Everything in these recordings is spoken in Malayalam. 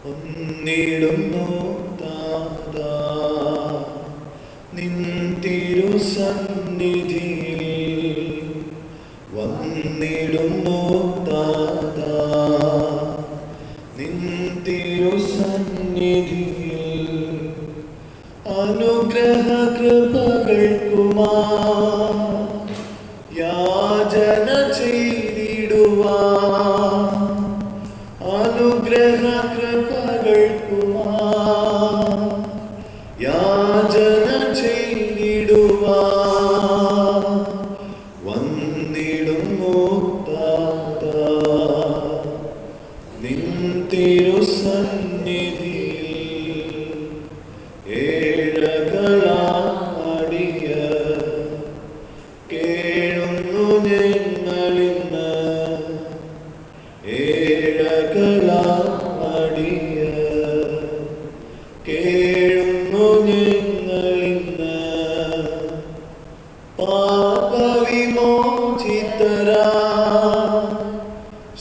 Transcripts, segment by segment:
വന്നിടുന്നു താതാ നിൻ തിരുസന്നിധിയിൽ, വന്നിടുന്നു താതാ നിൻ തിരുസന്നിധിയിൽ. അനുഗ്രഹ കൃപകൾക്കുമാ യാചന ചെയ്തിടുവാ, അനുഗ്രഹ കൃപകൾക്കുമാ യാചന ചെയ്തിടുവാ, വന്നിടുന്നു താതാ നിൻ തിരുസന്നിധിയിൽ. ഏഴകളാടിയ കേഴുന്നു ഞങ്ങളിന്ന്, ഏഴകളാടിയ കേഴുന്നു ഞങ്ങളിന്ന്. പാപവിമോചിതരാ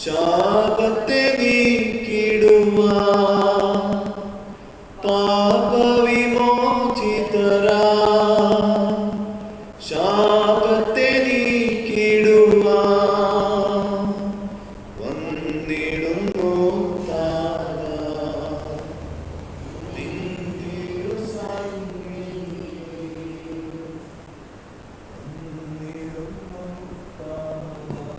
ശാപത്തെ നീക്കിടുവാ, പാപവിമോചിതരാ ശാപത്തെ നീക്കിടുവാ, വന്നിടുന്നു താതാ നിൻ തിരുസന്നിധിയിൽ. വന്നിടുന്നു താതാ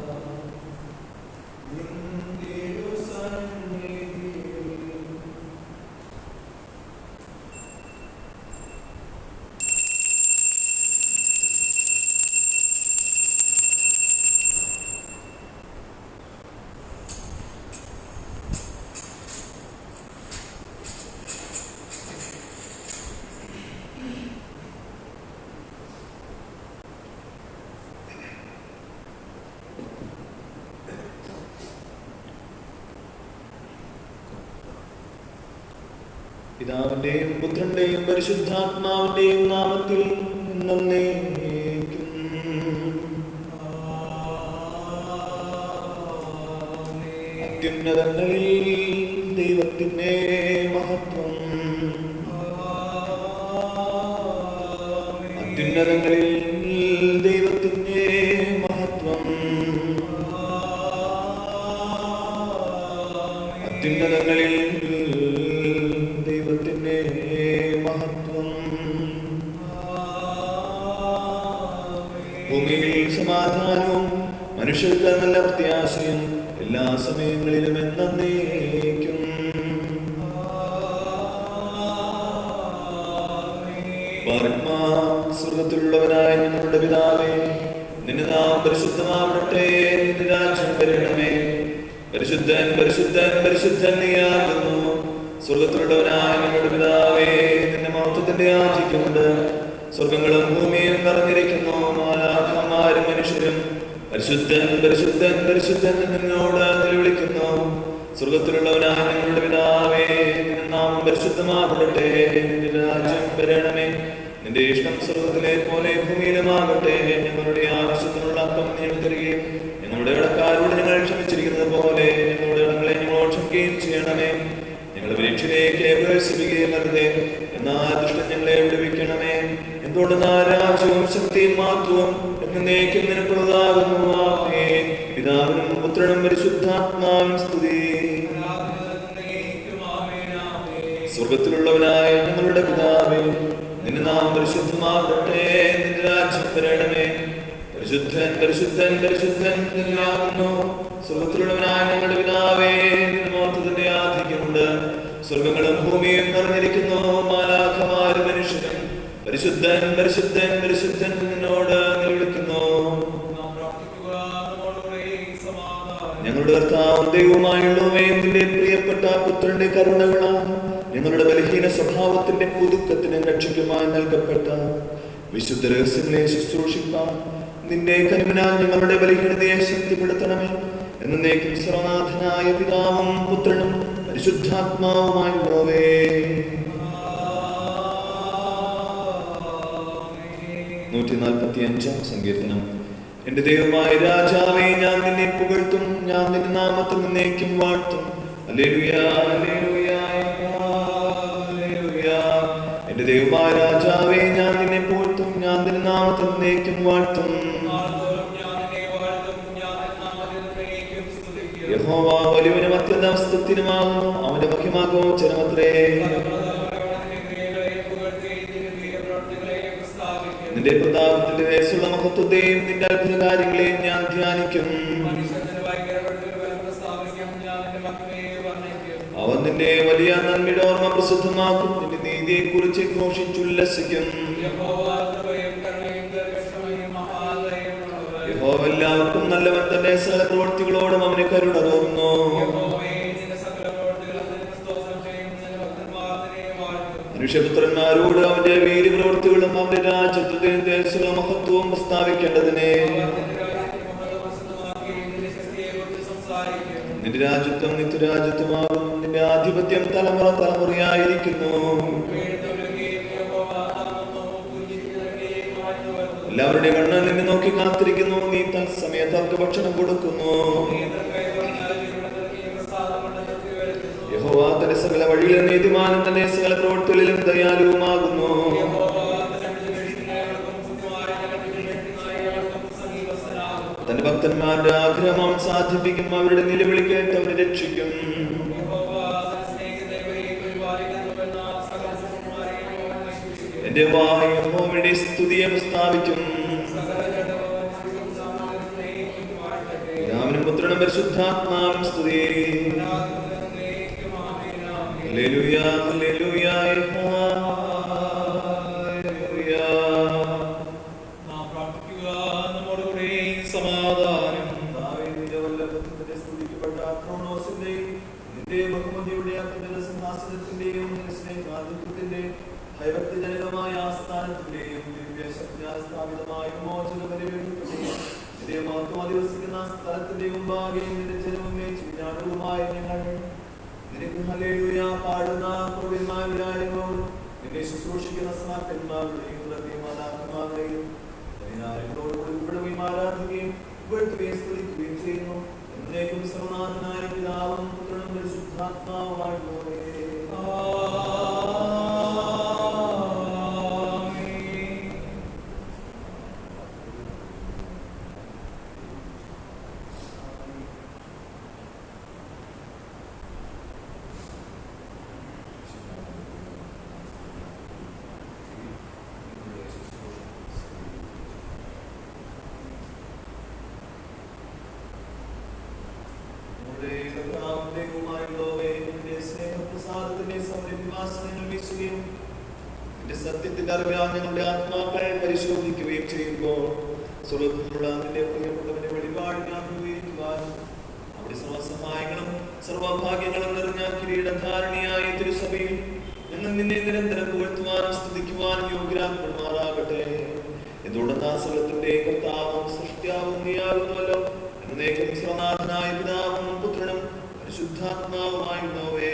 നിൻ തിരുസന്നിധിയിൽ. പിതാവിന്റെയും പുത്രന്റെയും പരിശുദ്ധാത്മാവിന്റെയും നാമത്തിൽ എന്നേക്കും. അത്യുന്നതങ്ങളിൽ ദൈവത്തിന്റെ മഹത്വം, അത്യുന്നതങ്ങളിൽ ദൈവത്തിന്റെ മഹത്വം, അത്യുന്നതങ്ങളിൽ ദൈവത്തിന്റെ മഹത്വം. ഭൂമിയിൽ സമാധാനവും മനുഷ്യർക്ക് നല്ല പ്രത്യാശയും എല്ലാ സമയങ്ങളിലും എന്നേക്കും. സ്വർഗ്ഗത്തിലുള്ളവനായ ഞങ്ങളുടെ പിതാവേ, നിന്റെ നാമം പരിശുദ്ധമാവട്ടെ, നിന്റെ രാജ്യം വരണമേ. പരിശുദ്ധൻ പരിശുദ്ധൻ പരിശുദ്ധൻ നീയാകുന്നു. സ്വർഗ്ഗത്തിലുള്ളവനായ ഞങ്ങളുടെ പിതാവേ, നിന്റെ മഹത്വത്തിന്റെ ആധിക്യമുണ്ട്. സ്വർഗ്ഗങ്ങളും ഭൂമിയും നിറഞ്ഞിരിക്കുന്നു. മാലാഖമാരും മനുഷ്യരും പരിശുദ്ധൻ പരിശുദ്ധൻ പരിശുദ്ധൻ നിന്നോട് നിലവിളിക്കുന്നു. സ്വർഗ്ഗത്തിലുള്ളവനായ ഞങ്ങളുടെ പിതാവേ, നിന്റെ നാമം പരിശുദ്ധമാകട്ടെ, നിന്റെ രാജ്യം വരണമേ. നിന്റെ ഇഷ്ടം സ്വർഗ്ഗത്തിലെ പോലെ ഭൂമിയിലുമാകട്ടെ. ഞങ്ങളുടെ ആവശ്യത്തിനുള്ള അപ്പം ഞങ്ങൾ തരികയും ഞങ്ങളുടെ ഇടക്കാരോട് ഞങ്ങൾ ക്ഷമിച്ചിരിക്കുന്നത് പോലെ ഞങ്ങളുടെ ഇടങ്ങളെ ഞങ്ങളോട് ക്ഷമിക്കുകയും ചെയ്യണമേ. ഞങ്ങളുടെ പരീക്ഷയിലേക്ക് പ്രവേശിപ്പിക്കുകയും അരുതേ, എന്നാൽ ദുഷ്ടൻ ഞങ്ങളെ വിടുവിക്കണമേ. എന്തുകൊണ്ടെന്നാൽ രാജ്യവും ശക്തിയും മഹത്വവും എന്നേക്കും നിനക്കുള്ളതാകുന്നു. ആമേൻ. പിതാവിനും പുത്രനും പരിശുദ്ധാത്മാവിനും സ്തുതി. സ്വർഗ്ഗത്തിലുള്ളവനായ ഞങ്ങളുടെ പിതാവേ, നിന്റെ നാമം പരിശുദ്ധമാകട്ടെ, നിന്റെ രാജ്യം വരണമേ. പരിശുദ്ധൻ പരിശുദ്ധൻ പരിശുദ്ധൻ നിന്നാകുന്നു. സ്വർഗ്ഗത്തിലുള്ളവനായ ഞങ്ങളുടെ പിതാവേ, നിന്റെ മഹത്വത്തിന്റെ ആധിക്യമുണ്ട്. സ്വർഗ്ഗങ്ങളും ഭൂമിയും നിറഞ്ഞിരിക്കുന്നു. മാലാഖമാരും മനുഷ്യരും പരിശുദ്ധൻ പരിശുദ്ധൻ പരിശുദ്ധൻ നിന്നോട് നിലവിളിക്കുന്നു. ഞങ്ങളുടെ കർത്താവും ദൈവവുമായുള്ളവേ, നിന്റെ പ്രിയപ്പെട്ട പുത്രന്റെ കരുണകളാണ് ഞങ്ങളുടെ ബലഹീന സ്വഭാവത്തിന്റെ പുതുക്കത്തിന് രക്ഷയ്ക്കുമായി നൽകപ്പെട്ട വിശുദ്ധ രഹസ്യങ്ങളെ ശുശ്രൂഷിക്കാൻ നിന്റെ കരുണയാൽ ഞങ്ങളുടെ ബലഹീനതയെ ശക്തിപ്പെടുത്തണമേ. എന്നേക്കും സർവ്വനാഥനായ പിതാവും പുത്രനും പരിശുദ്ധാത്മാവുമായുള്ളവേ. 145 സങ്കീർത്തനം. എന്റെ ദൈവമായ രാജാവേ, ഞാൻ നിന്നെ പുകഴ്ത്തും, ഞാൻ നിന്റെ നാമത്തിൽ എന്നേക്കും വാഴ്ത്തും. Hallelujah hallelujah. തന്നേക്കും വാഴ്ത്തും. യഹോവ വലിയവനും അത്യന്തസ്തുതിനുമാകുന്നു. അവന്റെ മഹിമാഗോചരമത്രേ. നിന്റെ പ്രതാപത്തിന്റെ വയസ്സുള്ള മഹത്വത്തെയും നിന്റെ അത്ഭുത കാര്യങ്ങളെയും ഞാൻ ധ്യാനിക്കും. അവൻ നിന്റെ വലിയ നന്മയുടെ ഓർമ്മ പ്രസിദ്ധമാക്കും. നിന്റെ നീതിയെ കുറിച്ച് ഘോഷിച്ചുല്ലസിക്കും. യഹോവ എല്ലാവർക്കും നല്ലവൻ. തന്റെ സകല പ്രവൃത്തികളോടും അവന് കരുണ തോന്നുന്നു. മനുഷ്യപുത്രന്മാരോട് അവന്റെ വീര്യപ്രവൃത്തികളും അവന്റെ രാജ്യത്തിന്റെ മഹത്വവും പ്രസ്താവിക്കേണ്ടതിനെ. നിന്റെ രാജ്യത്വം നിത്യരാജ്യത്വമാകും. നിന്റെ ആധിപത്യം തലമുറ തലമുറയായിരിക്കുന്നു. എല്ലാവരുടെ കണ്ണ് നിന്നെ നോക്കി കാത്തിരിക്കുന്നു. നീ തത്സമയത്ത് അവർക്ക് ഭക്ഷണം കൊടുക്കുന്നു. യഹോവ തന്റെ സകല വഴിയിലും നീതിമാനും തന്റെ സകല പ്രവൃത്തികളിലും ദയാലുവുമാകുന്നു. തന്റെ ഭക്തന്മാരുടെ ആഗ്രഹം സാധിപ്പിക്കും. അവരുടെ നിലവിളി കേട്ട് അവരെ രക്ഷിക്കും. എന്റെ വായ് യഹോവയുടെ സ്തുതിയെ പ്രസ്താവിക്കും. പിതാവിനും പുത്രനും പരിശുദ്ധാത്മാവിനും സ്തുതി. Hallelujah, hallelujah, hallelujah. നാം പ്രാർത്ഥിക്കുക. നമ്മോടുകൂടെ സമാധാനം. ദാവീദിന്റെ വല്ലഭത്തിന്റെ സ്തുതിക്കപ്പെട്ട ക്രോണോസിന്റെയും നിന്റെ ബഹുമതിയുടെ അത്യുന്നത സിംഹാസനത്തിന്റെയും സ്നേഹാധിപത്യത്തിന്റെ ഭയഭക്തിജനകമായ ആസ്ഥാനത്തിന്റെയും ദിവ്യശക്തിസ്ഥാപിതമായ മോചന പരിവേഷത്തിന്റെയും നിന്റെ മഹത്വം അധിവസിക്കുന്ന സ്ഥലത്തിന്റെ മുമ്പാകെയും നിന്റെ ജനവുമേ വിജ്ഞാനവുമായ ഞങ്ങൾ നിനക്ക് ഹല്ലേലൂയ പാടുന്ന പ്രവീണന്മാരായവരോട് നിന്നെ ശുശ്രൂഷിക്കുന്ന സ്മാർട്ടന്മാരുടെയും മാതാപിതാക്കളെയും ആരാധിക്കുകയും പുകഴ്ത്തുകയും സ്തുതിക്കുകയും ചെയ്യുന്നു. എന്നേക്കും സർവ്വനാഥനായ പിതാവും പുത്രനും പരിശുദ്ധാത്മാവുമായുള്ളവരേ. സത്യത്തിന്റെ അറിവാൽ ഞങ്ങളുടെ ആത്മാക്കൾ പരിശോധിക്കുകയും ചെയ്യുമ്പോൾ സ്വർഗ്ഗത്തിലുള്ള നിന്റെ പ്രിയപ്പെട്ടവന്റെ വെളിപാടിനെ അനുഭവിക്കുവാനും അവിടെ സർവസഹായങ്ങളും സർവഭാഗ്യങ്ങളും നിറഞ്ഞ കിരീടധാരണിയായ തിരുസഭയിൽ ഞങ്ങൾ നിന്നെ നിരന്തരം പുകഴ്ത്തുവാനും സ്തുതിക്കുവാനും യോഗ്യരാക്കപ്പെടുമാറാകട്ടെ. എന്തുകൊണ്ടെന്നാ സകലത്തിന്റെ കർത്താവും സൃഷ്ടിയാവും നീയാകുന്നുവല്ലോ. എന്നേക്കും സർവ്വനാഥനായ പിതാവും പുത്രനും പരിശുദ്ധാത്മാവുമായുള്ളവേ.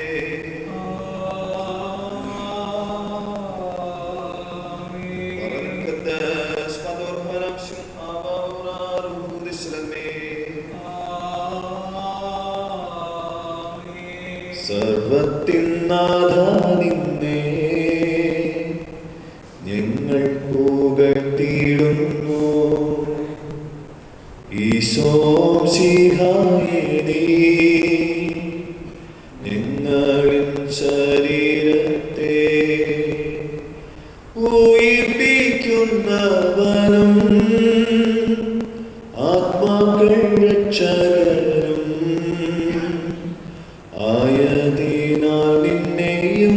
സർവത്തിൻ നാഥ നിന്നെ ഞങ്ങൾ പുകഴ്ത്തിയിടുന്നു. ഈശോ ശിഹായേ ഞങ്ങളിൽ ശരീരത്തെ ഉയിർപ്പിക്കുന്നവനും ആത്മാക്കൾ രക്ഷകരും ആയതിനാൽ നിന്നെയും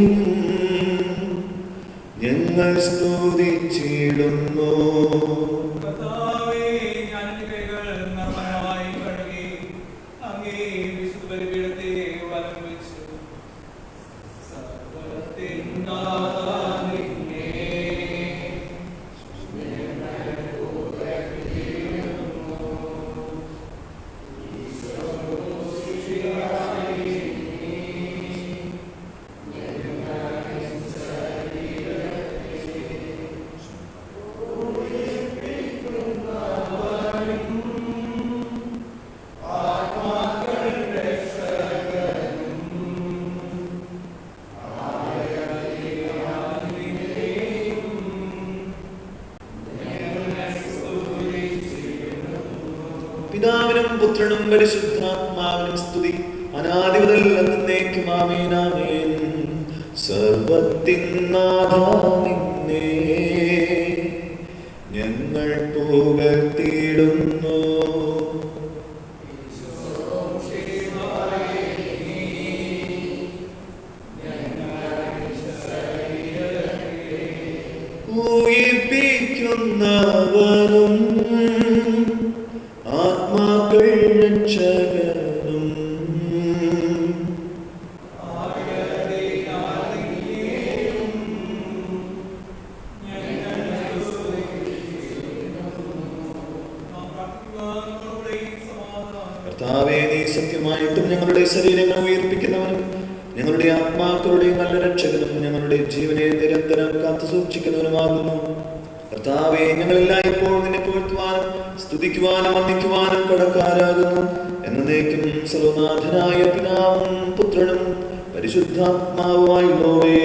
ഞങ്ങൾ സ്തുതിച്ചിടുന്നു. പുത്രനും പരിശുദ്ധാത്മാവിനും സ്തുതി, അനാദിമുതൽ എന്നേക്കും ആമേൻ ആമേൻ. സർവ്വത്തിൻ നാഥാ നിന്നെ ഞങ്ങൾ പുകഴ്ത്തിയിടുന്നു. ഉയിപ്പിക്കുന്നവനും ആത്മാക്കൾ രക്ഷകനും കർത്താവേ, നീ സത്യമായിട്ടും ഞങ്ങളുടെ ശരീരങ്ങൾ ഉയർപ്പിക്കുന്നവനും ഞങ്ങളുടെ ആത്മാക്കളുടെ നല്ല രക്ഷകനും ഞങ്ങളുടെ ജീവനെ നിരന്തരം കാത്തു സൂക്ഷിക്കുന്നവനുമാകുന്നു. കർത്താവേ, ഞങ്ങളെല്ലായ്പ്പോഴും നിന്നെ പുകഴ്ത്തുവാനും സ്തുതിക്കുവാനും വന്ദിക്കുവാനും കടക്കാരാകുന്നു. എന്നേക്കും സർവ്വനാഥനായ പിതാവും പുത്രനും പരിശുദ്ധാത്മാവുമായുള്ളവേ.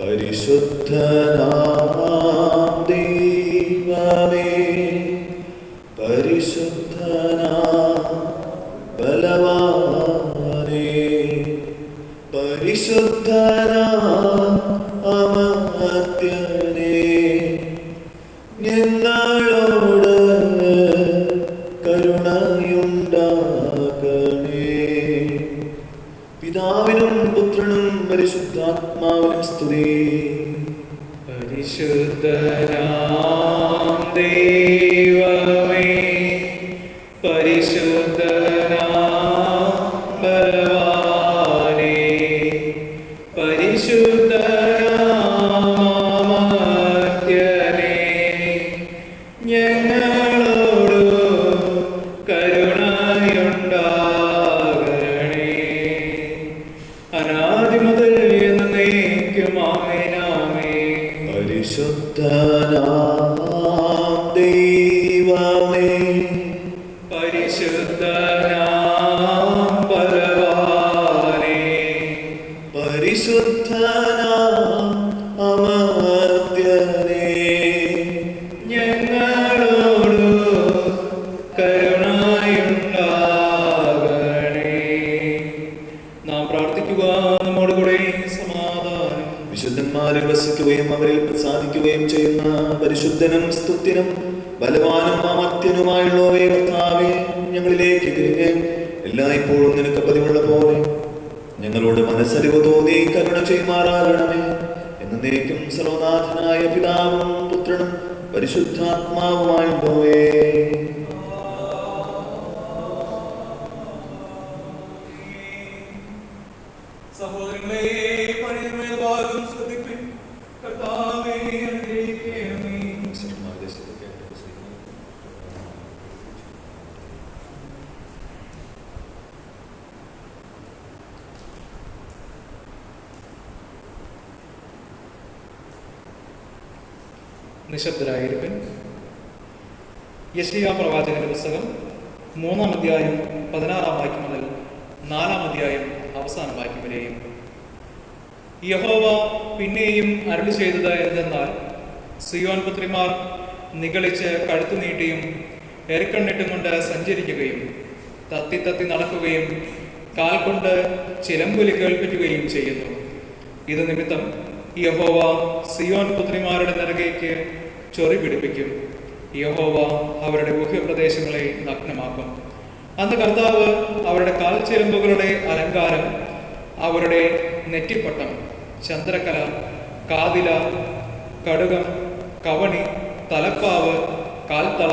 പരിശുദ്ധനാം ദൈവമേ, പരിശുദ്ധനാം ബലവാനേ, പരിശുദ്ധനാം അമർത്യനേ, ഞങ്ങളോട് കരുണയുണ്ടാകണേ. പിതാവിനും പുത്രനും പരിശുദ്ധാത്മാവിനും സ്തുതി. പരിശുദ്ധനാം ദൈവമേ, പരിശുദ്ധനാം ബലവാനേ, പരിശുദ്ധനാം അമർത്യനേ, ഞങ്ങളോട് കരുണയുണ്ടാകണേ. അനാദി മുതൽ എന്നേക്കും ആമേൻ ആമേൻ. പരിശുദ്ധനാം ദൈവമേ, പരിശുദ്ധനാം ബലവാനേ, പരിശുദ്ധനാം അമർത്യനേ, ഞങ്ങളോട് കരുണയുണ്ടാകണേ. നാം പ്രാർത്ഥിക്കുക. നമ്മോട് കൂടെ സമാധാനം. വിശുദ്ധന്മാരിൽ വസിക്കുകയും അവരിൽ പ്രസാദിക്കുകയും ചെയ്യുന്ന പരിശുദ്ധനും സ്തുത്യനും ബലവാനും അമർത്യനുമായുള്ളവേ, കർത്താവേ, ഞങ്ങളിലേക്ക് തിരികെ എല്ലായ്പ്പോഴും നിനക്ക് പതിവുള്ള പോലെ ഞങ്ങളോട് മനസ്സറിവ് തോന്നി കരുണ ചെയ്യുമാറാകണമേ. എന്നേക്കും സർവ്വനാഥനായ പിതാവും പുത്രനും പരിശുദ്ധാത്മാവുമായുള്ളവേ. സഹോദരങ്ങളെ, പഴയ ഭാഗം ശ്രദ്ധിപ്പിൻ. കർത്താവേ, അനുഗ്രഹിക്കണമേ. നിശബ്ദരായിരിക്കും. യെശയ്യാ പ്രവാചകന്റെ പുസ്തകം 3-ാം അധ്യായം 16-ാം വാക്യം മുതൽ 4-ാം അധ്യായം അവസാന വാക്യം വരെയും. യഹോവ പിന്നെയും അരുളി ചെയ്തത് എന്തെന്നാൽ, സിയോൻ പുത്രിമാർ നിഗളിച്ച് കഴുത്തു നീട്ടിയും എറിക്കണ്ണിട്ടും കൊണ്ട് സഞ്ചരിക്കുകയും തത്തി തത്തി നടക്കുകയും കാൽ കൊണ്ട് ചിലമ്പുലി കേൾപ്പിക്കുകയും ചെയ്യുന്നു. ഇത് നിമിത്തം യഹോവ സിയോൻ പുത്രിമാരുടെ നെറുകയ്ക്ക് ചൊറി പിടിപ്പിക്കും. യഹോവ അവരുടെ ഗുഹ്യപ്രദേശങ്ങളെ നഗ്നമാക്കും. അന്ന് കർത്താവ് അവരുടെ കാൽച്ചിലമ്പുകളുടെ അലങ്കാരം, അവരുടെ നെറ്റിപ്പട്ടം, ചന്ദ്രക്കല, കാതില, കടുകം, കവണി, തലപ്പാവ്, കാൽത്തള,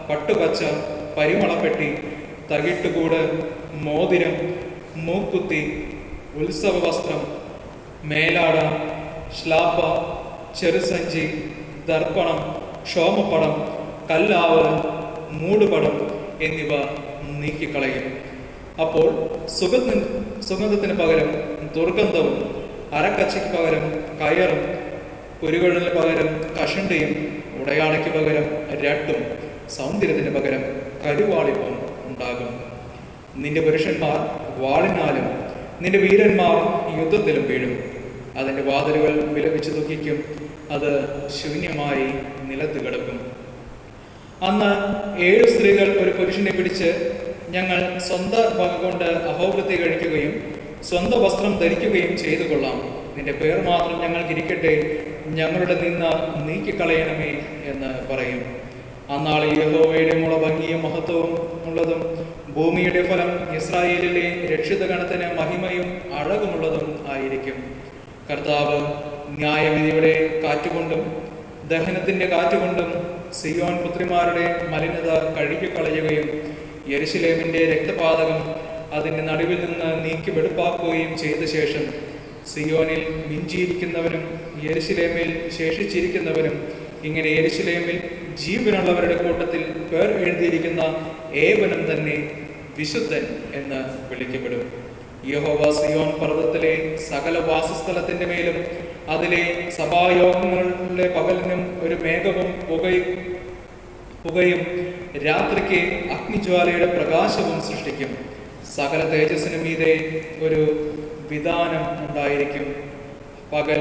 പട്ടുപച്ച, പരിമളപ്പെട്ടി, തകിട്ടുകൂട്, മോതിരം, മൂക്കുത്തി, ഉത്സവ വസ്ത്രം, മേലാട, ശ്ലാപ്പ, ചെറുസഞ്ചി, ദർപ്പണം, ക്ഷോമപ്പടം, കല്ലാവ്, മൂടുപടം എന്നിവ നീക്കിക്കളയും. അപ്പോൾ സുഗന്ധത്തിന് പകരം ദുർഗന്ധവും, അരക്കച്ചയ്ക്ക് പകരം കയറും, കുരുകുഴലിന് പകരം കഷണ്ടിയും, ഉടയാടയ്ക്ക് പകരം രട്ടും, സൗന്ദര്യത്തിന് പകരം കരുവാളിപ്പും ഉണ്ടാകും. നിന്റെ പുരുഷന്മാർ വാളിനാലും നിന്റെ വീരന്മാർ യുദ്ധത്തിലും വീഴും. അതിൻ്റെ വാതിലുകൾ വിലപിച്ചു ദുഃഖിക്കും. അത് ശൂന്യമായി നിലത്ത് കിടക്കും. അന്ന് 7 സ്ത്രീകൾ ഒരു പുരുഷനെ പിടിച്ച്, ഞങ്ങൾ സ്വന്തം വക കൊണ്ട് അഹോവൃത്തി കഴിക്കുകയും സ്വന്തം വസ്ത്രം ധരിക്കുകയും ചെയ്തു കൊള്ളാം. നിന്റെ പേർ മാത്രം ഞങ്ങൾക്കിരിക്കട്ടെ, ഞങ്ങളുടെ നിന്ന നീക്കിക്കളയണമേ എന്ന് പറയും. അന്നാളിൽ യഹോവയുടെ മുള ഭംഗിയും മഹത്വവും ഉള്ളതും ഭൂമിയുടെ ഫലം ഇസ്രായേലിലെ രക്ഷിത ഗണത്തിന് മഹിമയും അഴകുമുള്ളതും ആയിരിക്കും. കർത്താവ് ന്യായവിധിയുടെ കാറ്റുകൊണ്ടും ദഹനത്തിന്റെ കാറ്റുകൊണ്ടും സിയോൻ പുത്രിമാരുടെ മലിനത കഴുകിക്കളയുകയും യെരുശലേമിന്റെ രക്തപാതകം അതിന്റെ നടുവിൽ നിന്ന് നീക്കി വെടുപ്പാക്കുകയും ചെയ്ത ശേഷം സിയോനിൽ മിഞ്ചിയിരിക്കുന്നവരും യെരുശലേമിൽ ശേഷിച്ചിരിക്കുന്നവരും ഇങ്ങനെ യെരുശലേമിൽ ജീവനുള്ളവരുടെ കൂട്ടത്തിൽ പേർ എഴുതിയിരിക്കുന്ന ഏവനും തന്നെ വിശുദ്ധൻ എന്ന് വിളിക്കപ്പെടും. യഹോവ സിയോൻ പർവ്വതത്തിലെ സകല വാസസ്ഥലത്തിന്റെ മേലും അതിലെ സഭായോഗങ്ങളുടെ പകലിനും ഒരു മേഘവും പുകയും രാത്രിക്ക് അഗ്നിജ്വാലയുടെ പ്രകാശവും സൃഷ്ടിക്കും. സകല തേജസ്സിനും മീതെ ഒരു വിധാനം ഉണ്ടായിരിക്കും. പകൽ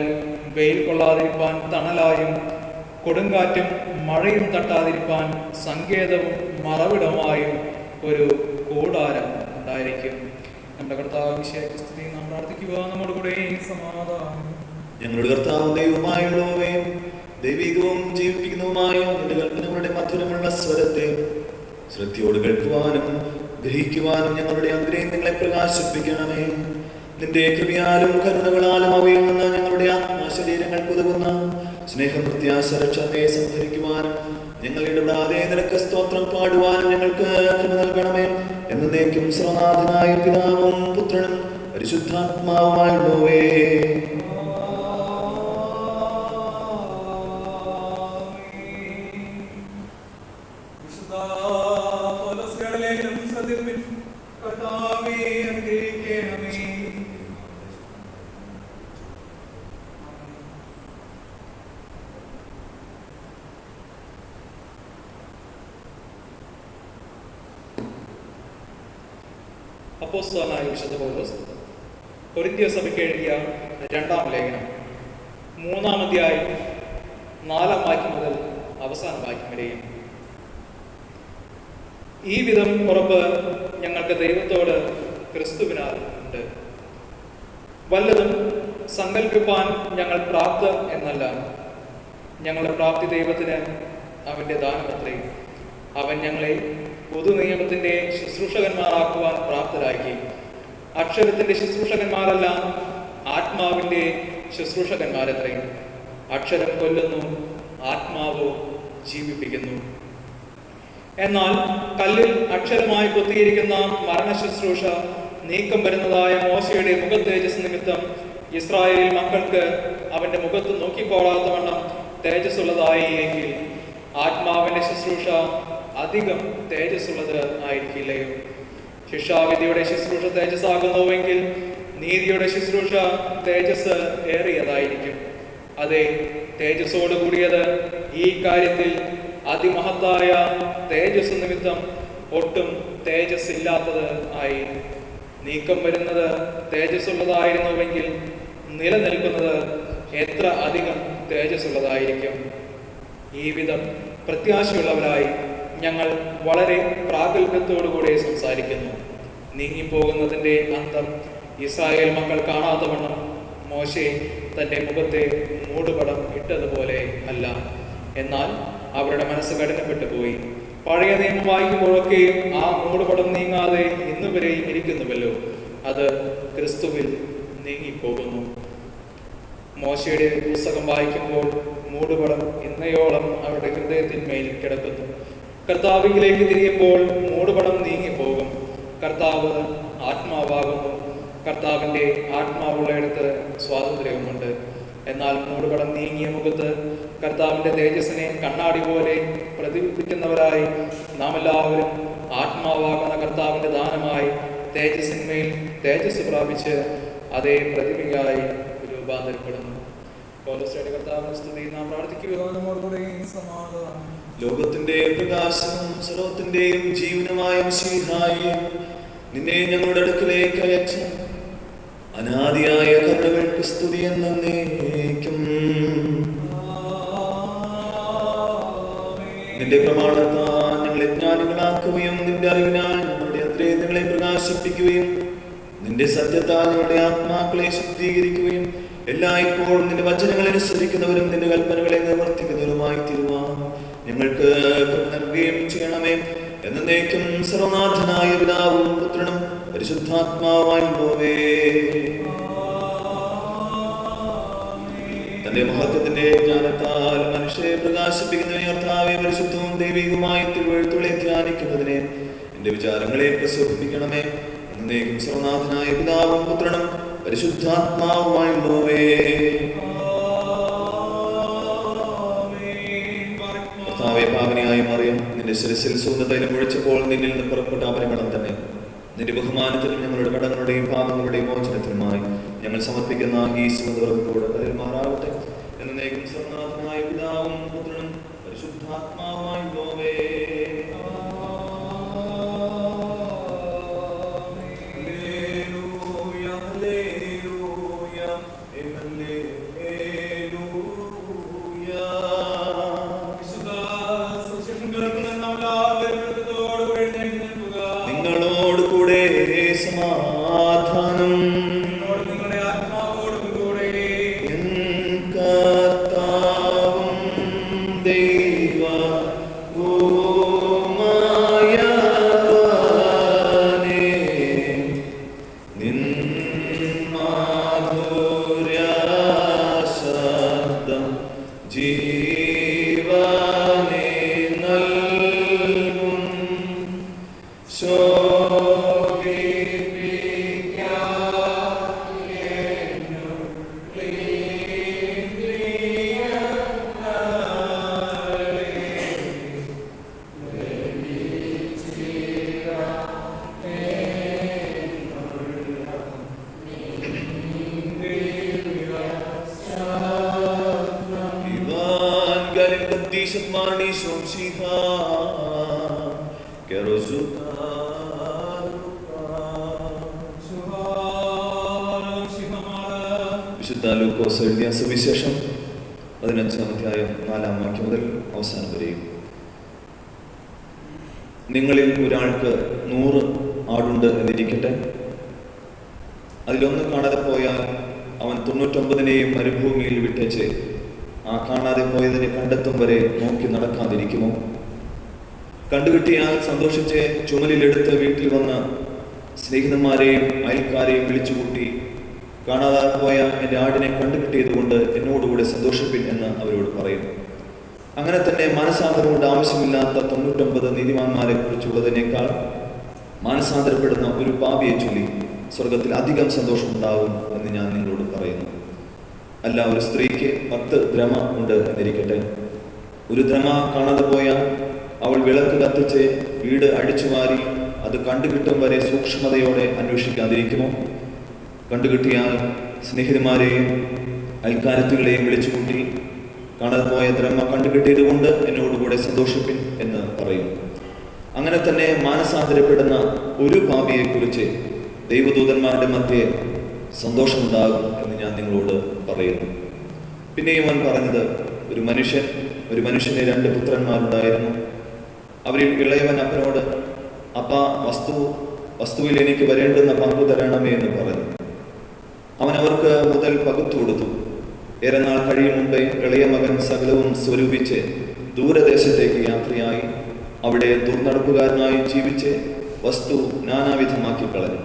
വെയിൽ കൊള്ളാതിരിപ്പാൻ തണലായും കൊടുങ്കാറ്റും മഴയും തട്ടാതിരിപ്പാൻ സങ്കേതവും മറവിടമായും ഒരു കൂടാരം ഉണ്ടായിരിക്കും. നമ്മുടെ കർത്താവ് സ്തുതി. നാം പ്രാർത്ഥിക്കുക. നമ്മുടെ കൂടെ സമാധാനം. ഞങ്ങളുടെ കർത്താവ് ദൈവമായുള്ളവേ, ദൈവികവും ജീവിപ്പിക്കുന്നതുമായ നിന്റെ കൽപ്പനകളുടെ മധുരമുള്ള സ്വരത്തെ ശ്രദ്ധയോട് കേൾക്കുവാനും ഗ്രഹിക്കുവാനും ഞങ്ങളുടെ അന്തരേന്ദ്രിയങ്ങളെ പ്രകാശിപ്പിക്കണമേ. നിന്റെ കൃപയാലും കരുണകളാലും അവയിൽ നിന്ന് ഞങ്ങളുടെ ആത്മാശരീരങ്ങൾക്ക് ഉതകുന്ന സ്നേഹം, പ്രത്യാശ, രക്ഷയെ സംഭരിക്കുവാനും ഞങ്ങൾ ഇടപെടാതെ നിനക്ക് സ്തോത്രം പാടുവാനും ഞങ്ങൾക്ക് കൃപ നൽകണമേ. എന്നേക്കും സർവ്വനാഥനായ പിതാവും പുത്രനും പരിശുദ്ധാത്മാവുമായുള്ളവേ. അപ്പോസ്തലനായ വിശുദ്ധ പൗലോസ് കൊരിന്ത്യ സഭയ്ക്ക് എഴുതിയ 2-ാം ലേഖനം 3-ാം അധ്യായം 4-ാം വാക്യം മുതൽ അവസാന വാക്യം വരെയും. ഈ വിധം ഉറപ്പ് ഞങ്ങൾക്ക് ദൈവത്തോട് ക്രിസ്തുവിനാൽ ഉണ്ട്. വല്ലതും സങ്കല്പിപ്പാൻ ഞങ്ങൾ പ്രാപ്തർ എന്നല്ല. ഞങ്ങളുടെ പ്രാപ്തി ദൈവത്തിന് അവന്റെ ദാനമത്രേ. അവൻ ഞങ്ങളെ പൊതുനിയമത്തിന്റെ ശുശ്രൂഷകന്മാരാക്കുവാൻ പ്രാപ്തരാക്കി. അക്ഷരത്തിന്റെ ശുശ്രൂഷകന്മാരല്ല, ആത്മാവിന്റെ ശുശ്രൂഷകന്മാരത്രേ. അക്ഷരം കൊല്ലുന്നു, ആത്മാവ് ജീവിപ്പിക്കുന്നു. എന്നാൽ കല്ലിൽ അക്ഷരമായി കൊത്തിയിരിക്കുന്ന മരണ ശുശ്രൂഷ നീക്കം വരുന്നതായ മോശയുടെ മുഖത്തേജസ് നിമിത്തം ഇസ്രായേൽ മക്കൾക്ക് അവന്റെ മുഖത്ത് നോക്കിക്കോളാത്തവണ്ണം തേജസ്സുള്ളതായി എങ്കിൽ ആത്മാവിന്റെ ശുശ്രൂഷ അധികം തേജസ്സുള്ളത് ആയിരിക്കില്ലയോ? ശിക്ഷാവിധിയുടെ ശുശ്രൂഷ തേജസ്സാകുന്നുവെങ്കിൽ നീതിയുടെ ശുശ്രൂഷ തേജസ് ഏറിയതായിരിക്കും. അതെ, തേജസ്സോട് കൂടിയത് ഈ കാര്യത്തിൽ അതിമഹത്തായ തേജസ് നിമിത്തം ഒട്ടും തേജസ് ഇല്ലാത്തത് ആയി. നീക്കം വരുന്നത് തേജസ്സുള്ളതായിരുന്നുവെങ്കിൽ നിലനിൽക്കുന്നത് എത്ര അധികം തേജസ്സുള്ളതായിരിക്കും. ഈ വിധം പ്രത്യാശയുള്ളവരായി ഞങ്ങൾ വളരെ പ്രാഗൽഭ്യത്തോടുകൂടെ സംസാരിക്കുന്നു. നീങ്ങിപ്പോകുന്നതിൻ്റെ അന്തം ഇസ്രായേൽ മക്കൾ കാണാത്തവണ്ണം മോശെ തൻ്റെ മുഖത്തെ മൂടുപടം ഇട്ടതുപോലെ അല്ല. എന്നാൽ അവരുടെ മനസ്സ് കഠിനപ്പെട്ടു പോയി. പഴയ നിയമം വായിക്കുമ്പോഴൊക്കെയും ആ മൂടുപടം നീങ്ങാതെ ഇന്നുവരെയും ഇരിക്കുന്നുവല്ലോ. അത് ക്രിസ്തുവിൽ നീങ്ങിപ്പോകുന്നു. മോശയുടെ പുസ്തകം വായിക്കുമ്പോൾ മൂടുപടം ഇന്നയോളം അവരുടെ ഹൃദയത്തിന്മേൽ കിടക്കുന്നു. കർത്താവിലേക്ക് തിരിയുമ്പോൾ മൂടുപടം നീങ്ങിപ്പോകും. കർത്താവ് ആത്മാവാകുന്നു. കർത്താവിൻ്റെ ആത്മാവുള്ളയിടത്ത് സ്വാതന്ത്ര്യവുമുണ്ട്. എന്നാൽ മൂടുപടം നീങ്ങിയ മുഖത്ത് കർത്താവിൻ്റെ തേജസ്സിനെ കണ്ണാടി പോലെ പ്രതിബിംബിക്കുന്നവരായി നാം എല്ലാവരും ആത്മാവാകുന്ന കർത്താവിൻ്റെ ദാനമായി തേജസ്സിന്മേൽ തേജസ് പ്രാപിച്ച് അതേ പ്രതിമയായി രൂപാന്തരപ്പെടുന്നു. കർത്താവിന്റെ സ്തുതി. നാം പ്രാർത്ഥിക്കുക. ലോകത്തിന്റെ പ്രകാശവും സർവത്തിന്റെയും ജീവനുമായ മിശിഹായേ, നിന്നെ ഞങ്ങളുടെ അടുക്കലേക്ക് അയച്ച് അനാദിയായ കരുണകൾക്ക് സ്തുതി എന്നേക്കും. നിന്റെ പ്രമാണത്താൽ ഞങ്ങളെ ജ്ഞാനികളാക്കുകയും നിന്റെ അറിവിനാൽ ഞങ്ങളുടെ അദ്രേതങ്ങളെ പ്രകാശിപ്പിക്കുകയും നിന്റെ സത്യത്താൽ ഞങ്ങളുടെ ആത്മാക്കളെ ശുദ്ധീകരിക്കുകയും എല്ലായ്പ്പോഴും നിന്റെ വചനങ്ങളെ അനുസരിക്കുന്നവരും നിന്റെ കൽപ്പനകളെ നിവർത്തിക്കുന്നവരുമായി തീരുവാൻ ഞങ്ങൾക്ക് നൽകുകയും ചെയ്യണമേ. എന്നേക്കും സർവനാഥനായ പിതാവും പുത്രനും പരിശുദ്ധാത്മാവുമായുള്ളവേ. തന്റെ മഹത്വത്തിന്റെ ജ്ഞാനത്താൽ മനുഷ്യരെ പ്രകാശിപ്പിക്കുന്നതിനെ കർത്താവേ, പരിശുദ്ധവും ദൈവികവുമായ തിരുവെഴുത്തുകളെ ധ്യാനിക്കുന്നതിനെ എന്റെ വിചാരങ്ങളെ പ്രസരിപ്പിക്കണമേ. എന്നേക്കും സർവനാഥനായ പിതാവും പുത്രനും പരിശുദ്ധാത്മാവുമായുള്ളവേ. കർത്താവേ, പാവനിയായി മറിയം നിന്റെ ശിരസിൽ സുഗന്ധതൈലം ഒഴിച്ചപ്പോൾ നിന്നിൽ നിന്ന് പുറപ്പെട്ട അവരകടം തന്നെ നിന്റെ ബഹുമാനത്തിനും ഞങ്ങളുടെ കടങ്ങളുടെയും പാപങ്ങളുടെയും മോചനത്തിനുമായി ഞങ്ങൾ സമർപ്പിക്കുന്ന ഈ സുഗന്ധവർഗത്തോട് കരുമാറാവട്ടെ. എന്നേക്കും സർവനാഥനായ പിതാവും പുത്രനും പരിശുദ്ധാത്മാവുമായുള്ളവേ. നിങ്ങളോട് കൂടെ സമാധാനം നിങ്ങളുടെ ആത്മാവോടും കൂടെ. കർത്താവും ദൈവവുമായവനേ, നിൻ മാധുര്യശബ്ദം ജീവനെ നൽകും. വിശുദ്ധ ലൂക്കോസ് എഴുതിയ സുവിശേഷം 15-ാം അധ്യായം 4-ാം വാക്യം മുതൽ അവസാനം വരെയും. നിങ്ങളിൽ ഒരാൾക്ക് 100 ആടുണ്ട് എന്നിരിക്കട്ടെ. അതിലൊന്ന് കാണാതെ പോയാൽ അവൻ 99 മരുഭൂമിയിൽ വിട്ടേച്ച് ആ കാണാതെ പോയതിനെ കണ്ടെത്തും വരെ നോക്കി നടക്കാതിരിക്കുമോ? കണ്ടുകിട്ടിയാൽ സന്തോഷിച്ച് ചുമലിലെടുത്ത് വീട്ടിൽ വന്ന് സ്നേഹിതന്മാരെയും അയൽക്കാരെയും വിളിച്ചുകൂട്ടി, കാണാതെ പോയ എൻ്റെ ആടിനെ കണ്ടുകിട്ടിയതുകൊണ്ട് എന്നോടുകൂടെ സന്തോഷിപ്പിൻ എന്ന് അവരോട് പറയും. അങ്ങനെ തന്നെ മാനസാന്തരം കൊണ്ട് ആവശ്യമില്ലാത്ത 99 നീതിമാന്മാരെ കുറിച്ചുള്ളതിനേക്കാൾ മാനസാന്തരപ്പെടുന്ന ഒരു പാപിയെ ചൊല്ലി സ്വർഗത്തിൽ അധികം സന്തോഷമുണ്ടാകും എന്ന് ഞാൻ നിങ്ങളോട് പറയുന്നു. അല്ല, ഒരു സ്ത്രീക്ക് 10 ദ്രഹ്മ ഉണ്ട് എന്നിരിക്കട്ടെ. ഒരു ദ്രഹ്മ കാണാതെ പോയാൽ അവൾ വിളക്ക് കത്തിച്ച് വീട് അടിച്ചുമാറി അത് കണ്ടുകിട്ടും വരെ സൂക്ഷ്മതയോടെ അന്വേഷിക്കാതിരിക്കുമോ? കണ്ടുകിട്ടിയാൽ സ്നേഹിതന്മാരെയും അയൽക്കാരത്തുകളെയും വിളിച്ചുകൂട്ടി, കാണാതെ പോയ ദ്രഹ്മ കണ്ടുകിട്ടിയത് കൊണ്ട് എന്നോടുകൂടെ സന്തോഷിപ്പിൻ എന്ന് പറയും. അങ്ങനെ തന്നെ മാനസാന്തരപ്പെടുന്ന ഒരു പാപിയെക്കുറിച്ച് ദൈവദൂതന്മാരുടെ മധ്യേ സന്തോഷമുണ്ടാകും എന്ന് ഞാൻ നിങ്ങളോട് പറയുന്നു. പിന്നെയും അവൻ പറഞ്ഞത്, ഒരു മനുഷ്യന് 2 പുത്രന്മാരുണ്ടായിരുന്നു. അവരിൽ ഇളയവൻ അപ്പനോട്, അപ്പ, വസ്തുവിൽ എനിക്ക് വരേണ്ടുന്ന പങ്കു തരണമേ എന്ന് പറഞ്ഞു. അവൻ അവർക്ക് മുതൽ പകുത്തു കൊടുത്തു. ഏറെ നാൾ കഴിയും മുമ്പേ ഇളയ മകൻ സകലവും സ്വരൂപിച്ച് ദൂരദേശത്തേക്ക് യാത്രയായി അവിടെ ദുർനടപ്പുകാരനായി ജീവിച്ച് വസ്തു നാനാവിധമാക്കി കളഞ്ഞു.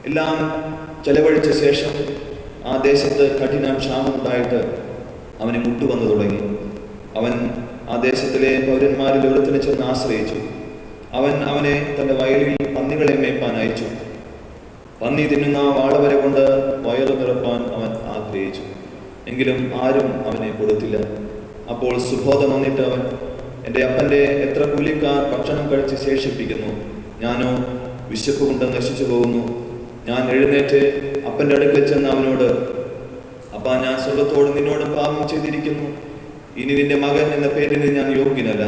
എല്ലാം ചെലവഴിച്ച ശേഷം ആ ദേശത്ത് കഠിന ക്ഷാമമുണ്ടായിട്ട് അവന് മുട്ടുവന്നു തുടങ്ങി. അവൻ ആ ദേശത്തിലെ പൗരന്മാരിൽ ഒരുത്തിനെ ചെന്ന് ആശ്രയിച്ചു. അവനെ തൻ്റെ വയലിൽ പന്നികളെ മേയ്പ്പാൻ അയച്ചു. പന്നി തിന്നുന്ന വാളവരെ കൊണ്ട് വയറു നിറപ്പാൻ അവൻ ആഗ്രഹിച്ചു. എങ്കിലും ആരും അവനെ കൊടുത്തില്ല. അപ്പോൾ സുബോധം വന്നിട്ട് അവൻ, എൻ്റെ അപ്പൻ്റെ എത്ര കൂലിക്കാർ ഭക്ഷണം കഴിച്ച് ശേഷിപ്പിക്കുന്നു, ഞാനോ വിശപ്പ് കൊണ്ട് നശിച്ചു പോകുന്നു. ഞാൻ എഴുന്നേറ്റ് അപ്പൻ്റെ അടുക്കൽ ചെന്ന് അവനോട്, അപ്പാ, ഞാൻ സ്വർഗ്ഗത്തോട് നിന്നോട് പാപം ചെയ്തിരിക്കുന്നു. ഇനി നിന്റെ മകൻ എന്ന പേരിന് ഞാൻ യോഗ്യനല്ല.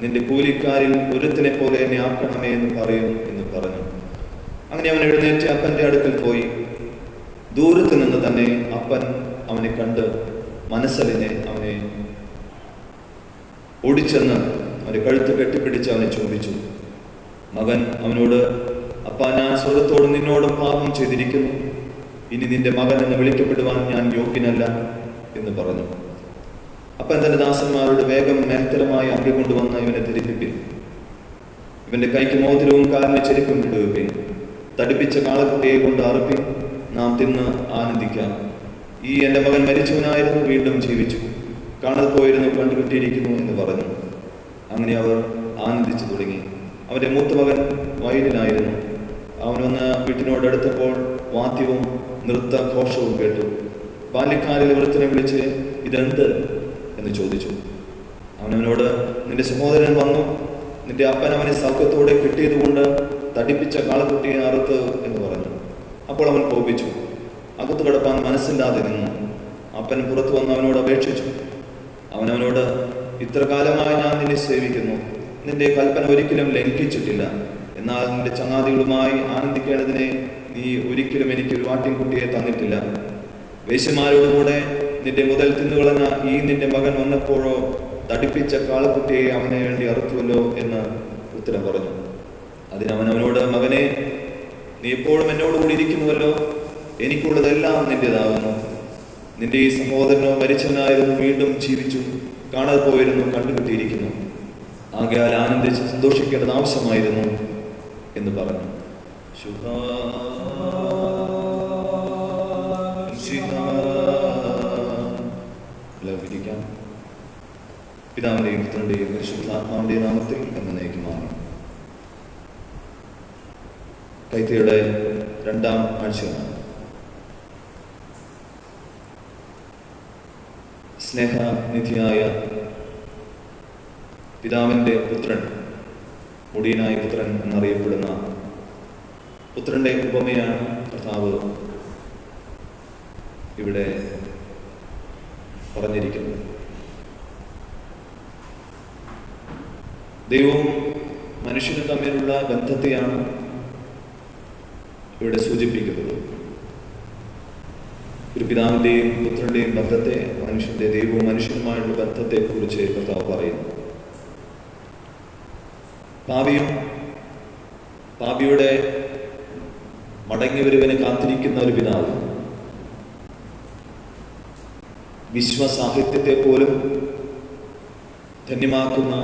നിന്റെ കൂലിക്കാരിൽ ഒരുത്തിനെ പോലെ എന്നെ ആക്കണമേ എന്ന് പറയും എന്ന് പറഞ്ഞു. അങ്ങനെ അവൻ എഴുന്നേറ്റ് അപ്പൻ്റെ അടുക്കൽ പോയി. ദൂരത്ത് നിന്ന് തന്നെ അപ്പൻ അവനെ കണ്ട് മനസ്സലിനെ അവനെ ഓടിച്ചെന്ന് അവന്റെ കഴുത്ത് കെട്ടിപ്പിടിച്ച് അവനെ ചുംബിച്ചു. മകൻ അവനോട്, അപ്പാ, ഞാൻ സ്വർഗത്തോടും നിന്നോടും പാപം ചെയ്തിരിക്കുന്നു. ഇനി നിന്റെ മകൻ എന്ന് വിളിക്കപ്പെടുവാൻ ഞാൻ യോഗ്യനല്ല എന്ന് പറഞ്ഞു. അപ്പൻ തന്റെ ദാസന്മാരോട്, വേഗം മേൽത്തരമായ അങ്കി കൊണ്ടുവന്ന് ഇവനെ ധരിപ്പിപ്പിൻ. ഇവന്റെ കൈക്ക് മോതിരവും കാലിന് ചെരുപ്പും ഇടുവിപ്പിൻ. തടിപ്പിച്ച കാളക്കുട്ടിയെ കൊണ്ട് അറുപ്പിൻ. നാം തിന്ന് ആനന്ദിക്കാം. ഈ എൻ്റെ മകൻ മരിച്ചവനായിരുന്നു, വീണ്ടും ജീവിച്ചു. കാണാതെ പോയിരുന്നു, കണ്ടുകിട്ടിയിരിക്കുന്നു എന്ന് പറഞ്ഞു. അങ്ങനെ അവർ ആനന്ദിച്ചു തുടങ്ങി. അവന്റെ മൂത്ത മകൻ വയലിലായിരുന്നു. അവൻ വന്ന് വീട്ടിനോടടുത്തപ്പോൾ വാദ്യവും നൃത്തഘോഷവും കേട്ടു. ബാല്യക്കാരിൽ വൃത്തിനെ വിളിച്ച്, ഇതെന്ത് എന്ന് ചോദിച്ചു. അവനവനോട്, നിന്റെ സഹോദരൻ വന്നു, നിന്റെ അപ്പൻ അവനെ സൗഖ്യത്തോടെ കിട്ടിയതുകൊണ്ട് തടിപ്പിച്ച കാളക്കുട്ടിയെ അറുത്ത് എന്ന് പറഞ്ഞു. അപ്പോൾ അവൻ കോപിച്ചു, അകത്ത് കിടപ്പാൻ മനസ്സില്ലാതെ നിന്നു. അപ്പൻ പുറത്തു വന്ന് അവനോട് അപേക്ഷിച്ചു. അവനവനോട്, ഇത്ര കാലമായി ഞാൻ നിന്നെ സേവിക്കുന്നു, നിന്റെ കൽപ്പന ഒരിക്കലും ലംഘിച്ചിട്ടില്ല. എന്നാൽ നിന്റെ ചങ്ങാതികളുമായി ആനന്ദിക്കേണ്ടതിനെ നീ ഒരിക്കലും എനിക്ക് ഒരു ആട്ടിൻകുട്ടിയെ തന്നിട്ടില്ല. വേശ്യമാരോടുകൂടെ നിന്റെ മുതൽ തിന്നുകളഞ്ഞ ഈ നിന്റെ മകൻ വന്നപ്പോഴോ തടിപ്പിച്ച കാളക്കുട്ടിയെ അവനെ വേണ്ടി അറുത്തുവല്ലോ എന്ന് ഉത്തരം പറഞ്ഞു. അതിനവനവനോട്, മകനെ, നീ എപ്പോഴും എന്നോടുകൂടി ഇരിക്കുന്നുവല്ലോ, എനിക്കുള്ളതെല്ലാം നിന്റേതാകുന്നു. നിന്റെ ഈ സഹോദരനോ മരിച്ചവനായിരുന്നു, വീണ്ടും ജീവിച്ചു. കാണാതെ പോയിരുന്നു, കണ്ടുകിട്ടിയിരിക്കുന്നു. ആകയാൽ ആനന്ദിച്ച് സന്തോഷിക്കേണ്ടത് ആവശ്യമായിരുന്നു എന്ന് പറഞ്ഞു. പിതാവിന്റെയും പുത്രന്റെയും പരിശുദ്ധാത്മാവിന്റെയും നാമത്തിൽ എന്നേക്കുമാണ്. കൈത്തയുടെ 2ാം ആഴ്ചയാണ്. സ്നേഹനിധിയായ പിതാവിൻ്റെ പുത്രൻ, മുടിയനായ പുത്രൻ എന്നറിയപ്പെടുന്ന പുത്രന്റെ ഉപമയാണ് കർത്താവ് ഇവിടെ പറഞ്ഞിരിക്കുന്നത്. ദൈവവും മനുഷ്യനും തമ്മിലുള്ള ബന്ധത്തെയാണ് ഇവിടെ സൂചിപ്പിക്കുന്നത്. ഒരു പിതാവിൻ്റെയും പുത്രന്റെയും ബന്ധത്തെ, മനുഷ്യന്റെ ദൈവവും മനുഷ്യനുമായുള്ള ബന്ധത്തെ കുറിച്ച് കർത്താവ് പറയുന്നു. പാപിയുടെ മടങ്ങി വരുവനെ കാത്തിരിക്കുന്ന ഒരു പിതാവ്. വിശ്വസാഹിത്യത്തെ പോലും ധന്യമാക്കുന്ന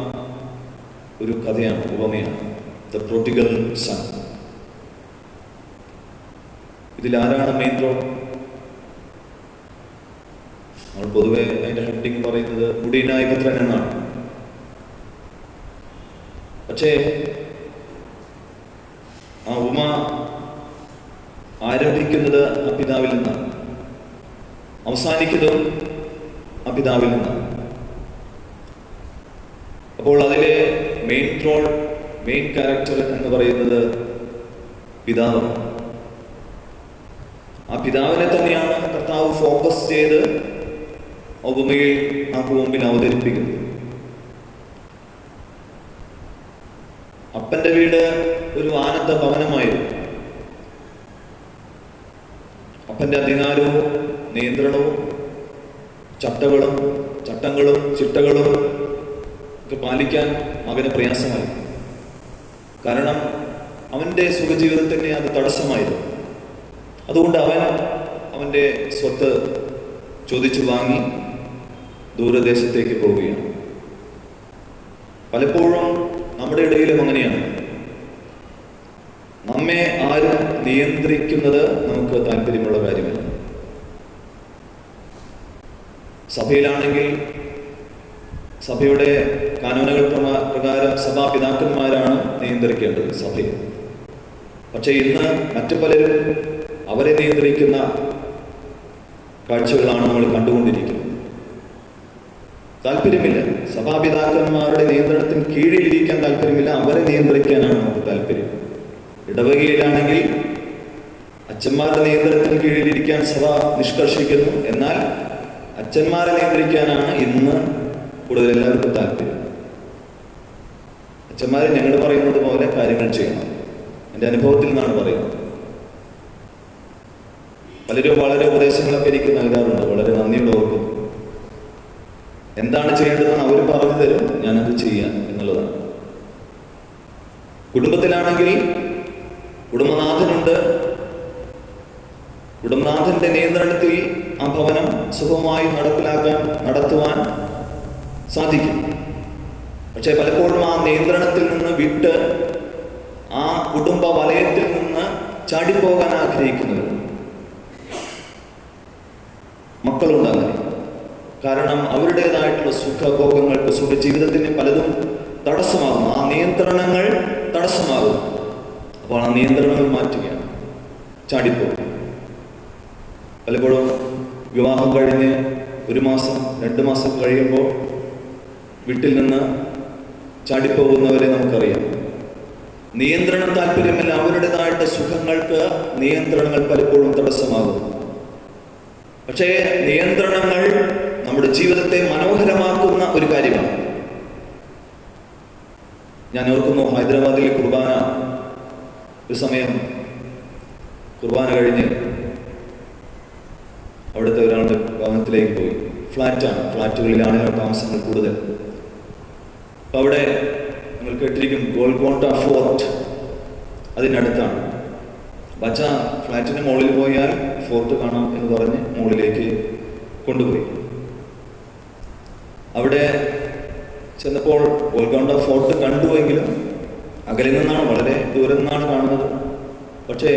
ഒരു കഥയാണ്, ഉപമയാണ് ദ പ്രൊഡിഗൽ സൺ. ഇതിൽ ആരാണ് മെയിൻ റോൾ? നമ്മൾ പൊതുവെ അതിന്റെ ഹെഡിങ് പറയുന്നത് മുടിയനായ പുത്രൻ എന്നാണ്. പക്ഷേ ആ ഉപമ ആരംഭിക്കുന്നത് ആ പിതാവിൽ നിന്നാണ്, അവസാനിക്കുന്നതും ആ പിതാവിൽ നിന്നാണ്. അപ്പോൾ അതിലെ മെയിൻ റോൾ, മെയിൻ ക്യാരക്ടർ എന്ന് പറയുന്നത് പിതാവ്. ആ പിതാവിനെ തന്നെയാണ് കർത്താവ് ഫോക്കസ് ചെയ്ത് ഉപമയിൽ നമുക്ക് മുമ്പിൽ അവതരിപ്പിക്കുന്നത്. അപ്പന്റെ വീട് ഒരു ആനന്ദ ഭവനമായിരുന്നു. അപ്പന്റെ അധികാരവും നിയന്ത്രണവും ചട്ടങ്ങളും ചിട്ടകളും ഒക്കെ പാലിക്കാൻ മകന് പ്രയാസമായി. കാരണം അവന്റെ സുഖജീവിതത്തിന് അത് തടസ്സമായിരുന്നു. അതുകൊണ്ട് അവന്റെ സ്വത്ത് ചോദിച്ചു വാങ്ങി ദൂരദേശത്തേക്ക് പോവുകയാണ്. പലപ്പോഴും നമ്മുടെ ഇടയിലും അങ്ങനെയാണ്. നമ്മെ ആരും നിയന്ത്രിക്കുന്നത് നമുക്ക് താല്പര്യമുള്ള കാര്യമല്ല. സഭയിലാണെങ്കിൽ സഭയുടെ കാനൂനുകൾ പ്രകാരം സഭാപിതാക്കന്മാരാണ് നിയന്ത്രിക്കേണ്ടത് സഭയെ. പക്ഷെ ഇന്ന് മറ്റു പലരും അവരെ നിയന്ത്രിക്കുന്ന കാഴ്ചകളാണ് നമ്മൾ കണ്ടുകൊണ്ടിരിക്കുന്നത്. താല്പര്യമില്ല, സഭാപിതാക്കന്മാരുടെ നിയന്ത്രണത്തിന് കീഴിലിരിക്കാൻ താല്പര്യമില്ല, അവരെ നിയന്ത്രിക്കാനാണ് നമുക്ക് താല്പര്യം. ഇടവകയിലാണെങ്കിൽ അച്ഛന്മാരുടെ നിയന്ത്രണത്തിന് കീഴിലിരിക്കാൻ സഭ നിഷ്കർഷിക്കുന്നു. എന്നാൽ അച്ഛന്മാരെ നിയന്ത്രിക്കാനാണ് ഇന്ന് കൂടുതൽ എല്ലാവർക്കും താല്പര്യം. അച്ഛന്മാരെ ഞങ്ങൾ പറയുന്നത് പോലെ കാര്യങ്ങൾ ചെയ്യണം. എൻ്റെ അനുഭവത്തിൽ നിന്നാണ് പറയുന്നത്. പലരും വളരെ ഉപദേശങ്ങളൊക്കെ എനിക്ക് നൽകാറുണ്ട്, വളരെ നന്ദിയോടെ ഓർക്കുന്നു. എന്താണ് ചെയ്യേണ്ടതെന്ന് അവർ പറഞ്ഞു തരും, ഞാനത് ചെയ്യാം എന്നുള്ളതാണ്. കുടുംബത്തിലാണെങ്കിൽ കുടുംബനാഥനുണ്ട്. കുടുംബനാഥന്റെ നിയന്ത്രണത്തിൽ ആ ഭവനം സുഖമായി നടത്തുവാൻ സാധിക്കും. പക്ഷെ പലപ്പോഴും ആ നിയന്ത്രണത്തിൽ നിന്ന് വിട്ട് ആ കുടുംബ വലയത്തിൽ നിന്ന് ചാടിപ്പോകാൻ ആഗ്രഹിക്കുന്നവർ മക്കളുണ്ടാകും. കാരണം അവരുടേതായിട്ടുള്ള സുഖഭോഗങ്ങൾക്ക്, സുഖജീവിതത്തിന് പലതും തടസ്സമാകുന്നു. ആ നിയന്ത്രണങ്ങൾ തടസ്സമാകുന്നു. അപ്പോൾ ആ നിയന്ത്രണങ്ങൾ മാറ്റുകയാണ്, ചാടിപ്പോകും. പലപ്പോഴും വിവാഹം കഴിഞ്ഞ് 1 മാസം 2 മാസം കഴിയുമ്പോൾ വീട്ടിൽ നിന്ന് ചാടിപ്പോകുന്നവരെ നമുക്കറിയാം. നിയന്ത്രണം താല്പര്യമില്ല. അവരുടേതായിട്ട് സുഖങ്ങൾക്ക് നിയന്ത്രണങ്ങൾ പലപ്പോഴും തടസ്സമാകും. പക്ഷേ നിയന്ത്രണങ്ങൾ നമ്മുടെ ജീവിതത്തെ മനോഹരമാക്കുന്ന ഒരു കാര്യമാണ്. ഞാൻ ഓർക്കുന്നു, ഹൈദരാബാദിലെ കുർബാന, ഒരു സമയം കുർബാന കഴിഞ്ഞ് അവിടുത്തെ ഒരാളുടെ ഭവനത്തിലേക്ക് പോയി. ഫ്ലാറ്റാണ്, ഫ്ലാറ്റുകളിലാണല്ലോ താമസങ്ങൾ കൂടുതൽ. അപ്പം അവിടെ നിങ്ങൾ കേട്ടിരിക്കും ഗോൽക്കോണ്ട ഫോർട്ട്, അതിനടുത്താണ്. ബച്ച ഫ്ലാറ്റിന്റെ മുകളിൽ പോയാൽ ഫോർട്ട് കാണാം എന്ന് പറഞ്ഞ് മുകളിലേക്ക് കൊണ്ടുപോയി. അവിടെ ചെന്നപ്പോൾ ഗോൽക്കോണ്ട ഫോർട്ട് കണ്ടുവെങ്കിലും അകലിൽ നിന്നാണ്, വളരെ ദൂരെ നിന്നാണ് കാണുന്നത്. പക്ഷേ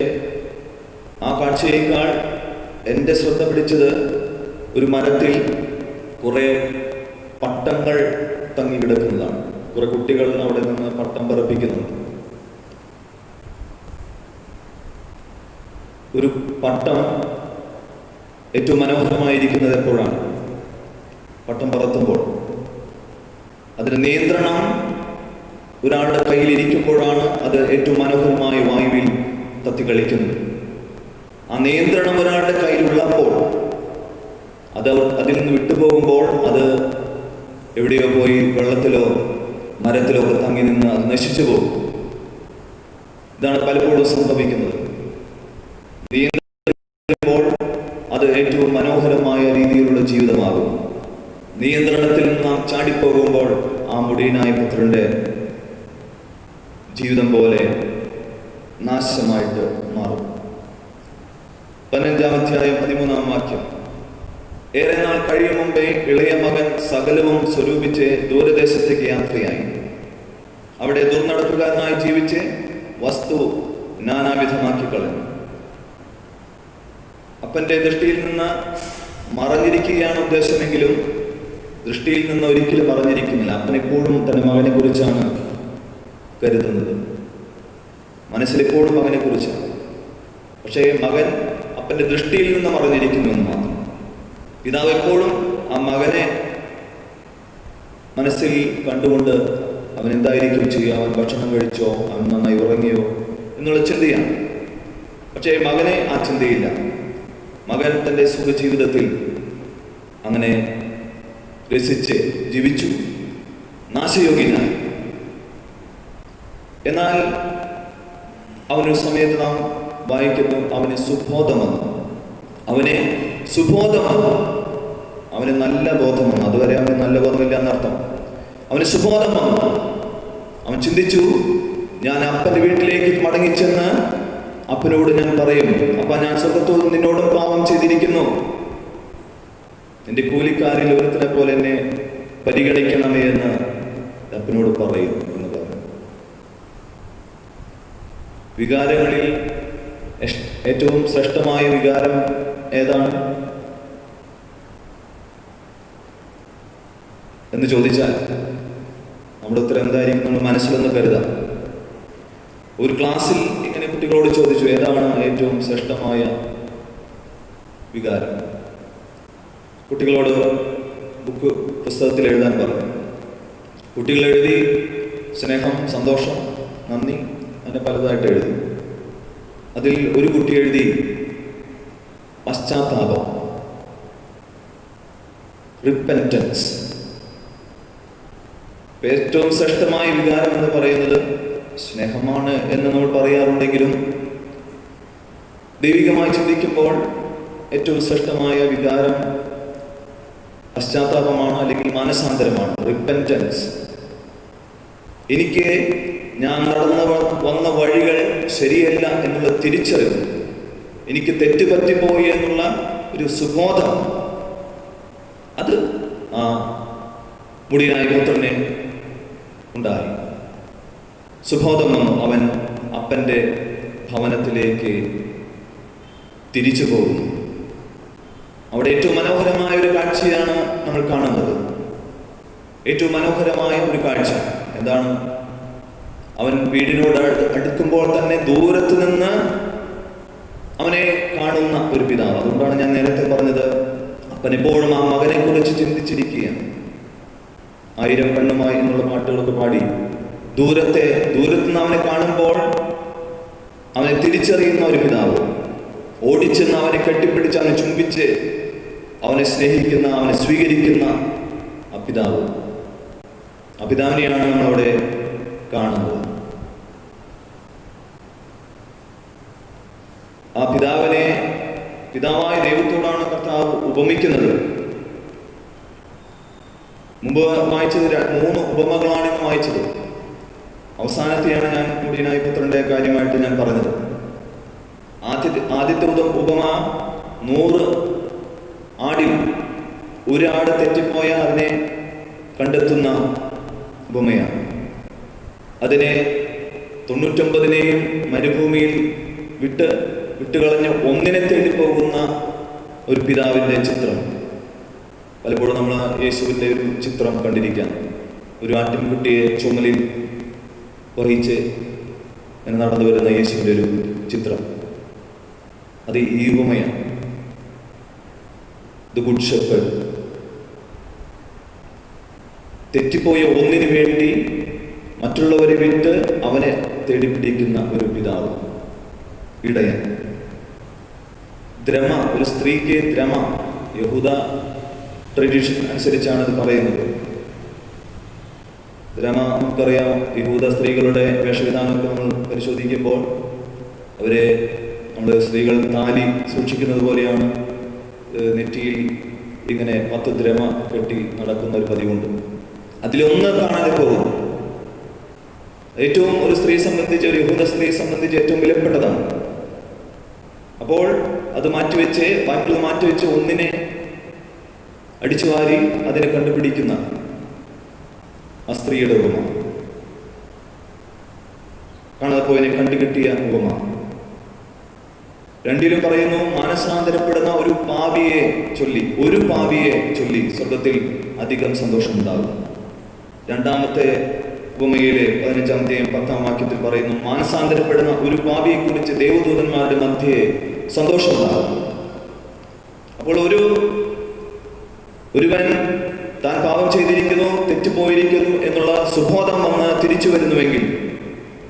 ആ കാഴ്ചയേക്കാൾ എൻ്റെ ശ്രദ്ധ പിടിച്ചത് ഒരു മരത്തിൽ കുറെ പട്ടങ്ങൾ തങ്ങി കിടക്കുന്നതാണ്. കുറെ കുട്ടികൾ അവിടെ നിന്ന് പട്ടം പറപ്പിക്കുന്നുണ്ട്. ഒരു പട്ടം ഏറ്റവും മനോഹരമായിരിക്കുന്നത് എപ്പോഴാണ്? പട്ടം പറത്തുമ്പോൾ. അതിന് നിയന്ത്രണം ഒരാളുടെ കയ്യിലിരിക്കുമ്പോഴാണ് അത് ഏറ്റവും മനോഹരമായി വായുവിൽ തത്തിക്കളിക്കുന്നത്. ആ നിയന്ത്രണം ഒരാളുടെ കയ്യിലുള്ളപ്പോൾ അതിൽ നിന്ന് വിട്ടുപോകുമ്പോൾ അത് എവിടെയോ പോയി വെള്ളത്തിലോ മരത്തിലോ ഒക്കെ തങ്ങി നിന്ന് അത് നശിച്ചു പോകും. ഇതാണ് പലപ്പോഴും സംഭവിക്കുന്നത്. നിയന്ത്രിക്കുമ്പോൾ അത് ഏറ്റവും മനോഹരമായ രീതിയിലുള്ള ജീവിതമാകും. നിയന്ത്രണത്തിൽ നിന്ന് നാം ചാടിപ്പോകുമ്പോൾ ആ മുടിയനായ പുത്രന്റെ ജീവിതം പോലെ നാശമായിട്ട് മാറും. 15-ാം അധ്യായം 13-ാം വാക്യം. ഏറെ നാൾ കഴിയും മുമ്പേ ഇളയ മകൻ സകലവും സ്വരൂപിച്ച് ദൂരദേശത്തേക്ക് യാത്രയായി. അവിടെ ദുർനടപ്പുകാരനായി ജീവിച്ച് വസ്തു നാനാവിധമാക്കി കളഞ്ഞു. അപ്പന്റെ ദൃഷ്ടിയിൽ നിന്ന് മറഞ്ഞിരിക്കുകയാണ് ഉദ്ദേശമെങ്കിലും ദൃഷ്ടിയിൽ നിന്ന് ഒരിക്കലും മറഞ്ഞിരിക്കുന്നില്ല. അപ്പനെപ്പോഴും തന്റെ മകനെ കുറിച്ചാണ് കരുതുന്നത്. മനസ്സിലെപ്പോഴും മകനെ കുറിച്ചാണ്. പക്ഷേ മകൻ അപ്പന്റെ ദൃഷ്ടിയിൽ നിന്ന് മറഞ്ഞിരിക്കുന്നു എന്ന് മാത്രം. പിതാവ് എപ്പോഴും ആ മകനെ മനസ്സിൽ കണ്ടുകൊണ്ട് അവൻ എന്തായിരിക്കും ചെയ്യുക, അവൻ ഭക്ഷണം കഴിച്ചോ, അവൻ നന്നായി ഉറങ്ങിയോ എന്നുള്ള ചിന്തയാണ്. പക്ഷേ മകനെ ആ ചിന്തയില്ല. മകൻ തൻ്റെ സുഖജീവിതത്തിൽ അങ്ങനെ രസിച്ച് ജീവിച്ചു, നാശയോഗ്യനായി. എന്നാൽ അവനൊരു സമയത്ത് നാം വായിക്കുന്നു, അവന് സുബോധം വന്നു. അവന് നല്ല ബോധം വന്നു. അതുവരെ അവന് നല്ല ബോധമില്ല എന്നർത്ഥം. അവന് സുബോധം വന്നു. അവൻ ചിന്തിച്ചു, ഞാൻ അപ്പന്റെ വീട്ടിലേക്ക് മടങ്ങിച്ചെന്ന് അപ്പനോട് ഞാൻ പറയും, അപ്പ ഞാൻ സ്വർഗ്ഗത്തോടും നിന്നോടും പാപം ചെയ്തിരിക്കുന്നു, നിന്റെ കൂലിക്കാരിൽ ഒരുത്തനെ പോലെ എന്നെ പരിഗണിക്കണമേ എന്ന് അപ്പനോട് പറയും എന്ന് പറഞ്ഞു. വികാരങ്ങളിൽ ഏറ്റവും ശ്രേഷ്ഠമായ വികാരം ഏതാണ് എന്ന് ചോദിച്ചാൽ നമ്മുടെ ഉത്തരം എന്തായിരിക്കും? നമ്മൾ മനസ്സിലൊന്ന് കരുതാം. ഒരു ക്ലാസ്സിൽ ഇങ്ങനെ കുട്ടികളോട് ചോദിച്ചു, ഏതാണ് ഏറ്റവും ശ്രേഷ്ഠമായ വികാരം? കുട്ടികളോട് പുസ്തകത്തിൽ എഴുതാൻ പറഞ്ഞു. കുട്ടികൾ എഴുതി സ്നേഹം, സന്തോഷം, നന്ദി, അങ്ങനെ പലതായിട്ട് എഴുതി. അതിൽ ഒരു കുട്ടി എഴുതി പശ്ചാത്താപം, റിപ്പൻറ്റൻസ്. ഏറ്റവും ശ്രേഷ്ഠമായ വികാരം എന്ന് പറയുന്നത് സ്നേഹമാണ് എന്ന് നമ്മൾ പറയാറുണ്ടെങ്കിലും ദൈവികമായി ചിന്തിക്കുമ്പോൾ ഏറ്റവും ശ്രേഷ്ഠമായ വികാരം പശ്ചാത്താപമാണ്, അല്ലെങ്കിൽ മാനസാന്തരമാണ്, റിപ്പൻറ്റൻസ്. എനിക്ക് ഞാൻ നടന്നു വന്ന വഴികൾ ശരിയല്ല എന്നുള്ള തിരിച്ചറിവ്, എനിക്ക് തെറ്റുപറ്റിപ്പോയി എന്നുള്ള ഒരു സുബോധം, അത് ആ മുടിയനായ പുത്രനെ ഉണ്ടായി. സുബോധം വന്നു. അവൻ അപ്പൻ്റെ ഭവനത്തിലേക്ക് തിരിച്ചു പോകുന്നു. അവിടെ ഏറ്റവും മനോഹരമായ ഒരു കാഴ്ചയാണ് നമ്മൾ കാണുന്നത്. ഏറ്റവും മനോഹരമായ ഒരു കാഴ്ച എന്താണ്? അവൻ വീടിനോട് അടുക്കുമ്പോൾ തന്നെ ദൂരത്ത് നിന്ന് അവനെ കാണുന്ന ഒരു പിതാവ്. അതുകൊണ്ടാണ് ഞാൻ നേരത്തെ പറഞ്ഞത്, അപ്പൻ എപ്പോഴും ആ മകനെ കുറിച്ച് ചിന്തിച്ചിരിക്കുകയാണ്. 1000 കണ്ണുമായി എന്നുള്ള പാട്ടുകളൊക്കെ പാടി ദൂരത്ത് നിന്ന് അവനെ കാണുമ്പോൾ അവനെ തിരിച്ചറിയുന്ന ഒരു പിതാവ്, ഓടിച്ചെന്ന് അവനെ കെട്ടിപ്പിടിച്ച് അവനെ ചുംബിച്ച് അവനെ സ്നേഹിക്കുന്ന, അവനെ സ്വീകരിക്കുന്ന ആ പിതാവ്. ആ പിതാവിനെയാണ് നമ്മളവിടെ കാണുന്നത്. ആ പിതാവായ ദൈവത്തോടാണ് കർത്താവ് ഉപമിക്കുന്നത്. മുമ്പ് വായിച്ചത് 3 ഉപമകളാണ് ഇന്ന് വായിച്ചത്. അവസാനത്തെയാണ് ഞാൻ മുടിയനായ പുത്രന്റെ കാര്യമായിട്ട് ഞാൻ പറഞ്ഞത്. ആദ്യത്തെ ഉപമ 100 ആടിൽ ഒരു ആട് തെറ്റിപ്പോയാൽ അതിനെ കണ്ടെത്തുന്ന ഉപമയാണ്. അതിനെ 99നെയും മരുഭൂമിയിൽ വിട്ടുകളഞ്ഞ് ഒന്നിനെ തേടി പോകുന്ന ഒരു പിതാവിൻ്റെ ചിത്രം. പലപ്പോഴും നമ്മൾ യേശുവിൻ്റെ ഒരു ചിത്രം കണ്ടിരിക്കാം. ഒരു ആട്ടിൻകുട്ടിയെ ചുമലിൽ വഹിച്ച് നടന്നു വരുന്ന യേശുവിൻ്റെ ഒരു ചിത്രം. അത് ഈ ഉപമയാണ്. The good shepherd. തെറ്റിപ്പോയ ഒന്നിനു വേണ്ടി മറ്റുള്ളവരെ വിട്ട് അവനെ തേടിപ്പിടിക്കുന്ന ഒരു പിതാവ്, ഇടയൻ. ദ്രമ, ഒരു സ്ത്രീക്ക് ദ്രമ, യഹൂദ ട്രഡീഷൻ അനുസരിച്ചാണ് ഇത് പറയുന്നത്. ദ്രമ നമുക്കറിയാം. യഹൂദ സ്ത്രീകളുടെ വേഷവിധാനമൊക്കെ നമ്മൾ പരിശോധിക്കുമ്പോൾ സ്ത്രീകൾ താലി സൂക്ഷിക്കുന്നത് പോലെയാണ് നെറ്റിയിൽ ഇങ്ങനെ 10 ദ്രമ കെട്ടി നടക്കുന്ന ഒരു പതിവുണ്ട്. അതിലൊന്ന് കാണാതെ പോകും. ഏറ്റവും ഒരു സ്ത്രീയെ സംബന്ധിച്ച്, ഒരു യഹൂദ സ്ത്രീയെ സംബന്ധിച്ച് ഏറ്റവും വിലപ്പെട്ടതാണ്. അപ്പോൾ അത് മാറ്റിവെച്ച് ഒന്നിനെ അടിച്ചുവാരി അതിനെ കണ്ടുപിടിക്കുന്ന ആ സ്ത്രീയുടെ ഉപമ, കാണാതെ പോയതിനെ കണ്ടുകിട്ടിയ ഉപമ. രണ്ടിലും പറയുന്നു, മാനസാന്തരപ്പെടുന്ന ഒരു പാപിയെ ചൊല്ലി സ്വർഗത്തിൽ അധികം സന്തോഷമുണ്ടാകും. രണ്ടാമത്തെ ഉപമയിലെ 15-ാം 10-ാം വാക്യത്തിൽ പറയുന്നു, മാനസാന്തരപ്പെടുന്ന ഒരു പാപിയെ കുറിച്ച് ദേവദൂതന്മാരുടെ മധ്യേ സന്തോഷമുണ്ടാകും. അപ്പോൾ ഒരുവൻ താൻ പാപം ചെയ്തിരിക്കുന്നു, തെറ്റുപോയിരിക്കുന്നു എന്നുള്ള സുബോധം വന്ന് തിരിച്ചു വരുന്നുവെങ്കിൽ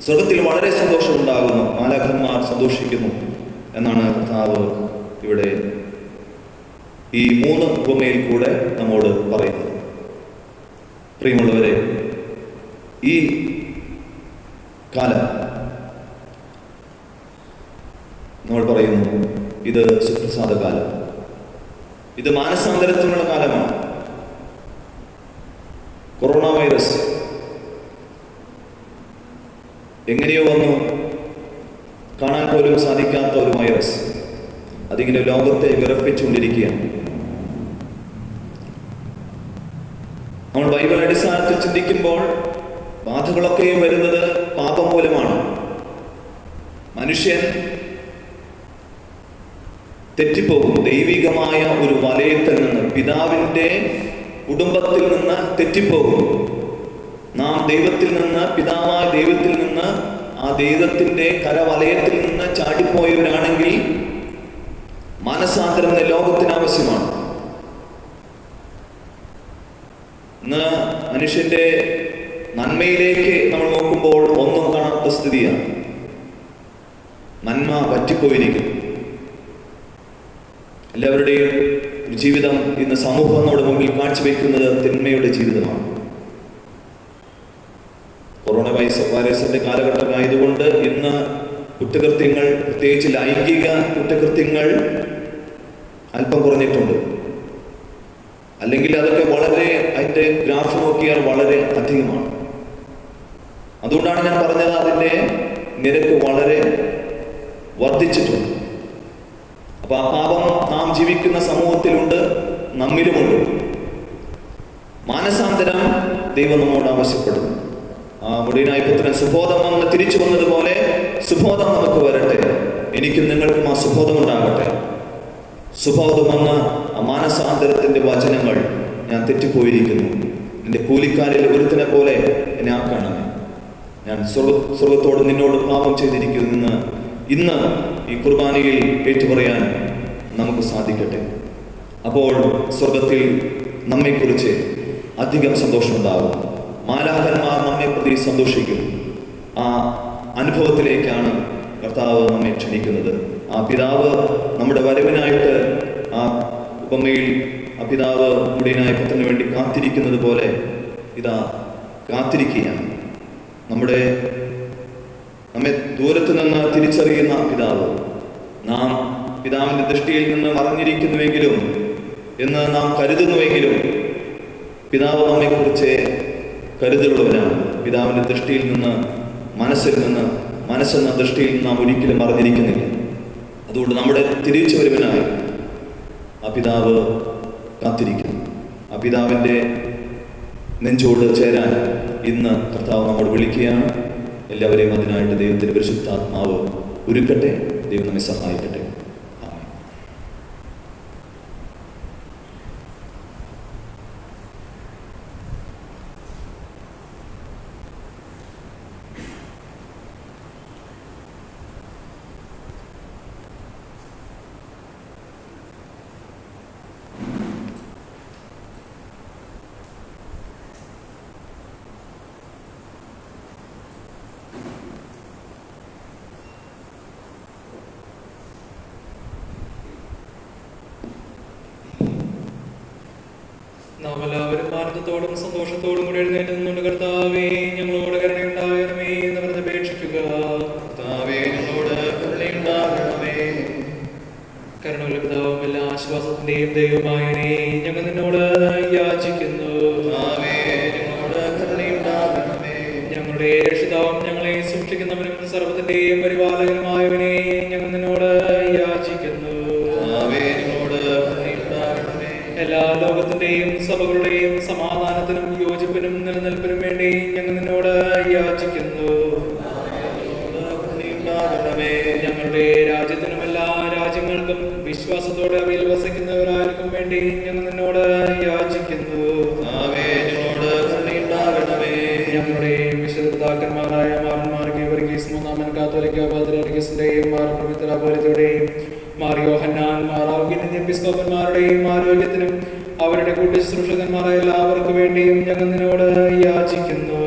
സ്വർഗത്തിൽ വളരെ സന്തോഷം ഉണ്ടാകുന്നു, മാലാഖന്മാർ സന്തോഷിക്കുന്നു എന്നാണ് കർത്താവ് ഇവിടെ ഈ 3 ഉപമയിൽ കൂടെ നമ്മോട് പറയുന്നത്. പ്രിയമുള്ളവരെ, ഈ കാലം നമ്മൾ പറയുന്നു, ഇത് സുപ്രസാദ കാലം, ഇത് മാനസാന്തരത്തിനുള്ള കാലമാണ്. കൊറോണ വൈറസ് എങ്ങനെയോ വന്നു, കാണാൻ പോലും സാധിക്കാത്ത ഒരു വൈറസ്, അതിങ്ങനെ ലോകത്തെ വിറപ്പിച്ചുകൊണ്ടിരിക്കുകയാണ്. നമ്മൾ ബൈബിൾ അടിസ്ഥാനത്തിൽ ചിന്തിക്കുമ്പോൾ ബാധകളൊക്കെയും വരുന്നത് പാപം മൂലമാണ്. മനുഷ്യൻ തെറ്റിപ്പോകും. ദൈവികമായ ഒരു വലയത്തിൽ നിന്ന്, പിതാവിൻ്റെ കുടുംബത്തിൽ നിന്ന് തെറ്റിപ്പോകും. നാം ദൈവത്തിൽ നിന്ന്, പിതാവായ ദൈവത്തിൽ നിന്ന്, ആ ദൈവത്തിൻ്റെ കരവലയത്തിൽ നിന്ന് ചാടിപ്പോയവരാണെങ്കിൽ മാനസാന്തരം ലോകത്തിന് ആവശ്യമാണ്. ഇന്ന് മനുഷ്യന്റെ നന്മയിലേക്ക് നമ്മൾ നോക്കുമ്പോൾ ഒന്നും കാണാത്ത സ്ഥിതിയാണ്. നന്മ പറ്റിപ്പോയിരിക്കും. എല്ലാവരുടെയും ജീവിതം ഇന്ന് സമൂഹം നമ്മുടെ മുമ്പിൽ കാഴ്ചവെക്കുന്നത് തിന്മയുടെ ജീവിതമാണ്. കൊറോണ വൈറസിന്റെ കാലഘട്ടമായതുകൊണ്ട് ഇന്ന് കുറ്റകൃത്യങ്ങൾ, പ്രത്യേകിച്ച് ലൈംഗിക കുറ്റകൃത്യങ്ങൾ അല്പം കുറഞ്ഞിട്ടുണ്ട്. അല്ലെങ്കിൽ അതൊക്കെ വളരെ, അതിൻ്റെ ഗ്രാഫ് നോക്കിയാൽ വളരെ അധികമാണ്. അതുകൊണ്ടാണ് ഞാൻ പറഞ്ഞത് അതിൻ്റെ നിരക്ക് വളരെ വർദ്ധിച്ചിട്ടുണ്ട്. അപ്പൊ ആ പാപം നാം ജീവിക്കുന്ന സമൂഹത്തിലുണ്ട്, നമ്മിലുമുണ്ട്. മാനസാന്തരം ദൈവം നമ്മോട് ആവശ്യപ്പെടുന്നു. ആ മുടിയനായ പുത്രൻ സുബോധം വന്ന് തിരിച്ചു വന്നതുപോലെ സുബോധം നമുക്ക് വരട്ടെ. എനിക്കും നിങ്ങൾക്കും ആ സുബോധം ഉണ്ടാകട്ടെ. സുബോധം വന്ന ആ മാനസാന്തരത്തിന്റെ വചനങ്ങൾ, ഞാൻ തെറ്റിപ്പോയിരിക്കുന്നു, എൻ്റെ കൂലിക്കാരിൽ ഒരുത്തിനെ പോലെ എന്നെ ആക്കണമേ, ഞാൻ സ്വർഗത്തോട് നിന്നോട് പാപം ചെയ്തിരിക്കുന്നു ഇന്ന് ഈ കുർബാനയിൽ ഏറ്റുപറയാൻ നമുക്ക് സാധിക്കട്ടെ. അപ്പോൾ സ്വർഗത്തിൽ നമ്മെക്കുറിച്ച് അധികം സന്തോഷമുണ്ടാകും. മാലാഖന്മാർ നമ്മെ പ്രതി സന്തോഷിക്കും. ആ അനുഭവത്തിലേക്കാണ് കർത്താവ് നമ്മെ ക്ഷണിക്കുന്നത്. ആ പിതാവ് നമ്മുടെ വരവിനായിട്ട് ആ ഉപമയിൽ ആ പിതാവ് മുടിയനായ പുത്രന് വേണ്ടി കാത്തിരിക്കുന്നത് പോലെ ഇതാ കാത്തിരിക്കുകയാണ്. നമ്മെ ദൂരത്ത് നിന്ന് തിരിച്ചറിയുന്ന പിതാവ്, നാം പിതാവിൻ്റെ ദൃഷ്ടിയിൽ നിന്ന് മറഞ്ഞിരിക്കുന്നുവെങ്കിലും എന്ന് നാം കരുതുന്നുവെങ്കിലും പിതാവ് നമ്മെക്കുറിച്ച് കരുതലുള്ളവനാണ്. പിതാവിൻ്റെ ദൃഷ്ടിയിൽ നിന്ന്, മനസ്സെന്ന ദൃഷ്ടിയിൽ നാം ഒരിക്കലും മറഞ്ഞിരിക്കുന്നില്ല. അതുകൊണ്ട് നമ്മുടെ തിരിച്ചു വരുവാനായി ആ പിതാവ് കാത്തിരിക്കുന്നു. ആ പിതാവിൻ്റെ നെഞ്ചോട് ചേരാൻ ഇന്ന് കർത്താവ് നമ്മോട് വിളിക്കുകയാണ്. എല്ലാവരെയും അതിനായിട്ട് ദൈവത്തിൻ്റെ പരിശുദ്ധാത്മാവ് ഒരുക്കട്ടെ. ദൈവം നമ്മെ സഹായിക്കട്ടെ. നാം എല്ലാവരും ആനന്ദത്തോടും സന്തോഷത്തോടും കൂടി എഴുന്നേറ്റ് നിന്നുകൊണ്ട് കർത്താവേ ഞങ്ങളോട് കരുണയുണ്ടാകണമേ എന്ന് അപേക്ഷിക്കുക. കർത്താവേ ഞങ്ങളോട് കരുണയുണ്ടാകണമേ. കരുണയുള്ള പിതാവും എല്ലാ ആശ്വാസത്തിന്റെയും ദൈവമായവനേ, ഞങ്ങൾ നിന്നോട് യാചിക്കുന്നു. കർത്താവേ ഞങ്ങളോട് കരുണയുണ്ടാകണമേ. ഞങ്ങളുടെ രക്ഷിതാവും ഞങ്ങളെ സൂക്ഷിക്കുന്നവനും സർവ്വത്തിന്റെയും പരിപാലകനുമായവനെ, ഞങ്ങൾ നിന്നോട് യാചിക്കുന്നു. കർത്താവേ ഞങ്ങളോട് കരുണയുണ്ടാകണമേ. എല്ലാ ലോകത്തിന്റെയും സഭകളുടെയും സമാധാനത്തിനും യോജിപ്പിനും നിലനിൽപ്പിനും വേണ്ടി ഞങ്ങൾ നിന്നോട് യാചിക്കുന്നു. ഞങ്ങളുടെ രാജ്യത്തിനും എല്ലാ രാജ്യങ്ങൾക്കും വിശ്വാസത്തോടെ അവയിൽ വസിക്കുന്നവരാർക്കും വേണ്ടി ഞങ്ങൾ നിന്നോട് യാചിക്കുന്നു. ഞങ്ങളുടെ വിശുദ്ധപിതാക്കന്മാരായ മാറന്മാർക്ക് വർഗീസ് മൂന്നാമൻ കാത്തോലിക്ക പാത്രിയാർക്കീസിന്റെയും മാർ പവിത്രാപോലത്തെയും മാർ യോഹന്നാൻ മാർ ഔഗീൻ എപ്പിസ്കോപ്പന്മാരുടെയും ആരോഗ്യത്തിനും അവരുടെ കൂട്ടുശുശ്രൂഷകന്മാരായ എല്ലാവർക്കും വേണ്ടിയും ഞങ്ങൾ നിന്നോട് യാചിക്കുന്നു.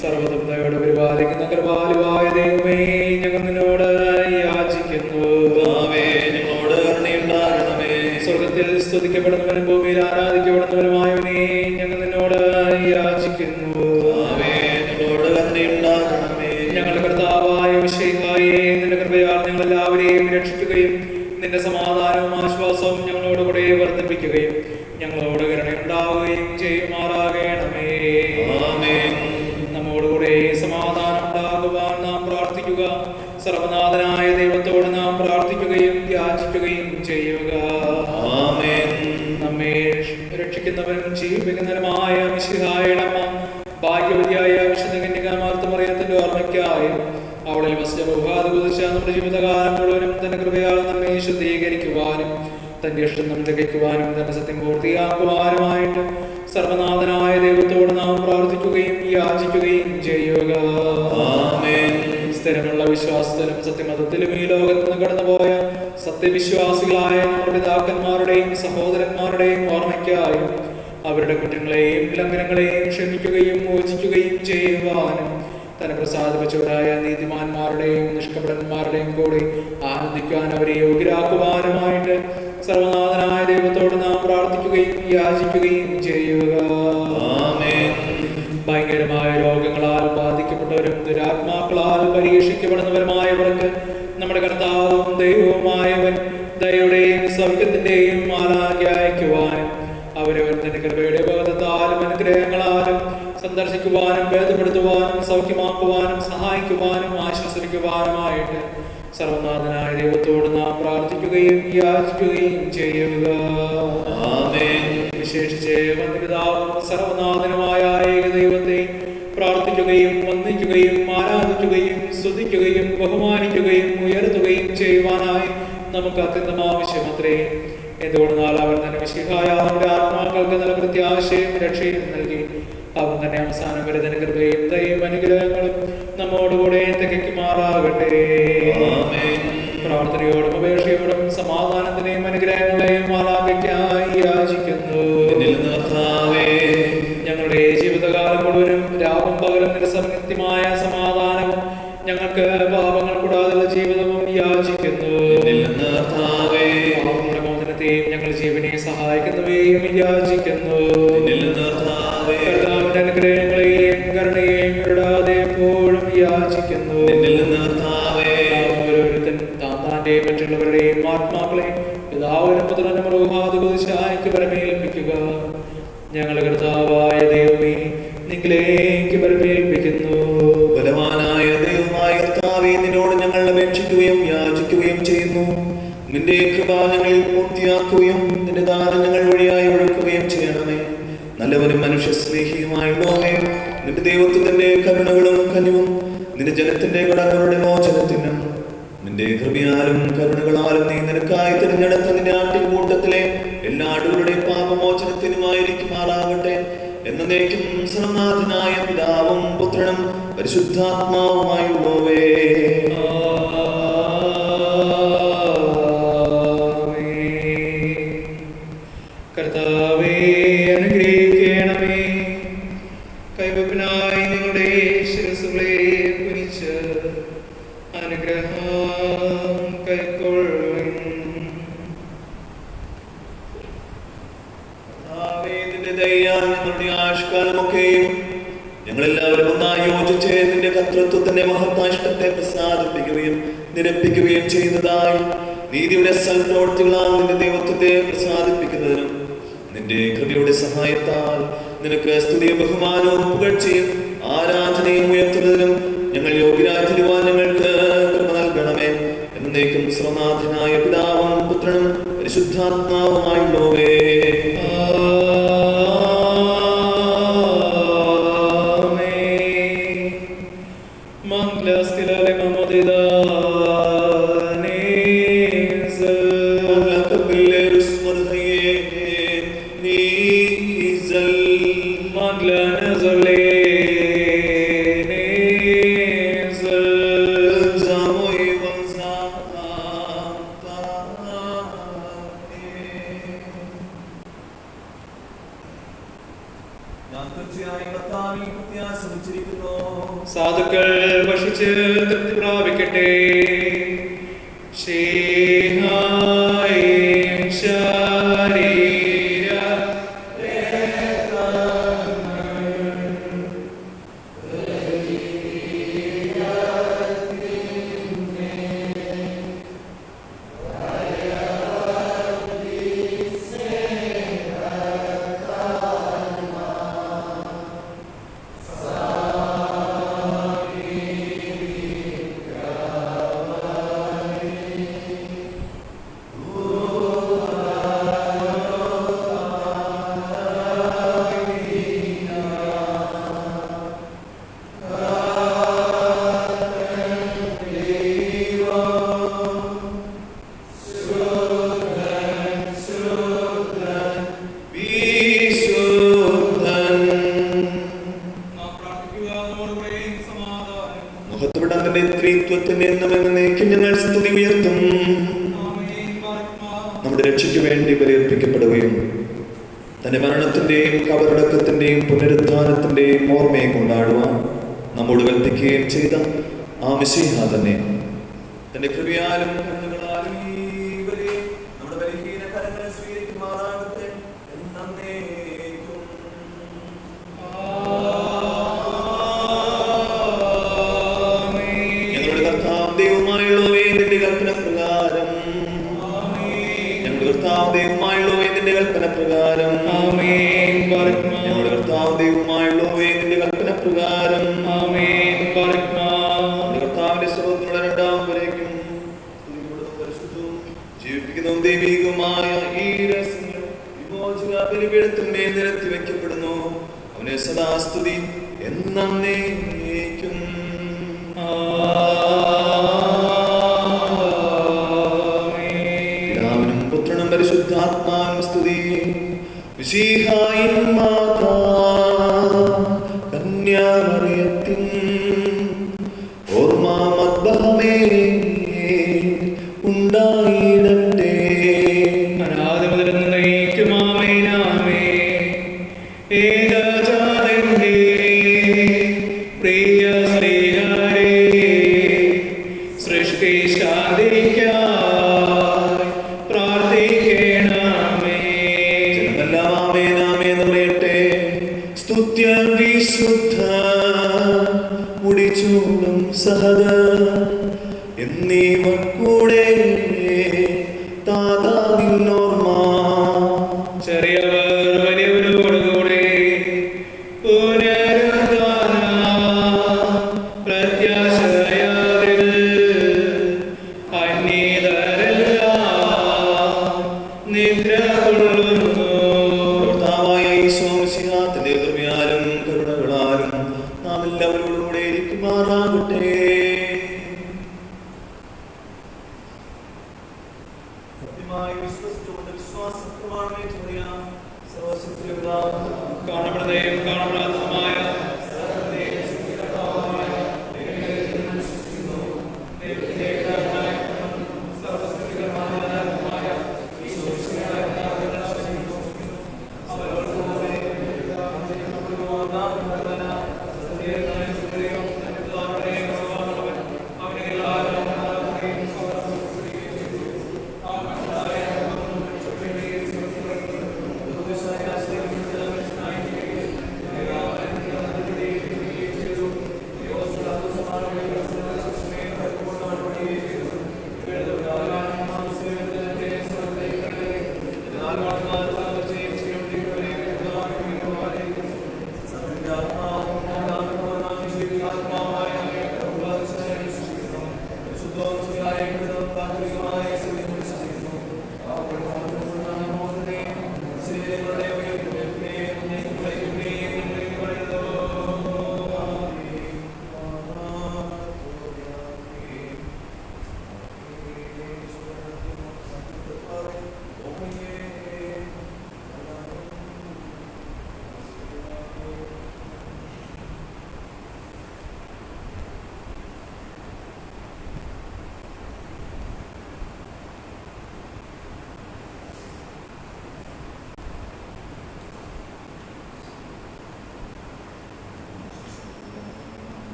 സർവ്വതയോട് പരിപാലിക്കുന്ന കൃപാലുവായ ദൈവമേ, ഞങ്ങൾ നിന്നോട് യാചിക്കുന്നു. സ്വർഗത്തിൽ സ്തുതിക്കപ്പെടുന്നവനും ഭൂമിയിൽ ആരാധിക്കപ്പെടുന്നവനുമായവനെ, ഞങ്ങൾ നിന്നോട് യാചിക്കുന്നു. ഞങ്ങളുടെ കർത്താവായ മിശിഹായേ, നിന്റെ കൃപയാൽ ഞങ്ങൾ എല്ലാവരെയും രക്ഷിക്കുകയും നിന്റെ സമാധാനവും ആശ്വാസവും ഞങ്ങളോടുകൂടെ വർദ്ധിപ്പിക്കുകയും ഞങ്ങളോട് കരുണയുണ്ടാവുകയും ചെയ്യുമാറാകണമേ. നമ്മോടുകൂടെ സമാധാനം ഉണ്ടാകുവാൻ നാം പ്രാർത്ഥിക്കുക. സർവനാഥനായ ദൈവത്തോട് നാം പ്രാർത്ഥിക്കുകയും യാചിക്കുകയും ചെയ്യുക. നമ്മെ രക്ഷിക്കുന്നവനും ജീവിപ്പിക്കുന്നവനുമായ മിശിഹായുടെ ഭാഗ്യവതിയായ വിശുദ്ധ കന്യകാമറിയത്തിന്റെ ഓർമ്മയ്ക്കായി അവളിൽ വസിച്ച നമ്മുടെ ജീവിതകാലം മുഴുവനും തന്റെ കൃപയാൽ നമ്മെ ശുദ്ധീകരിക്കുവാനും തന്റെ ഇഷ്ടം നാം തികയ്ക്കുവാനും തന്റെ സത്യം പൂർത്തിയാക്കുവാനുമായിട്ട് സർവനാഥനായ ദൈവത്തോട് നാം പ്രാർത്ഥിക്കുകയും യാചിക്കുകയും ചെയ്യുക. സ്ഥിരമുള്ള വിശ്വാസത്തിലും സത്യമതത്തിലും ഈ ലോകത്ത് നിന്ന് കടന്നുപോയ സത്യവിശ്വാസികളായ നമ്മുടെ പിതാക്കന്മാരുടെയും സഹോദരന്മാരുടെയും ഓർമ്മയ്ക്കായും അവരുടെ കുറ്റങ്ങളെയും ലംഘനങ്ങളെയും ക്ഷമിക്കുകയും മോചിക്കുകയും ചെയ്യുവാനും തന്നെ പ്രസാദിപ്പിച്ചവരായ നീതിമാന്മാരുടെയും നിഷ്കപടന്മാരുടെയും കൂടി ആനന്ദിക്കാൻ അവരെ യോഗ്യരാക്കുവാനുമായിട്ട് സർവനാഥനായ ദൈവത്തോട് നാം പ്രാർത്ഥിക്കുകയും യാചിക്കുകയും ചെയ്യുക. ഭയങ്കരമായ രോഗങ്ങളാൽ ബാധിക്കപ്പെട്ടവരും ദുരാത്മാക്കളാൽ പരീക്ഷിക്കപ്പെടുന്നവരുമായവർക്ക് നമ്മുടെ കർത്താവും ദൈവവുമായവൻ ദയയുടെയും സൗഖ്യത്തിന്റെയും മാലാഖ അയക്കുവാനും അവരവർ തന്റെ കൃപയുടെ ബോധത്താലും അനുഗ്രഹങ്ങളാലും സന്ദർശിക്കുവാനും ഭേദപ്പെടുത്തുവാനും സൗഖ്യമാക്കുവാനും സഹായിക്കുവാനും ആശ്വസിക്കുവാനുമായിട്ട് സർവനാഥനായ ദൈവത്തോട് നാം പ്രാർത്ഥിക്കുകയും യാചിക്കുകയും ചെയ്യുക. വിശേഷിച്ച് വന്ദിപിതാവും സർവനാഥനുമായ ഏകദൈവത്തെ പ്രാർത്ഥിക്കുകയും വന്ദിക്കുകയും ആരാധിക്കുകയും സ്തുതിക്കുകയും ബഹുമാനിക്കുകയും ഉയർത്തുകയും ചെയ്യുവാനായി നമുക്ക് അത്യന്തം ആവശ്യമത്രേ. എന്തുകൊണ്ടെന്നാൽ അവൻ തന്നെ മിശിഹായ നമ്മുടെ ആത്മാക്കൾക്ക് നല്ല പ്രത്യാശയും രക്ഷയും നൽകി. അവൻ തന്നെ അവസാനം വരെ തന്നെ കൃപയും ദയയും അനുഗ്രഹങ്ങളും നമ്മോടുകൂടെ തികയ്ക്കുമാറാകട്ടെ. പ്രാർത്ഥനയോടും അപേക്ഷയോടും സമാധാനത്തിനെയും അനുഗ്രഹങ്ങളെയും മാലാഖയ്ക്കായി യാചിക്കുന്നു. ഞങ്ങളുടെ ജീവിതകാലം മുഴുവനും രാവും പകലും നിരസംഗത്യമായ സമാധാനവും ഞങ്ങൾക്ക് പാപങ്ങൾ കൂടാതെ ജീവിതവും യാചിക്കുന്നു. പാപങ്ങളുടെ മോചനത്തെയും ഞങ്ങൾ ജീവനെ സഹായിക്കുന്നവയും യാചിക്കുന്നു. കർത്താവിന്റെ അനുഗ്രഹങ്ങളെയും കരുണയെയും വിടാതെ എപ്പോഴും യാചിക്കുന്നു. ഓരോരുത്തൻ താന്താന്റെയും മറ്റുള്ളവരുടെയും ആത്മാക്കളെ പിതാവിനും പുത്രനും റൂഹാദിശായിക്ക് പരമേൽപ്പിക്കുക. ഞങ്ങളുടെ കർത്താവായ ദൈവമേ, നിങ്ങളിലേക്ക് പരമേൽപ്പിക്കുന്നു. ബലവാനായ ദൈവമായ കർത്താവേ, നിന്നോട് ഞങ്ങൾ അപേക്ഷിക്കുകയും യാചിക്കുകയും ചെയ്യുന്നു. നിന്റെ കൃപ ഞങ്ങളിൽ പൂർത്തിയാക്കുകയും നിന്റെ ദാനം ഞങ്ങൾ വഴിയായി ഒഴുക്കുകയും ചെയ്യണമേ. നല്ലവനും മനുഷ്യ സ്നേഹിയുമായുള്ളവേ, നിന്റെ ദൈവത്തിന്റെ കരുണകളും കനിവും നിന്റെ ജനത്തിന്റെ കടങ്ങളുടെ മോചനത്തിനും നിന്റെ കൃപയാലും കരുണകളാലും നീ നിനക്കായി തിരഞ്ഞെടുത്ത നിന്റെ ആട്ടിൻകൂട്ടത്തിലെ എല്ലാ ആടുകളുടെയും പാപമോചനത്തിനുമായിരിക്കുമാറാകട്ടെ. എന്നേക്കും സർവ്വനാഥനായ പിതാവും പുത്രനും പരിശുദ്ധാത്മാവുമായുള്ളവേ. കർത്താവേ, അനുഗ്രഹിക്കണമേ. കൈവപ്പിനായി നിങ്ങളുടെ ശിരസ്സുകളെ കുനിച്ച് അനുഗ്രഹം കൈക്കൊള്ളുവിൻ. നിന്റെ ദയയാൽ ഞങ്ങളുടെ ആയുഷ്കാലമൊക്കെയും ഞങ്ങളെല്ലാവരും ഒന്നായി യോജിച്ച് നിന്റെ കർത്തൃത്വത്തിന്റെ മഹത്വാഷ്ടത്തെ പ്രസാദിപ്പിക്കുകയും നിരപ്പിക്കുകയും ചെയ്യുന്നതായി നീതിയുടെ സൽപ്രവൃത്തികളാൽ നിന്റെ ദൈവത്വത്തെ പ്രസാദിപ്പിക്കുന്നതിനും നിന്റെ കൃപയുടെ സഹായത്താൽ നിനക്ക് സ്തുതിയും ബഹുമാനവും പുകഴ്ചയും ആരാധനയും ഉയർത്തുന്നതിനും ഞങ്ങൾ യോഗ്യരായി തീരുവാൻ ഞങ്ങൾക്ക് കൃപ നൽകണമേ. എന്നേക്കും സർവ്വനാഥനായ പിതാവും പുത്രനും പരിശുദ്ധാത്മാവുമായുള്ളവേ. സാധുക്കൾ ഭക്ഷിച്ച് തൃപ്തി പ്രാപിക്കട്ടെ. നമ്മുടെ രക്ഷയ്ക്ക് വേണ്ടി ബലിയർപ്പിക്കപ്പെടുകയും തന്റെ മരണത്തിന്റെയും കബറടക്കത്തിന്റെയും പുനരുദ്ധാനത്തിന്റെയും ഓർമ്മയെ കൊണ്ടാടുവാൻ നമ്മോട് കൽപ്പിക്കുകയും ചെയ്ത ആ മിശിഹ തന്നെ തന്റെ കൃപയാലും കരുണകളാലും നമ്മുടെ ബലഹീന കരങ്ങളെ സ്വീകരിക്കുമാറാകട്ടെ. ഞങ്ങളുടെ കർത്താവ് ദൈവമായുള്ളവേ, നിന്റെ കൽപ്പന പ്രകാരം കൽപ്പന പ്രകാരം ആമേൻ. ബാറക്മാ. ഞങ്ങളുടെ കർത്താവ് ദൈവമായുള്ളവേ, നിന്റെ കൽപ്പന പ്രകാരം ആമേൻ. ബാറക്മാ. കർത്താവിന്റെ സ്വർഗ്ഗത്തിലുള്ള രണ്ടാം വരേക്കും പരിശുദ്ധവും ജീവിപ്പിക്കുന്നതും ദൈവികവുമായ ഈ രഹസ്യങ്ങൾ വിമോചക ബലിപീഠത്തിന്മേൽ നിരത്തി വയ്ക്കപ്പെടുന്നു. അവനെ സദാസ്തുതി എന്നേക്കും. പിതാവിനും പുത്രനും പരിശുദ്ധാത്മാവിനും സ്തുതി. മിശിഹായിൻ മാതാ കന്യാമറിയത്തിൻ ഓർമ്മ മദ്ബഹമേ ഉണ്ടായിടട്ടെ. അനാദി മുതൽ എന്നേക്കും ആമേൻ. ആമേൻ. ഏകജാതന്റെ പ്രിയ ശ്രീഹരേ, സൃഷ്ടിശാന്തിക്കായി പ്രാർത്ഥിക്കണമേ. ജനമെല്ലാം ആമേൻ ആമേൻ എന്ന് പറയട്ടെ. സ്തുത്യം വിശുദ്ധ മുടിച്ചൂടും സഹദ എന്നീവർ കൂടെ താതാവിനോർമ്മ. ചെറിയവർ വലിയവരോടുകൂടെ പുനരുദ്ധാന പ്രത്യാശയാതിൽ അന്യതരെല്ലാം നിദ്ര കൊള്ളുന്നു. കർത്താവായ ഈശോ മിശിഹാ തന്റെ കൃപയാലും കരുണകളാലും നാം എല്ലാവരോടും കൂടെ ഇരിക്കുമാറാകട്ടെ. സത്യമായി വിശ്വസിച്ചുകൊണ്ട് വിശ്വാസം പ്രമാണമേറ്റ് പറയാം. സർവ്വശക്തിയുള്ള പിതാവ്, കാണപ്പെടുന്നതും കാണപ്പെടാത്തതുമായ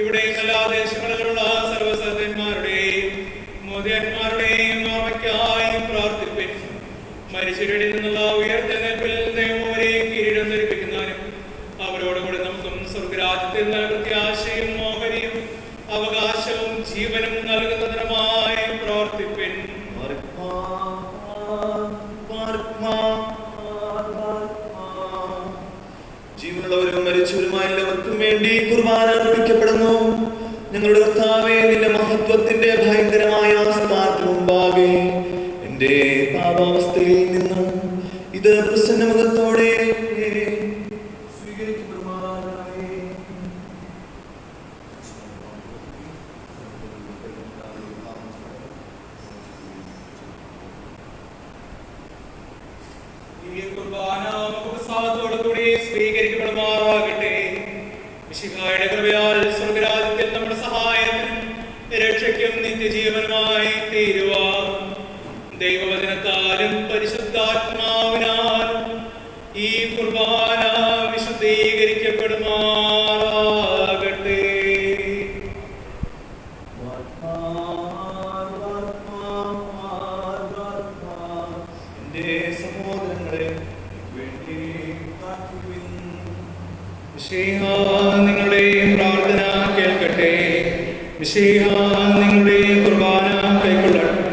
ഇവിടെ എല്ലാ ദേശങ്ങളിലുള്ള സർവ്വസഹോദരന്മാരുടെയും മോദിയന്മാരുടെയും ഓർമ്മയ്ക്കായി പ്രാർത്ഥിപ്പിൻ. മരിച്ചവരിൽ നിന്നുള്ള ഉയർത്തെഴുന്നേൽപ്പിൽ ദൈവം കിരീടം ധരിപ്പിക്കുന്നവനും അവരോടുകൂടി നമുക്കും സ്വർഗരാജ്യത്തിൽ നല്ല പ്രത്യാശയും മോഹനയും അവകാശവും ജീവനും നൽകുന്നതിനുമായി പ്രാർത്ഥിപ്പിൻ. ജീവനുള്ളവരും മരിച്ചവരുമായ എല്ലാവർക്കും വേണ്ടി കുർബാന അർപ്പിക്കപ്പെടുന്നു. ഞങ്ങളുടെ കർത്താവേ, നിന്റെ മഹത്വത്തിന്റെ ഭയങ്കരമായ സ്ഥാനത്തിന് മുമ്പാകെ എന്റെ പാപാവസ്ഥയിൽ നിന്ന് ഇത് പ്രസന്നമുഖത്തോടെ സ്വീകരിക്കപ്പെടുമാറാകണമേ. സ്വീകരിക്കപ്പെടുമാറാകട്ടെ. മിശിഹായുടെ കൃപയാൽ സ്വർഗ്ഗരാജ്യത്തിൽ നമ്മുടെ സഹായത്തിനും രക്ഷയ്ക്കും നിത്യജീവനുമായി തീരുവാൻ ദൈവവചനത്താലും പരിശുദ്ധാത്മാവിനാലും ഈ കുർബാന വിശുദ്ധീകരിക്കപ്പെടുമാറാകട്ടെ. സ്വീകരിക്കപ്പെടുമാറാകട്ടെ. എന്റെ സഹോദരങ്ങളെ വേണ്ടി പ്രാർത്ഥിക്കുവിൻ. മിശിഹാ നിങ്ങളുടെ പ്രാർത്ഥന കേൾക്കട്ടെ. മിശിഹാ നിങ്ങളുടെ കുർബാന കൈക്കൊള്ളട്ടെ.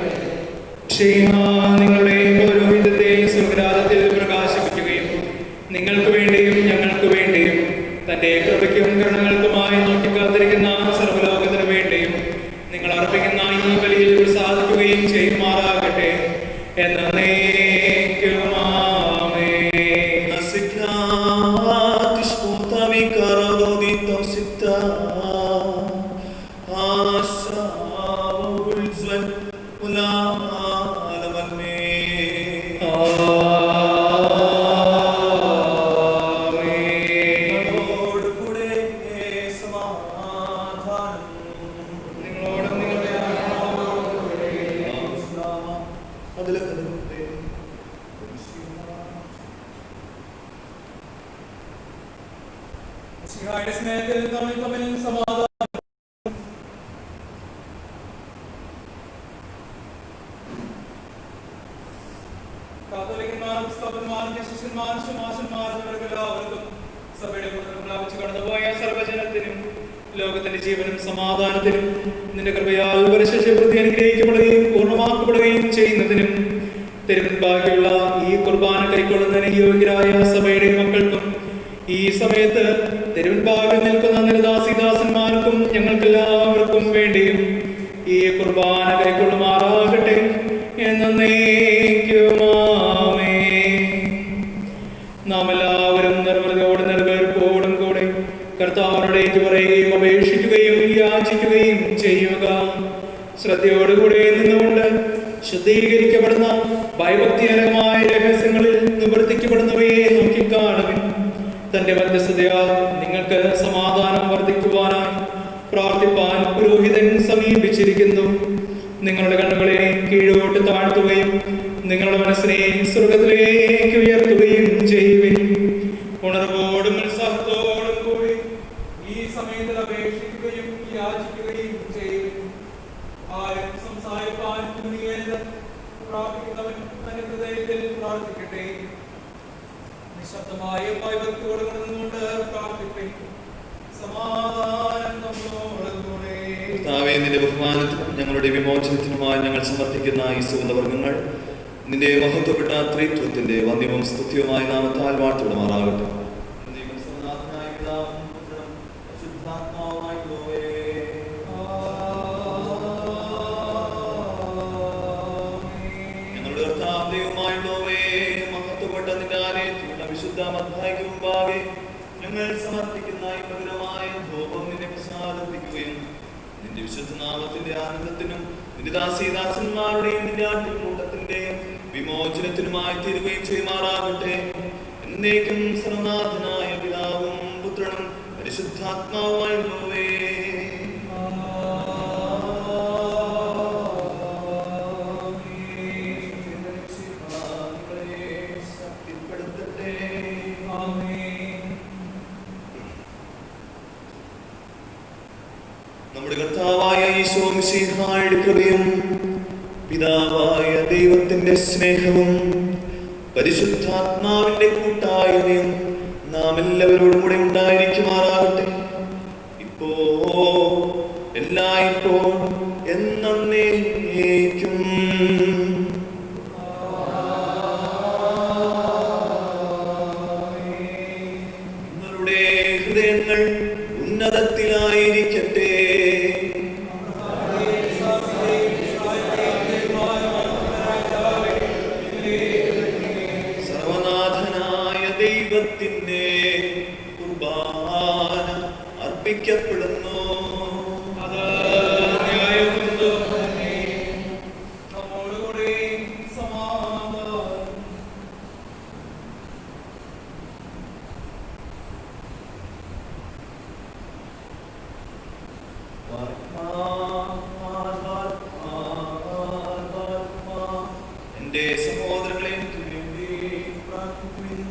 മിശിഹാ നിങ്ങളുടെ പൗരോഹിത്യത്തെ സ്വർഗ്ഗരാജ്യത്തിൽ പ്രകാശിപ്പിക്കുകയും നിങ്ങൾക്ക് വേണ്ടിയും ഞങ്ങൾക്ക് വേണ്ടിയും തന്റെ കൃപയ്ക്കും കരുണകൾക്കുമായി നോക്കിക്കാത്തിരിക്കുന്ന സർവ്വലോകത്തിനു വേണ്ടിയും നിങ്ങൾ അർപ്പിക്കുന്ന ഈ ബലിയിൽ സാധിക്കുകയും ചെയ്യുമാറാകട്ടെ. എന്നേക്കും ആമേൻ. ലോകത്തിന്റെ ജീവനും സമാധാനത്തിനും നിന്റെ കൃപയാൽ പരിശുദ്ധി അനുഗ്രഹിക്കപ്പെടുകയും പൂർണ്ണമാക്കപ്പെടുകയും ചെയ്യുന്നതിനും തിരുമുൻപാകെയുള്ള ഈ കുർബാന കൈക്കൊള്ളുന്നതിന് യോഗ്യരായ സഭയുടെ മക്കൾക്കും ഈ സമയത്ത് തിരുമുൻപാകെ നിൽക്കുന്ന നിരദാസിദാസന്മാർക്കും ഞങ്ങൾക്കെല്ലാവർക്കും വേണ്ടിയും ഈ കുർബാന കൈക്കൊള്ളുമാറാകട്ടെ. എന്നേക്കും ആമേൻ. നാം എല്ലാവരും നിർവൃതിയോടും നിർവീർപ്പോടും കൂടെ കർത്താവിനോട് ഏറ്റുപറയുകയും അപേക്ഷിക്കുകയും യാചിക്കുകയും ചെയ്യുക. ശ്രദ്ധയോടുകൂടെ നിന്നുകൊണ്ട് ശുദ്ധീകരിക്കപ്പെടുന്ന ഭയഭക്തിജനകമായ രഹസ്യങ്ങളിൽ നിവർത്തിക്കപ്പെടുന്നവയെ നോക്കിക്കാണുവിൻ. തന്റെ മധ്യസ്ഥതയാൽ നിങ്ങൾക്ക് സമാധാനം വർദ്ധിക്കുവാനായി പ്രാർത്ഥിപ്പാൻ പുരോഹിതൻ സമീപിച്ചിരിക്കുന്നു. നിങ്ങളുടെ കണ്ണുകളെ കീഴോട്ട് താഴ്ത്തുകയും നിങ്ങളുടെ മനസ്സിനെ സ്വർഗത്തിലേക്ക് ഉയർത്തുകയും ചെയ്യുവിൻ. ഉണർവോടും ഉത്സാഹത്തോടും കൂടി ഈ സമയത്തിൽ അപേക്ഷിക്കുകയും യാചിക്കുകയും ചെയ്യുവിൻ. ആരും സംസാരിപ്പാൻ തുനിയരുത്. പ്രാർത്ഥിക്കുന്നവൻ തന്റെ ഹൃദയത്തിൽ പ്രാർത്ഥിക്കട്ടെ. നിശബ്ദമായ ഭയഭക്തിയോട് നിന്നുകൊണ്ട് പ്രാർത്ഥിപ്പിൻ. സമാധാനം നമ്മോടുകൂടെ. കർത്താവേ, നിന്റെ ബഹുമാനത്തിനും ഞങ്ങളുടെ വിമോചനത്തിനുമായി ഞങ്ങൾ സമർപ്പിക്കുന്ന ഈ സുഗന്ധവർഗ്ഗങ്ങൾ നിന്റെ മഹത്വപ്പെട്ട ത്രിത്വത്തിന്റെ വന്യവും സ്തുത്യവുമായ നാമത്താൽ വാഴ്ത്തിവിടുമാറാകട്ടെ. ഞങ്ങളുടെ കർത്താവ്യവുമായുള്ളവേ, മഹത്വപ്പെട്ട നിന്റെ ആലയത്തിലുള്ള വിശുദ്ധ മദ്ബഹായ്ക്ക് മുമ്പാകെ ഞങ്ങൾ സമർപ്പിക്കുന്ന ഈ മധുരമായ ധൂപം നിന്നെ പ്രസാദിപ്പിക്കുകയും നിന്റെ വിശുദ്ധ നാമത്തിന്റെ ആനന്ദത്തിനും നിന്റെ ദാസീദാസന്മാരുടെയും നിന്റെ ആട്ടിൻകൂട്ടത്തിന്റെയും വിമോചനത്തിനുമായി തീരുകയും ചെയ്യുമാറാകട്ടെ. എന്നേക്കും സർവനാഥനായ പിതാവും പുത്രനും പരിശുദ്ധാത്മാവുമായുള്ളവേ. നമ്മുടെ കർത്താവായ ഈശോ മിശിഹായുടെ കൃപയും പിതാവായ ദൈവത്തിന്റെ സ്നേഹവും പരിശുദ്ധാത്മാവിന്റെ കൂട്ടായ്മയും നാം എല്ലാവരോടും കൂടെ ഉണ്ടായിരിക്കുമാറാകട്ടെ. ഇപ്പോ എല്ലായ്പ്പോഴും എന്നേക്കും. നിങ്ങളുടെ ഹൃദയങ്ങൾ ഉന്നതത്തിലായിരിക്കട്ടെ. സർവനാഥനായ ദൈവത്തിന്റെ കുർബാന അർപ്പിക്കപ്പെടുന്നു. അത് ന്യായമെന്ന് നമ്മോടുകൂടെ സമാധാനം. എന്റെ സഹോദരങ്ങളെ വേണ്ടി പ്രാർത്ഥിക്കുവിൻ.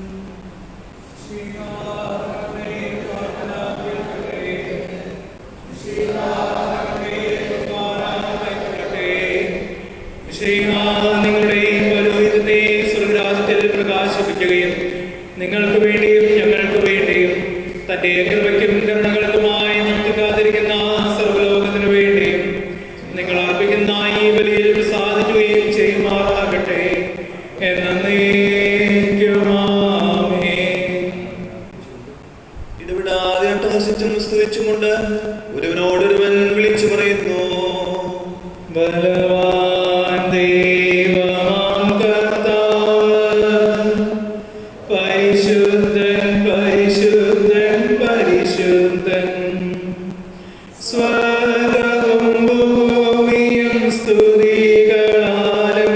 കരുണകൾക്കുമായി നിർത്തിക്കാതിരിക്കുന്ന സർവ്വലോകത്തിനു വേണ്ടിയും നിങ്ങൾ അർപ്പിക്കുന്ന ഈ ബലിയിൽ സാധിക്കുകയും ചെയ്യുമാറാകട്ടെ. ഇടവിടാതെ അട്ടഹസിച്ചും സ്തുതിച്ചുകൊണ്ട് ഒരുവനോടൊരുവൻ വിളിച്ചു പറയുന്നു, ബലവാൻ ദൈവമാം കർത്താവ്, പരിശുദ്ധൻ പരിശുദ്ധൻ പരിശുദ്ധൻ, സ്വർഗ്ഗവും ഭൂമിയും സ്തുതികളാലും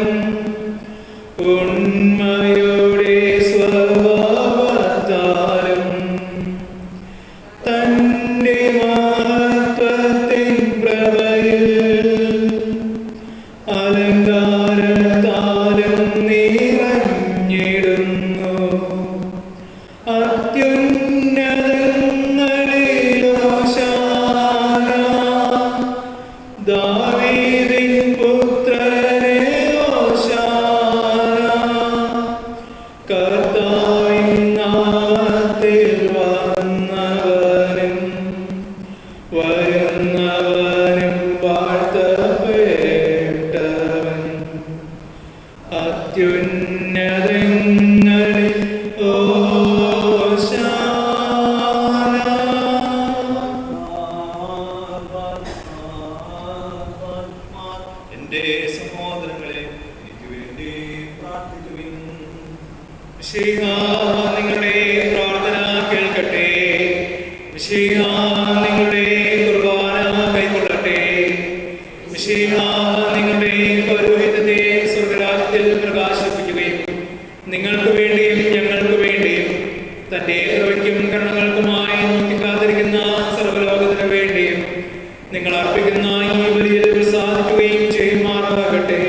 ഉണ്മയുടെ സ്വഭാവത്താലും തന്റെ മഹത്വത്തിൻ പ്രഭയിൽ അലങ്കാരത്താലും നിറഞ്ഞിടുന്നു. അത്യുന്നതങ്ങളിൽ ഹോശാന, ദാവീദിൻ പുത്രനെ ഹോശാന, കർത്താവിൻ നാമത്തിൽ വന്നവനും വരുന്നവനും വാഴ്ത്തപ്പെട്ടവൻ. അത്യുന്നതങ്ങളിൽ ഹോശാന. എന്റെ സഹോദരങ്ങളെ, എനിക്ക് വേണ്ടി പ്രാർത്ഥിക്കുവിൻ. മിശിഹാ നിങ്ങളുടെ പ്രാർത്ഥന കേൾക്കട്ടെ. മിശിഹാ നിങ്ങളുടെ കുർബാന കൈക്കൊള്ളട്ടെ. മിശിഹാ നിങ്ങളുടെ പൗരോഹിത്യത്തെ സ്വർഗ്ഗരാജ്യത്തിൽ പ്രകാശിപ്പിക്കുകയും നിങ്ങൾക്ക് വേണ്ടിയും ഞങ്ങൾക്ക് വേണ്ടിയും തന്റെ കൃപയ്ക്കും കരുണകൾക്കുമായി നോക്കിക്കാതിരിക്കുന്ന സർവ്വലോകത്തിനു വേണ്ടിയും നിങ്ങൾ അർപ്പിക്കുന്ന ഈ ബലിയിൽ പ്രസാദിക്കുകയും ചെയ്യുമാറാകട്ടെ.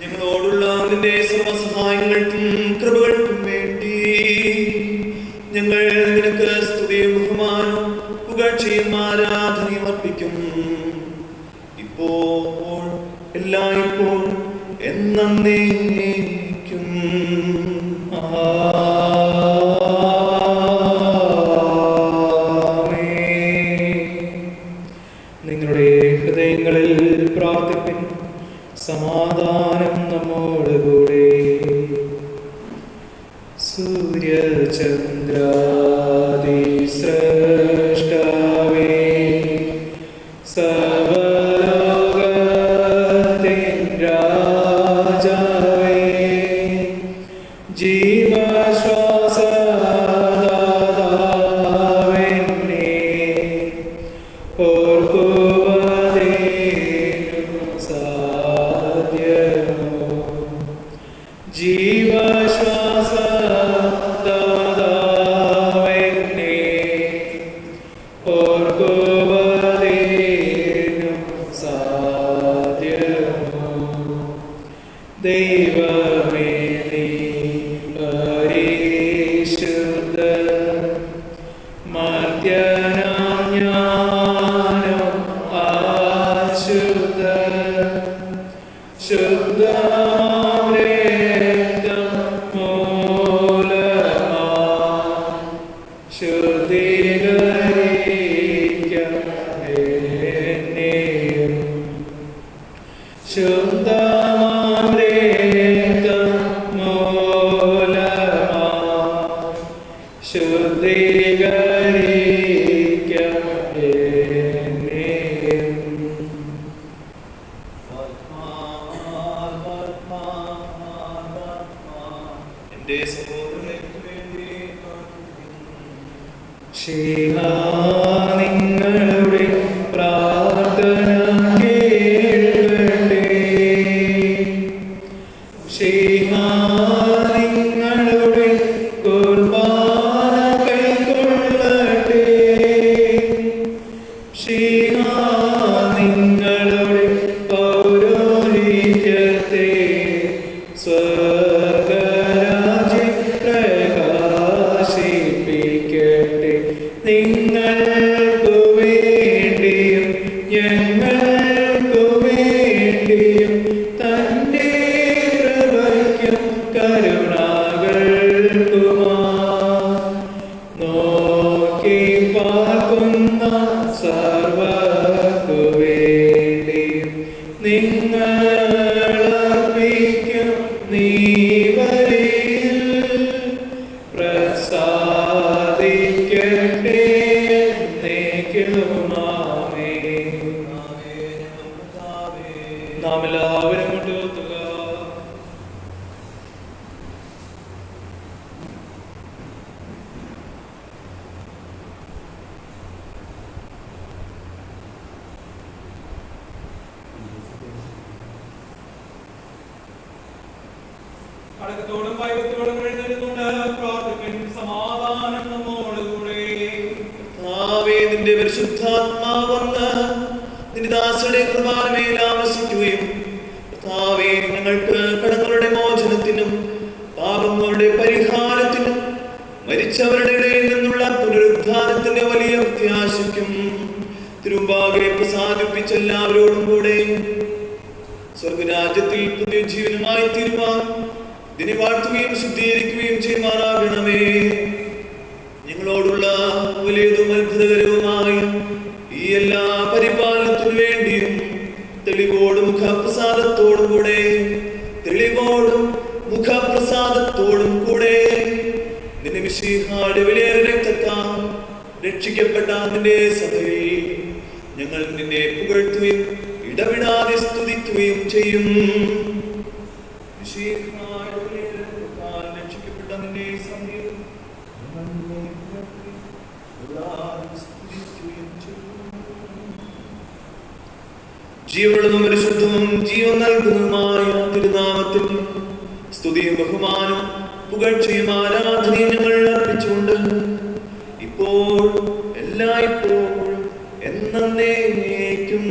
ഞങ്ങളോടുള്ള നിന്റെ സർവസഹായങ്ങൾക്കും കൃപകൾക്കും വേണ്ടി ഞങ്ങൾ നിനക്ക് സ്തുതിയും ബഹുമാനവും പുകഴ്ചയും ആരാധനയും അർപ്പിക്കും, ഇപ്പോൾ എല്ലായ്പ്പോഴും എന്നേക്കും. നിങ്ങളുടെ ഹൃദയങ്ങളിൽ പ്രാർത്ഥിപ്പിൻ. സമാധാനം നമ്മോടുകൂടെ. സൂര്യചന്ദ്രാദി സ്രഷ്ടാവേ, സർവ്വലോകത്തിൻ രാജാവേ, ജീവശ്വാസദാതാവെന്നെ ഓർക്കുവതേനു സാധ്യമോ. ജീവശ്വാസദാതാവെന്നെ ഓർക്കുവതേനു സാധ്യമോ. ദൈവമേ നീ പരിശുദ്ധൻ, മർത്യനാം ഞാനോ അശുദ്ധൻ. ശുദ്ധമാം രക്തം മൂലമാം ശുദ്ധീകരിക്കപ്പെന്നെയും. ശുദ്ധമാം രക്തം മൂലമാം ശുദ്ധീകരിക്കപ്പെന്നെയും. എന്റെ സഹോദരങ്ങൾക്ക് വേണ്ടി പ്രാർത്ഥിക്കുവിൻ. ശിഹാ നിങ്ങളുടെ പ്രാർത്ഥന കേൾക്കട്ടെ. ശിഹാ നിങ്ങളുടെ കുർബാന കൈക്കൊള്ളട്ടെ. ശിഹാ നിങ്ങളുടെ പൗരോഹിത്യത്തെ സ്വർഗ്ഗരാജ്യം പ്രകാശിപ്പിക്കട്ടെ. നിങ്ങൾക്ക് വേണ്ടി അടക്കത്തോടും ഭയത്തോടും എഴുന്നേൽക്കൊണ്ട് പ്രാർത്ഥിപ്പിൻ. സമാധാനം നമ്മോടുകൂടെ. നിന്റെ പരിശുദ്ധാത്മാവ് വന്ന് നിന്റെ ദാസരുടെ കൃപാമേൽ ആവസിക്കുകയും ഞങ്ങൾക്ക് കടങ്ങളുടെ മോചനത്തിനും പാപങ്ങളുടെ പരിഹാരത്തിനും മരിച്ചവരുടെ ഇടയിൽ നിന്നുള്ള പുനരുദ്ധാനത്തിന്റെ വലിയ പ്രത്യാശയ്ക്കും തിരുമ്പാകെ പ്രസാദിപ്പിച്ച എല്ലാവരോടും കൂടെ സ്വർഗരാജ്യത്തിൽ പുതിയ ജീവനുമായി തീരുവാൻ ഇതിനെ വാഴ്ത്തുകയും ശുദ്ധീകരിക്കുകയും ചെയ്യുമാറാകണമേ. ഞങ്ങളോടുള്ള വലിയതും അത്ഭുതകരവുമായ ഈ എല്ലാ പരിപാലനത്തിനു വേണ്ടിയും തെളിവോടും മുഖപ്രസാദത്തോടും കൂടെ നിന്റെ മിശിഹായുടെ വിലയേറിയ രക്തത്താൽ രക്ഷിക്കപ്പെട്ട നിന്റെ സഭയിൽ ഞങ്ങൾ നിന്നെ പുകഴ്ത്തുകയും ഇടവിടാതെ സ്തുതിക്കുകയും ചെയ്യും. മിശിഹായുടെ വിലയേറിയ രക്തത്താൽ രക്ഷിക്കപ്പെട്ട നിന്റെ സഭയിൽ ജീവനുള്ളതും പരിശുദ്ധവും ജീവൻ നൽകുന്നതുമായ തിരുനാമത്തിന് സ്തുതിയും ബഹുമാനവും പുകഴ്ചയും ആരാധനയും ഞങ്ങൾ അർപ്പിച്ചുകൊണ്ട് ഇപ്പോൾ എല്ലായ്പ്പോഴും എന്നേക്കും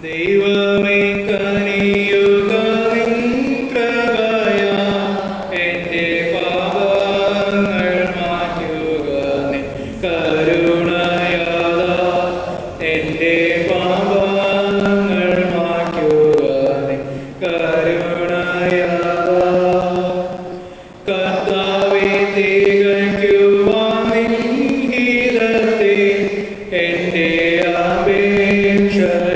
ദൈവമേ കനിയുക നിൻ കൃപയാൽ എൻ്റെ പാപങ്ങൾ മാറ്റുക നിൻ കരുണയാൽ എൻ്റെ പാപങ്ങൾ മാറ്റുക നിൻ കരുണയാൽ കർത്താവേ തികയ്ക്കുവാൻ നിൻ ഹിതത്തെ എൻ്റെ അപേക്ഷയാക്കുക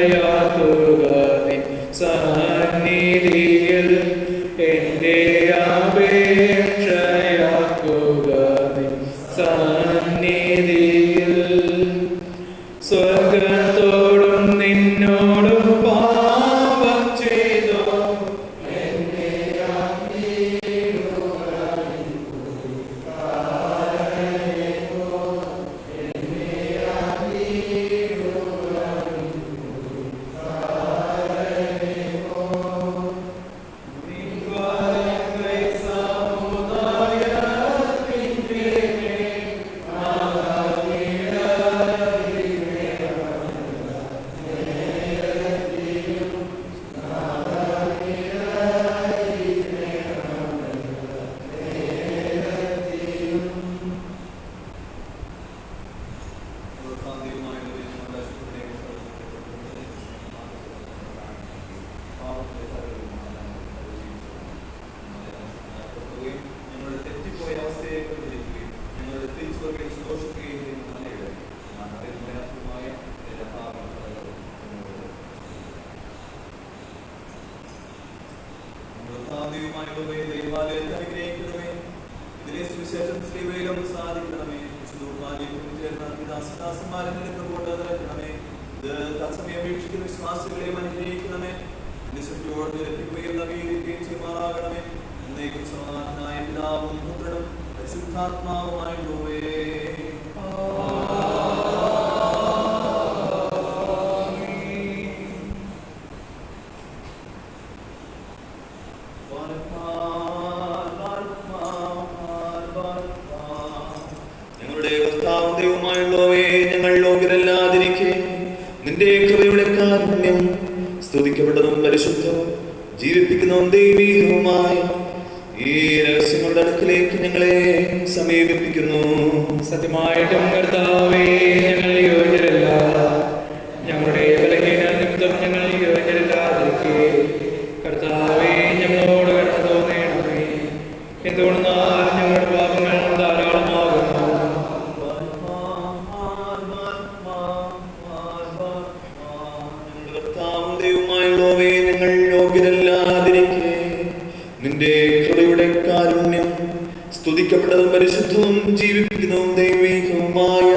നിൻ സന്നിധിയിൽ എൻ്റെ അപേക്ഷയാക്കുക നിൻ സന്നിധിയിൽ സ്വർഗത്തോടും നിന്നോടും പാപം ചെയ്തോ സ്തുതിക്കപ്പെട്ടതും പരിശുദ്ധവും ജീവിപ്പിക്കുന്നതും ദൈവീകവുമായ ഈ രഹസ്യങ്ങളുടെ അടുക്കിലേക്ക് ഞങ്ങളെ സമീപിപ്പിക്കുന്നു. സത്യമായിട്ടും കർത്താവേ, ഞങ്ങൾ യോഗ്യരല്ല, ഞങ്ങളുടെ ബലഹീന നിമിത്തം ഞങ്ങൾ യോഗ്യരല്ലാതിരിക്കെ കർത്താവേ ഞങ്ങളോട് കരുണ തോന്നണമേ. എന്തുകൊണ്ടെന്നാൽ ഞങ്ങളുടെ പാപങ്ങൾ ധാരാളമാകുന്നു. ഞങ്ങൾ യോഗ്യരല്ലാതിരിക്കെ നിന്റെ കൃപയുടെ കാരുണ്യം സ്തുതിക്കപ്പെട്ടതും പരിശുദ്ധവും ജീവിപ്പിക്കുന്നതും ദൈവീകവുമായ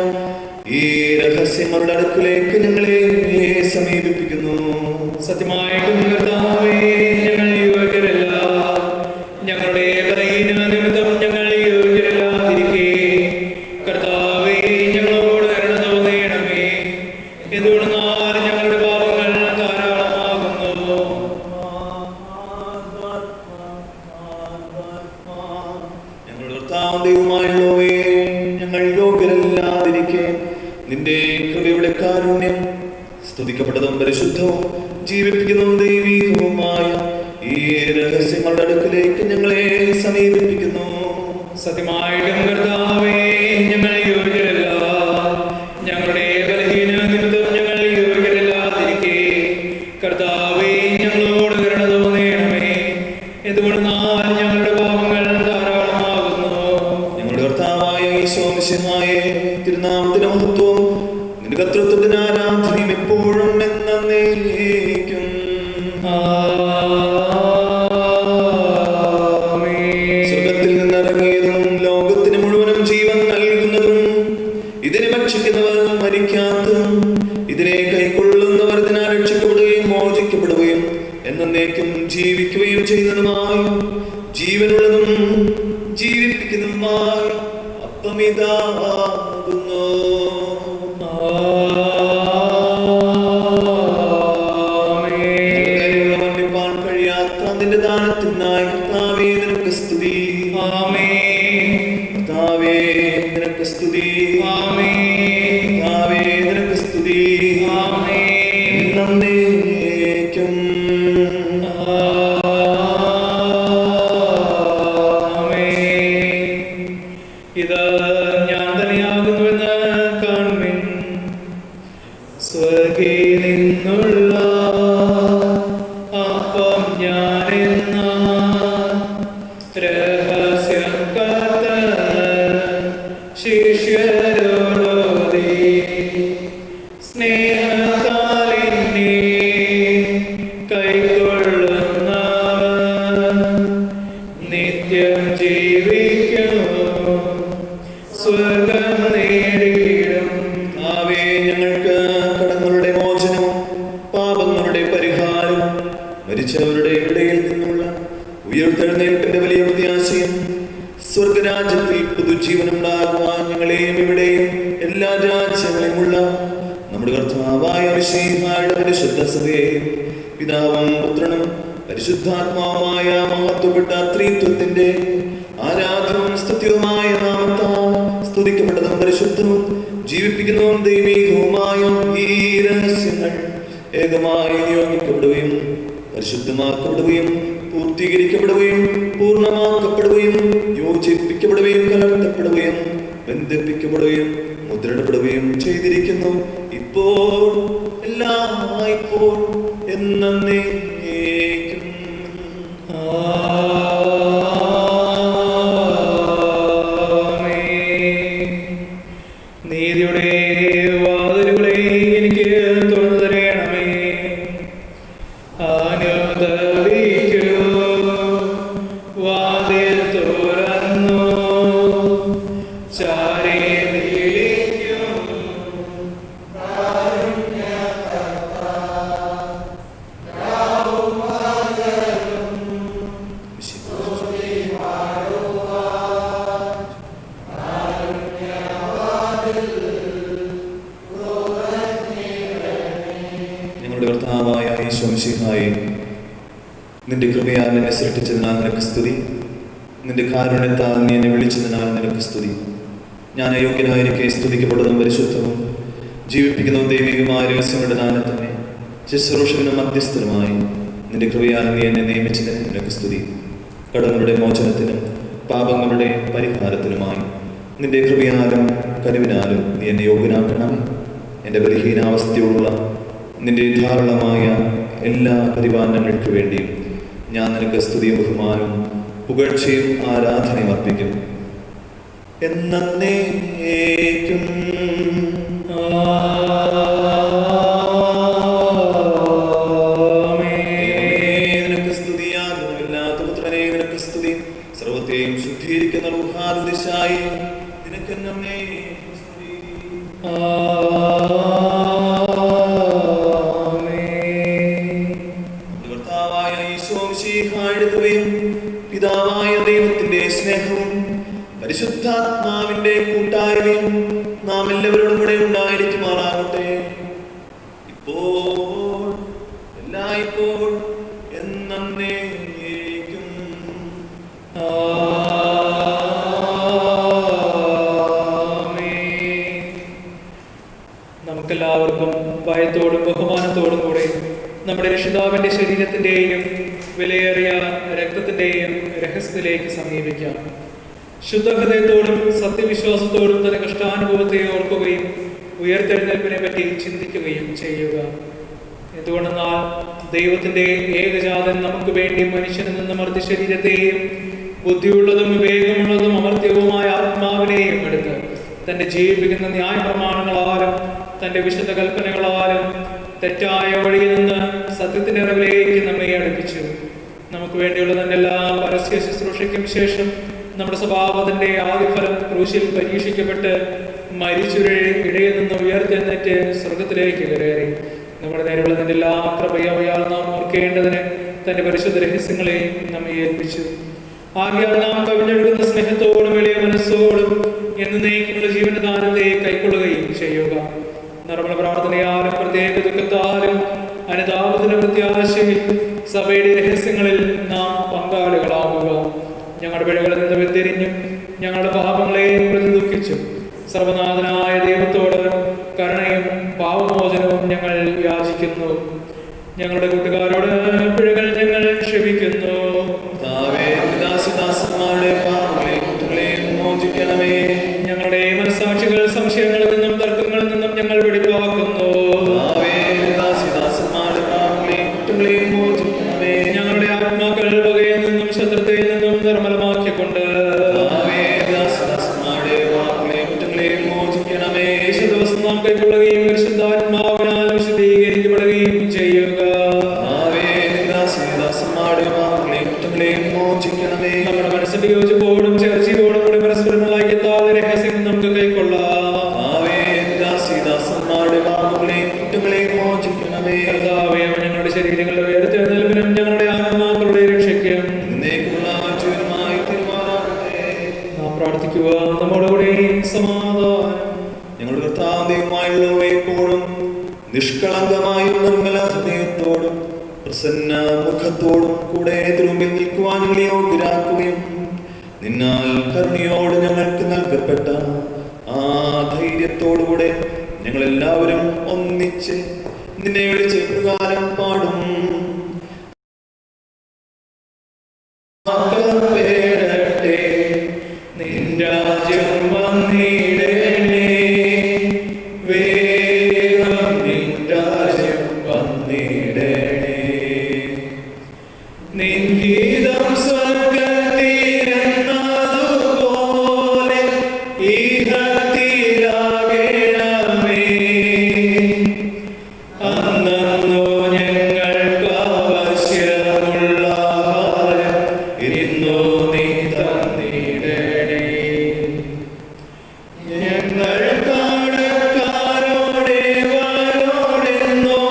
ഈ രഹസ്യങ്ങളുടെ അടുക്കിലേക്ക് ഞങ്ങളെ സമീപിപ്പിക്കുന്നു. സത്യമായിട്ടും കർത്താവേ, ഞങ്ങൾ യോഗ്യരല്ല, ഞങ്ങളുടെ ബലഹീന നിമിത്തം ഞങ്ങൾ യോഗ്യരല്ലാതിരിക്കെ കർത്താവേ ഞങ്ങളോട് കരുണ തോന്നണമേ. സ്തുതിക്കപ്പെട്ടതും പരിശുദ്ധവും ജീവിപ്പിക്കുന്നതും ദൈവീകവുമായ ഈ രഹസ്യങ്ങളുടെ അടുക്കിലേക്ക് ഞങ്ങളെ സമീപിപ്പിക്കുന്നു. സത്യമായിട്ടും കർത്താവേ, ഞങ്ങൾ യോഗ്യരല്ല, ഞങ്ങളുടെ ബലഹീന നിമിത്തം ഞങ്ങൾ യോഗ്യരല്ലാതിരിക്കെ കർത്താവേ, ഞങ്ങളോട് കരുണ തോന്നണമേ. എന്തുകൊണ്ടെന്നാൽ ഞങ്ങളുടെ പാപങ്ങൾ ധാരാളമാകുന്നു. ഞങ്ങളുടെ കർത്താവായ ഈശോ മിശിഹായേ, തിരുനാമത്തിന് മഹത്വവും നിന്റെ കർത്തൃത്വത്തിന് ആരാധനയും എപ്പോഴും എന്നേക്കും. സ്വർഗ്ഗത്തിൽ നിന്നിറങ്ങിയതും ലോകത്തിന് മുഴുവനും ജീവൻ നൽകുന്നതും ഇതിനെ ഭക്ഷിക്കുന്നവർ മരിക്കാത്തതും ഇതിനെ കൈക്കൊള്ളുന്നവർ ഇതിനാൽ രക്ഷിക്കപ്പെടുകയും മോചിക്കപ്പെടുകയും എന്നേക്കും ജീവിക്കുകയും ചെയ്യുന്നതുമായ ജീവനുള്ളതും ജീവിപ്പിക്കുന്നതുമായ അപ്പമിതാകുന്നു. വർണ്ണിപ്പാൻ കഴിയാത്ത നിന്റെ ദാനത്തിനായി കർത്താവേ നിനക്ക് സ്തുതി. കർത്താവേ നിനക്ക് സ്തുതി. കർത്താവേ നിനക്ക് സ്തുതി. എന്നേക്കും. ഇത് ഞാൻ തന്നെയാകുന്നുവെന്ന് കാണുവിൻ. സ്വർഗ്ഗത്തിൽ നിന്നുള്ള അപ്പം ഞാനെന്ന രഹസ്യം കർത്തൻ ശിഷ്യരോടോതി. സ്നേഹത്താൽ എന്നെ കൈക്കൊള്ളുന്നവൻ നിത്യം ജീവിക്കും, സ്വർഗം നേടിയിടും. കർത്താവേ, ഞങ്ങൾക്ക് കടങ്ങളുടെ മോചനവും പാപങ്ങളുടെ പരിഹാരവും മരിച്ചവരുടെ ഇടയിൽ നിന്നുള്ള ഉയർത്തെഴുന്നേൽപ്പിന്റെ വലിയ പ്രത്യാശയും സ്വർഗരാജ്യത്തിൽ പുതുജീവനുണ്ടാകുവാൻ ഞങ്ങളെയും ഇവിടെയും എല്ലാ രാജ്യങ്ങളിലുമുള്ള നമ്മുടെ കർത്താവായ മിശിഹായുടെ പരിശുദ്ധ സഭയെയും പിതാവും പുത്രനും പരിശുദ്ധാത്മാവുമായ മഹത്വപ്പെട്ട ത്രിത്വത്തിന്റെ ആരാധനവും സ്തുത്യവുമായ നാമത്താൽ സ്തുതിക്കപ്പെട്ടതും പരിശുദ്ധവും ജീവിപ്പിക്കുന്നതും ദൈവീകവുമായ ഈ രഹസ്യങ്ങൾ ഏകമായി നിയോഗിക്കപ്പെടുകയും പരിശുദ്ധമാക്കപ്പെടുകയും പൂർത്തീകരിക്കപ്പെടുകയും പൂർണ്ണമാക്കപ്പെടുകയും യോജിപ്പിക്കപ്പെടുകയും കലർത്തപ്പെടുകയും ബന്ധിപ്പിക്കപ്പെടുകയും മുദ്രയിടപ്പെടുകയും ചെയ്തിരിക്കുന്നു. ഇപ്പോൾ എല്ലായ്പ്പോൾ എന്നേക്കും. നീതിയുടെ വാതിലുകളെ എനിക്ക് തുറന്നു തരണമേ. അനുദപിക്കൂ, വാതിൽ തുറന്നു ചാരി വിളിക്കൂ. ഞങ്ങളുടെ കർത്താവായ ഈശോ മിശിഹായേ, നിന്റെ കൃപയാൽ എന്നെ സൃഷ്ടിച്ചതിനാൽ നിനക്ക് സ്തുതി. നിന്റെ കാരുണ്യത്താൽ നീ എന്നെ വിളിച്ചതിനാൽ നിനക്ക് സ്തുതി. ഞാൻ അയോഗ്യനായിരിക്കെ സ്തുതിക്കപ്പെട്ടതും പരിശുദ്ധവും ജീവിപ്പിക്കുന്നതും ദൈവികമായ രഹസ്യങ്ങളുടെ ദാനത്തിനെ ശുശ്രൂഷകനും മധ്യസ്ഥനുമായി നിന്റെ കൃപയാൽ നീ എന്നെ നിയമിച്ചതിന് നിനക്ക് സ്തുതി. കടങ്ങളുടെ മോചനത്തിനും പാപങ്ങളുടെ പരിഹാരത്തിനുമായി നിന്റെ കൃപയാലും കരുവിനാലും നീ എന്നെ യോഗ്യനാക്കണം. എൻ്റെ ബലഹീനാവസ്ഥയുള്ള നിന്റെ ധാരാളമായ എല്ലാ പരിപാലനങ്ങൾക്ക് വേണ്ടിയും ഞാൻ നിനക്ക് സ്തുതിയും ബഹുമാനവും പുകഴ്ചയും ആരാധനയും അർപ്പിക്കും എന്നേക്കും. നിനക്ക് സ്തുതിയാകുന്നില്ലാത്ത പുത്രനെ നിനക്ക് സ്തുതി. സർവത്തെയും ശുദ്ധീകരിക്കുന്ന റുഹാദിശായി നിനക്ക് നമ്മെ സ്തുതി. കർത്താവായ ഈശോ മിശിഹായുടെ കൃപയും പിതാവായ ദൈവത്തിന്റെ സ്നേഹവും പരിശുദ്ധാത്മാവിന്റെ കൂട്ടായ്മയും നാം എല്ലാവരോടും കൂടെ ഉണ്ടായിരിക്കുമാറാകട്ടെ, ഇപ്പോൾ എല്ലായ്പ്പോൾ എന്നേക്കും. നമുക്കെല്ലാവർക്കും ഭയത്തോടും ബഹുമാനത്തോടും കൂടെ നമ്മുടെ രക്ഷിതാവിന്റെ ശരീരത്തിന്റെയും വിലയേറിയ രക്തത്തിന്റെയും രഹസ്യത്തിലേക്ക് സമീപിക്കാം. ശുദ്ധഹൃദയത്തോടും സത്യവിശ്വാസത്തോടും തന്റെ കഷ്ടാനുഭവത്തെ ഓർക്കുകയും ഉയർത്തെഴുന്നേൽപ്പിനെ പറ്റി ചിന്തിക്കുകയും ചെയ്യുക. എന്തുകൊണ്ടെന്നാൽ ദൈവത്തിന്റെ ഏകജാതൻ നമുക്ക് വേണ്ടി മനുഷ്യനിൽ നിന്നും മർദ്യ ശരീരത്തെയും ബുദ്ധിയുള്ളതും വിവേകമുള്ളതും അമർത്യവുമായ ആത്മാവിനെയും എടുത്ത് തന്റെ ജീവിപ്പിക്കുന്ന ന്യായപ്രമാണങ്ങളാലും തന്റെ വിശുദ്ധ കൽപ്പനകളാലും തെറ്റായ വഴിയിൽ നിന്ന് സത്യത്തിന്റെ അറിവിലേക്ക് നമ്മെ അടുപ്പിച്ചു. നമുക്ക് വേണ്ടിയുള്ള തന്റെ എല്ലാ പരസ്യ ശുശ്രൂഷയ്ക്കും ശേഷം നമ്മുടെ സ്വഭാവത്തിന്റെ ആദിഫലം ക്രൂശിൽ പരീക്ഷിക്കപ്പെട്ട് മരിച്ചൊരു ഇടയിൽ നിന്ന് ഉയർത്തെഴുന്നേറ്റ് സ്വർഗത്തിലേക്ക് കയറി. നമ്മുടെ നേരെയുള്ള തന്റെ എല്ലാ കൃപയും അയാൾ നാം ഓർക്കേണ്ടതിന് തന്റെ പരിശുദ്ധ രഹസ്യങ്ങളെ നമ്മെ ഏൽപ്പിച്ചു. ആകയാൽ നാം കവിഞ്ഞൊഴുകുന്ന സ്നേഹത്തോടും എളിയ മനസ്സോടും എന്നേക്കുമുള്ള ജീവന്റെ ദാനത്തെ കൈക്കൊള്ളുകയും ചെയ്യുക. നിർമ്മല പ്രാർത്ഥനയാലും പ്രത്യേക ദുഃഖത്താലും അനുതാപത്തിന്റെ പ്രത്യാശയിൽ സഭയുടെ രഹസ്യങ്ങളിൽ നാം പങ്കാളികളാവുക. ഞങ്ങളുടെ പിഴകളിൽ നിന്ന് വ്യതിരിഞ്ഞും ഞങ്ങളുടെ പാപങ്ങളെ പ്രതി ദുഃഖിച്ചും സർവനാഥനായ ദൈവത്തോട് കരുണയും പാപമോചനവും ഞങ്ങൾ യാചിക്കുന്നു. ഞങ്ങളുടെ കൂട്ടുകാരോട് പിഴകൾ ഞങ്ങൾ ക്ഷമിക്കുന്നു. ഞങ്ങളുടെ മനസ്സാക്ഷികൾ സംശയങ്ങളിൽ നിന്നും തർക്കങ്ങളിൽ നിന്നും ഞങ്ങൾ വെടിപ്പാക്കുന്നു. ഞങ്ങളുടെ ആത്മാക്കൾ വകയിൽ നിന്നും ശത്രുതയിൽ നിന്നും നിർമ്മലമാക്കിക്കൊണ്ട് ദിവസം നാം കൈക്കൊള്ളുകയും പരിശുദ്ധാത്മാവിനാൽ വിശദീകരിക്കപ്പെടുകയും ചെയ്യുക. നമ്മുടെ മനസ്സിന്റെ യോജിപ്പോടും ചേർച്ചയോടും കൂടി പരസ്പരമുള്ള ഐക്യത്താൽ രഹസ്യം നമുക്ക് കൈക്കൊള്ളാം. ഞങ്ങളുടെ ശരീരങ്ങളുടെ ഉയർത്തെഴുന്നേൽപ്പിനും ഞങ്ങളുടെ ആത്മാക്കളുടെ രക്ഷയ്ക്കും നാം പ്രാർത്ഥിക്കുക. നമ്മോടുകൂടി സമാധാനം. ഞങ്ങളുടെ കർത്താവുമായുള്ളവ എപ്പോഴും നിഷ്കളങ്കമായും നിർമ്മല ഹൃദയത്തോടും പ്രസന്ന മുഖത്തോടും കൂടെ തിരുമ്പിൽ നിൽക്കുവാൻ ഞങ്ങളെ യോഗ്യരാക്കുകയും നിന്നാൽ കരുണയോട് ഞങ്ങൾക്ക് നൽകപ്പെട്ട ആ ധൈര്യത്തോടുകൂടെ ഞങ്ങളെല്ലാവരും ഒന്നിച്ച് നിന്നെ വിളിച്ച് പ്രകാരം പാടും. നിൻ രാജ്യം വന്നിടണേ, വേഗം നിൻ രാജ്യം വന്നിടണേ, നിൻ ഗീതം സ്വർഗ്ഗത്തിലെന്നതുപോലെ ഇഹത്തിലാകണമേ. അന്നന്നു ഞങ്ങൾക്ക് ആവശ്യമുള്ള ആഹാരം ഇന്നു നീ തന്നിടണേ. ഞങ്ങൾ കടക്കാരോടെ വരോടെന്നോ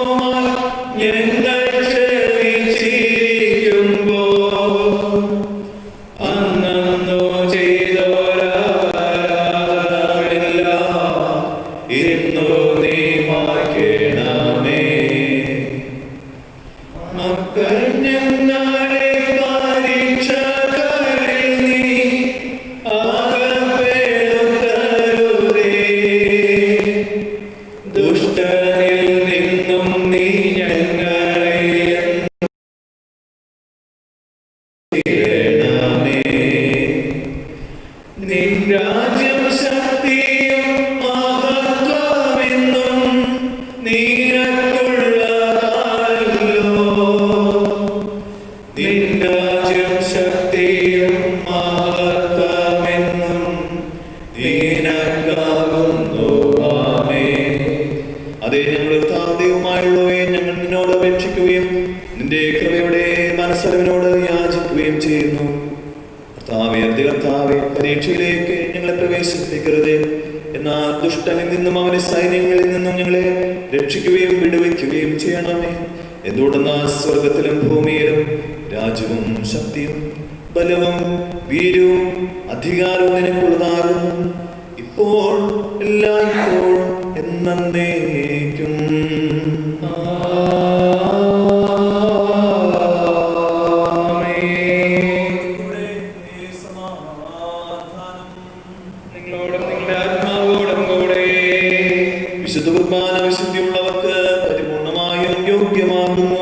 ഞങ്ങൾ ക്ഷമിച്ചിരിക്കുമ്പോൾ അന്നന്നു ചെയ്തോരാതെല്ലാം ഇന്നു നീ മാറ്റണമേ. മക്കൾ ഞങ്ങളെ പരീക്ഷകളിൽ നീ അകപ്പെടുത്തരുതേ, ദുഷ്ടനിൽ നിന്നും നീ ഞങ്ങളെ രക്ഷിക്കണമേ. നിൻ രാജ്യം ശക്തിയും മഹത്വമെന്നും നിനക്കുള്ളതല്ലോ. നിൻ രാജ്യം ശക്തിയും മഹത്വമെന്നും നിനക്കാകുന്നു. ആമേൻ. അതേ ഞങ്ങളുടെ താന്തയുമായുള്ളവയെ ഞങ്ങൾ നിന്നോട് അപേക്ഷിക്കുകയും നിന്റെ കൃപയുടെ മനസ്സറിവിനോട് യാചിക്കുകയും ചെയ്യുന്നു. കർത്താവേ, പരീക്ഷയിലേക്ക് ഞങ്ങളെ പ്രവേശിപ്പിക്കരുതേ, എന്നാൽ ദുഷ്ടനിൽ നിന്നും അവന്റെ സൈന്യങ്ങളിൽ നിന്നും ഞങ്ങളെ രക്ഷിക്കുകയും വിടുവിക്കുകയും ചെയ്യണമേ. എന്തുകൊണ്ടെന്നാൽ സ്വർഗത്തിലും ഭൂമിയിലും രാജ്യവും ശക്തിയും ബലവും വീര്യവും അധികാരവും നിനക്കുള്ളതാകുന്നു, ഇപ്പോൾ എല്ലായ്പ്പോഴും എന്നേക്കും. വിശുദ്ധ കുർബാന വിശുദ്ധിയുള്ളവർക്ക് യോഗ്യമാകുന്നു.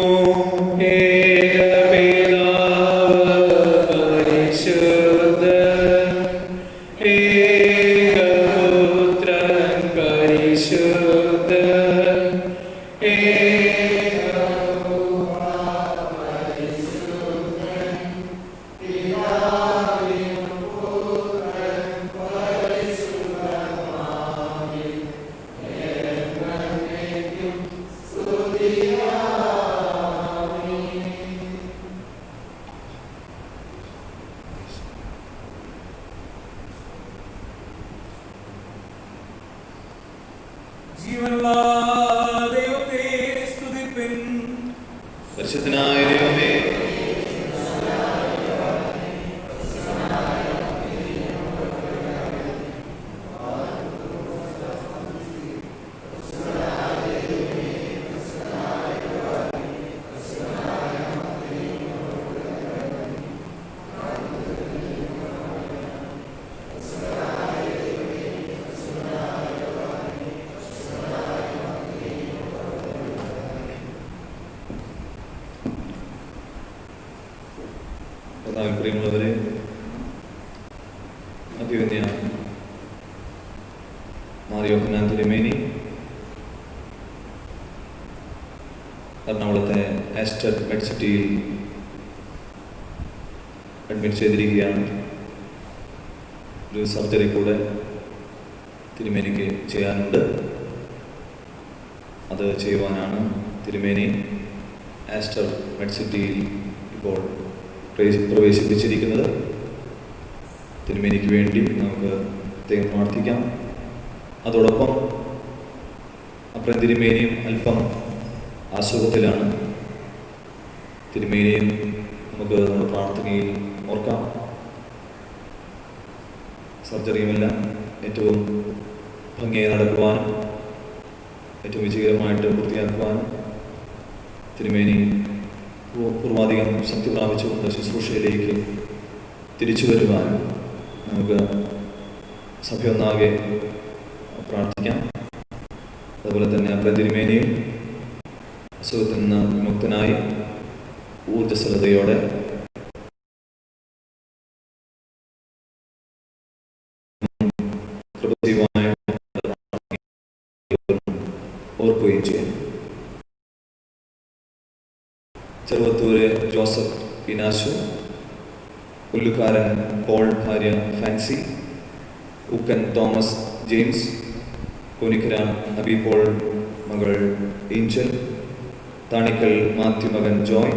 പരിശുദ്ധനായ ദൈവമേ, പ്രിയമുള്ളവരെ, അഭിവന്യ മാർ യോഹന്നാൻ തിരുമേനി എറണാകുളത്തെ ആസ്റ്റർ മെഡ്സിറ്റിയിൽ അഡ്മിറ്റ് ചെയ്തിരിക്കുകയാണ്. ഒരു സർജറി കൂടെ തിരുമേനിക്ക് ചെയ്യാനുണ്ട്. അത് ചെയ്യുവാനാണ് തിരുമേനി ആസ്റ്റർ മെഡ്സിറ്റിയിൽ ഇപ്പോൾ പ്രവേശിപ്പിച്ചിരിക്കുന്നത്. തിരുമേനിക്ക് വേണ്ടി നമുക്ക് പ്രാർത്ഥിക്കാം. അതോടൊപ്പം അപ്പുറം തിരുമേനിയും അല്പം അസുഖത്തിലാണ്. തിരുമേനിയും നമുക്ക് നമ്മുടെ പ്രാർത്ഥനയിൽ ഓർക്കാം. സർജറിയുമെല്ലാം ഏറ്റവും ഭംഗിയായി നടക്കുവാനും ഏറ്റവും വിജയകരമായിട്ട് പൂർത്തിയാക്കുവാനും തിരുമേനി പൂർവാധികം ശക്തി പ്രാപിച്ചുകൊണ്ട് ശുശ്രൂഷയിലേക്ക് തിരിച്ചു വരുവാനും നമുക്ക് സഭയൊന്നാകെ പ്രാർത്ഥിക്കാം. അതുപോലെ തന്നെ അപ്പുറം തിരുമേനിയും അസുഖത്തിൽ നിന്ന് വിമുക്തനായി ഊർജ്ജസ്വലതയോടെ ഓർക്കുകയും ചെയ്യും. ചെറുവത്തൂര് ജോസഫ് ഇനാശു, പുല്ലുകാരൻ പോൾ ഭാര്യ Fancy, Ukkan Thomas James, Konikkara Abi Paul മകൾ ഏഞ്ചൽ, താണിക്കൽ മാത്യു മകൻ ജോയ്,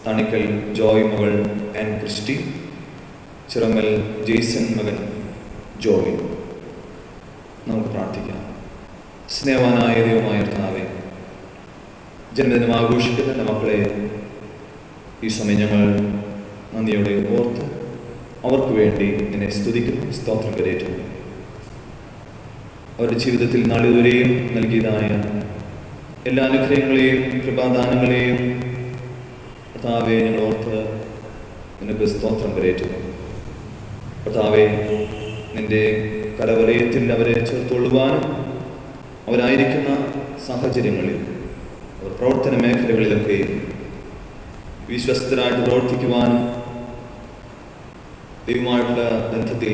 താണിക്കൽ ജോയ് മകൾ ആൻ ക്രിസ്റ്റി, ചിറമൽ ജെയ്സൺ മകൻ ജോയ്. നമുക്ക് പ്രാർത്ഥിക്കാം. സ്നേഹവാനായ ദൈവമായ കർത്താവേ, ജന്മദിനം ആഘോഷിക്കുന്ന എൻ്റെ മക്കളെ ഈ സമയം ഞങ്ങൾ നന്ദിയോടെ ഓർത്ത് അവർക്ക് വേണ്ടി എന്നെ സ്തുതിക്കുന്നു, സ്തോത്രം കരേറ്റുന്നു. അവരുടെ ജീവിതത്തിൽ നാളിതുവരെയും നൽകിയതായ എല്ലാ അനുഗ്രഹങ്ങളെയും കൃപാദാനങ്ങളെയും കർത്താവെ ഞങ്ങൾ ഓർത്ത് നിനക്ക് സ്തോത്രം കരേറ്റുന്നു. കർത്താവെ, നിന്റെ കരവലയത്തിൽ അവരെ ചേർത്തുകൊള്ളുവാനും അവരായിരിക്കുന്ന സാഹചര്യങ്ങളിൽ അവർ പ്രവർത്തന മേഖലകളിലൊക്കെ വിശ്വസ്തരായിട്ട് പ്രവർത്തിക്കുവാനും ദൈവമായിട്ടുള്ള ബന്ധത്തിൽ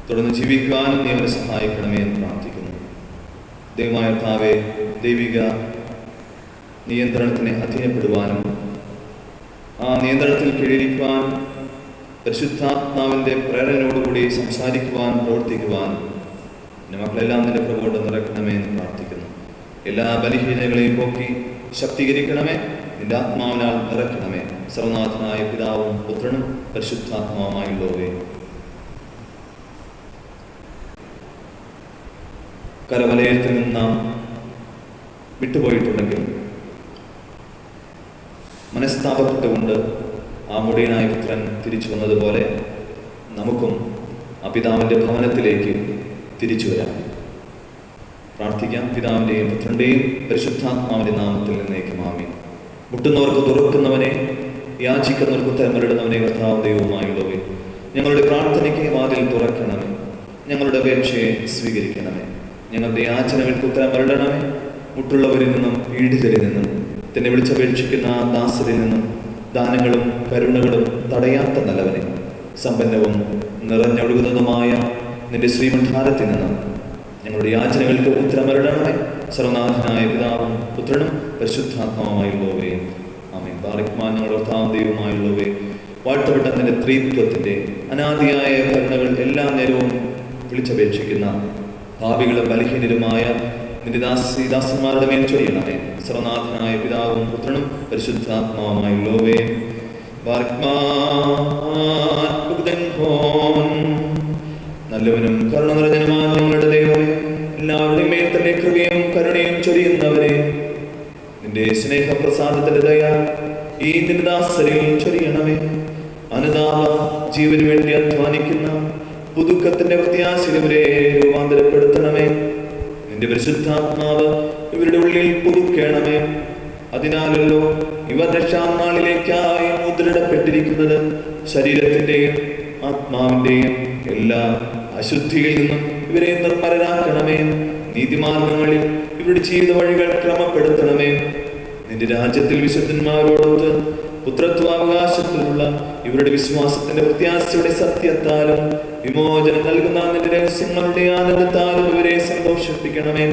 തുടർന്ന് ജീവിക്കുവാനും നീ അവരെ സഹായിക്കണമേ എന്ന് പ്രാർത്ഥിക്കുന്നു. ദൈവമായ കർത്താവേ, ദൈവിക നിയന്ത്രണത്തിന് അധീനപ്പെടുവാനും ആ നിയന്ത്രണത്തിൽ കീഴിരിക്കുവാനും പരിശുദ്ധാത്മാവിൻ്റെ പ്രേരണയോടുകൂടി സംസാരിക്കുവാനും പ്രവർത്തിക്കുവാനും എൻ്റെ മക്കളെല്ലാം നിന്റെ പ്രഭുകൊണ്ട് നിറയ്ക്കണമേ എന്ന് പ്രാർത്ഥിക്കുന്നു. എല്ലാ ബലഹീനതകളെയും പോക്കി ശക്തീകരിക്കണമേ, നിന്റെ ആത്മാവിനാൽ നിറയ്ക്കണമേ. സർവനാഥനായ പിതാവും പുത്രനും പരിശുദ്ധാത്മാവുമായുള്ളവേ. കരവലയത്തിൽ നിന്ന് നാം വിട്ടുപോയിട്ടുണ്ടെങ്കിൽ മനസ്താപപ്പെട്ടുകൊണ്ട് ആ മുടിയനായ പുത്രൻ തിരിച്ചു വന്നതുപോലെ നമുക്കും ആ പിതാവിൻ്റെ ഭവനത്തിലേക്ക് തിരിച്ചു വരാം. പ്രാർത്ഥിക്കാം. പിതാവിൻ്റെയും പുത്രൻ്റെയും പരിശുദ്ധാത്മാവിൻ്റെ നാമത്തിൽ നിന്നേക്കും ആമേൻ. മുട്ടുന്നവർക്ക് തുറക്കുന്നവനെ, യാചിക്കുന്നവർക്ക് ഉത്തരമരുടുന്നവനെ, കർത്താവ് ദൈവവുമായുള്ളവേ, ഞങ്ങളുടെ പ്രാർത്ഥനയ്ക്ക് വാതിൽ തുറക്കണമേ. ഞങ്ങളുടെ അപേക്ഷയെ സ്വീകരിക്കണമേ. ഞങ്ങളുടെ യാചനകൾക്ക് ഉത്തരമരുടണമേ. മുട്ടുള്ളവരിൽ നിന്നും പീഡിതരിൽ നിന്നും തന്നെ വിളിച്ചപേക്ഷിക്കുന്ന ദാസരിൽ നിന്നും ദാനങ്ങളും കരുണകളും തടയാത്ത നല്ലവനെ സമ്പന്നവും നിറഞ്ഞൊഴുകുന്നതുമായ നിന്റെ ശ്രീമണ്ഡാരത്തിൽ നിന്നും ഞങ്ങളുടെ യാചനകൾക്ക് ഉത്തരമരുളണമേ. സർവനാഥനായ പിതാവും പുത്രനും പരിശുദ്ധാത്മാവുമായുള്ളവേ ആമേൻ. ബാറിക്മാൻ ഞങ്ങളുടെ കർത്താവും ദൈവവുമായുള്ളവേ, വാഴ്ത്തപ്പെട്ട നിന്റെ ത്രിത്വത്തിന്റെ അനാദിയായ കരുണകൾ എല്ലാ നേരവും വിളിച്ചപേക്ഷിക്കുന്ന പാപികളും ബലഹീനരുമായ നിന്റെ ദാസന്മാരുടെ മേൽ ചൊരിയണമേ. സർവനാഥനായ പിതാവും പുത്രനും പരിശുദ്ധാത്മാവുമായുള്ളവേ നല്ലവനും കരുണ നിറഞ്ഞനുമായ ഞങ്ങളുടെ ദൈവമേ, എല്ലാവരുടെയും മേൽ തന്നെ കൃപയും കരുണയും ചൊരിയുന്നവരെ നിന്റെ സ്നേഹപ്രസാദത്തിന്റെ ദയ ഈ നിന്റെ ദാസരിൽ ചൊരിയണമേ. അനുതാപ ജീവന് വേണ്ടി അധ്വാനിക്കുന്ന പുതുക്കത്തിന്റെ പ്രത്യാശിവരെ രൂപാന്തരപ്പെടുത്തണമേ. നിന്റെ പരിശുദ്ധാത്മാവ് ഇവരുടെ ഉള്ളിൽ പുതുക്കേണമേ. അതിനാലല്ലോ ഇവർ രക്ഷാനാളിലേക്കായി മുദ്രയിടപ്പെട്ടിരിക്കുന്നത്. ശരീരത്തിന്റെയും ആത്മാവിന്റെയും എല്ലാ അശുദ്ധിയിൽ നിന്നും ഇവരെ നിർമ്മലരാക്കണമേ. നീതിമാർഗങ്ങളിൽ ഇവരുടെ ജീവിത വഴികൾ ക്രമപ്പെടുത്തണമേ. നിന്റെ രാജ്യത്തിൽ വിശുദ്ധന്മാരോടൊത്ത് പുത്രത്വാവകാശത്തിലുള്ള ഇവരുടെ വിശ്വാസത്തിന്റെ പ്രത്യാശയുടെ സത്യത്താലും വിമോചനം നൽകുന്ന നിന്റെ രഹസ്യങ്ങളുടെ ആനന്ദത്താലും ഇവരെ സന്തോഷിപ്പിക്കണമേ.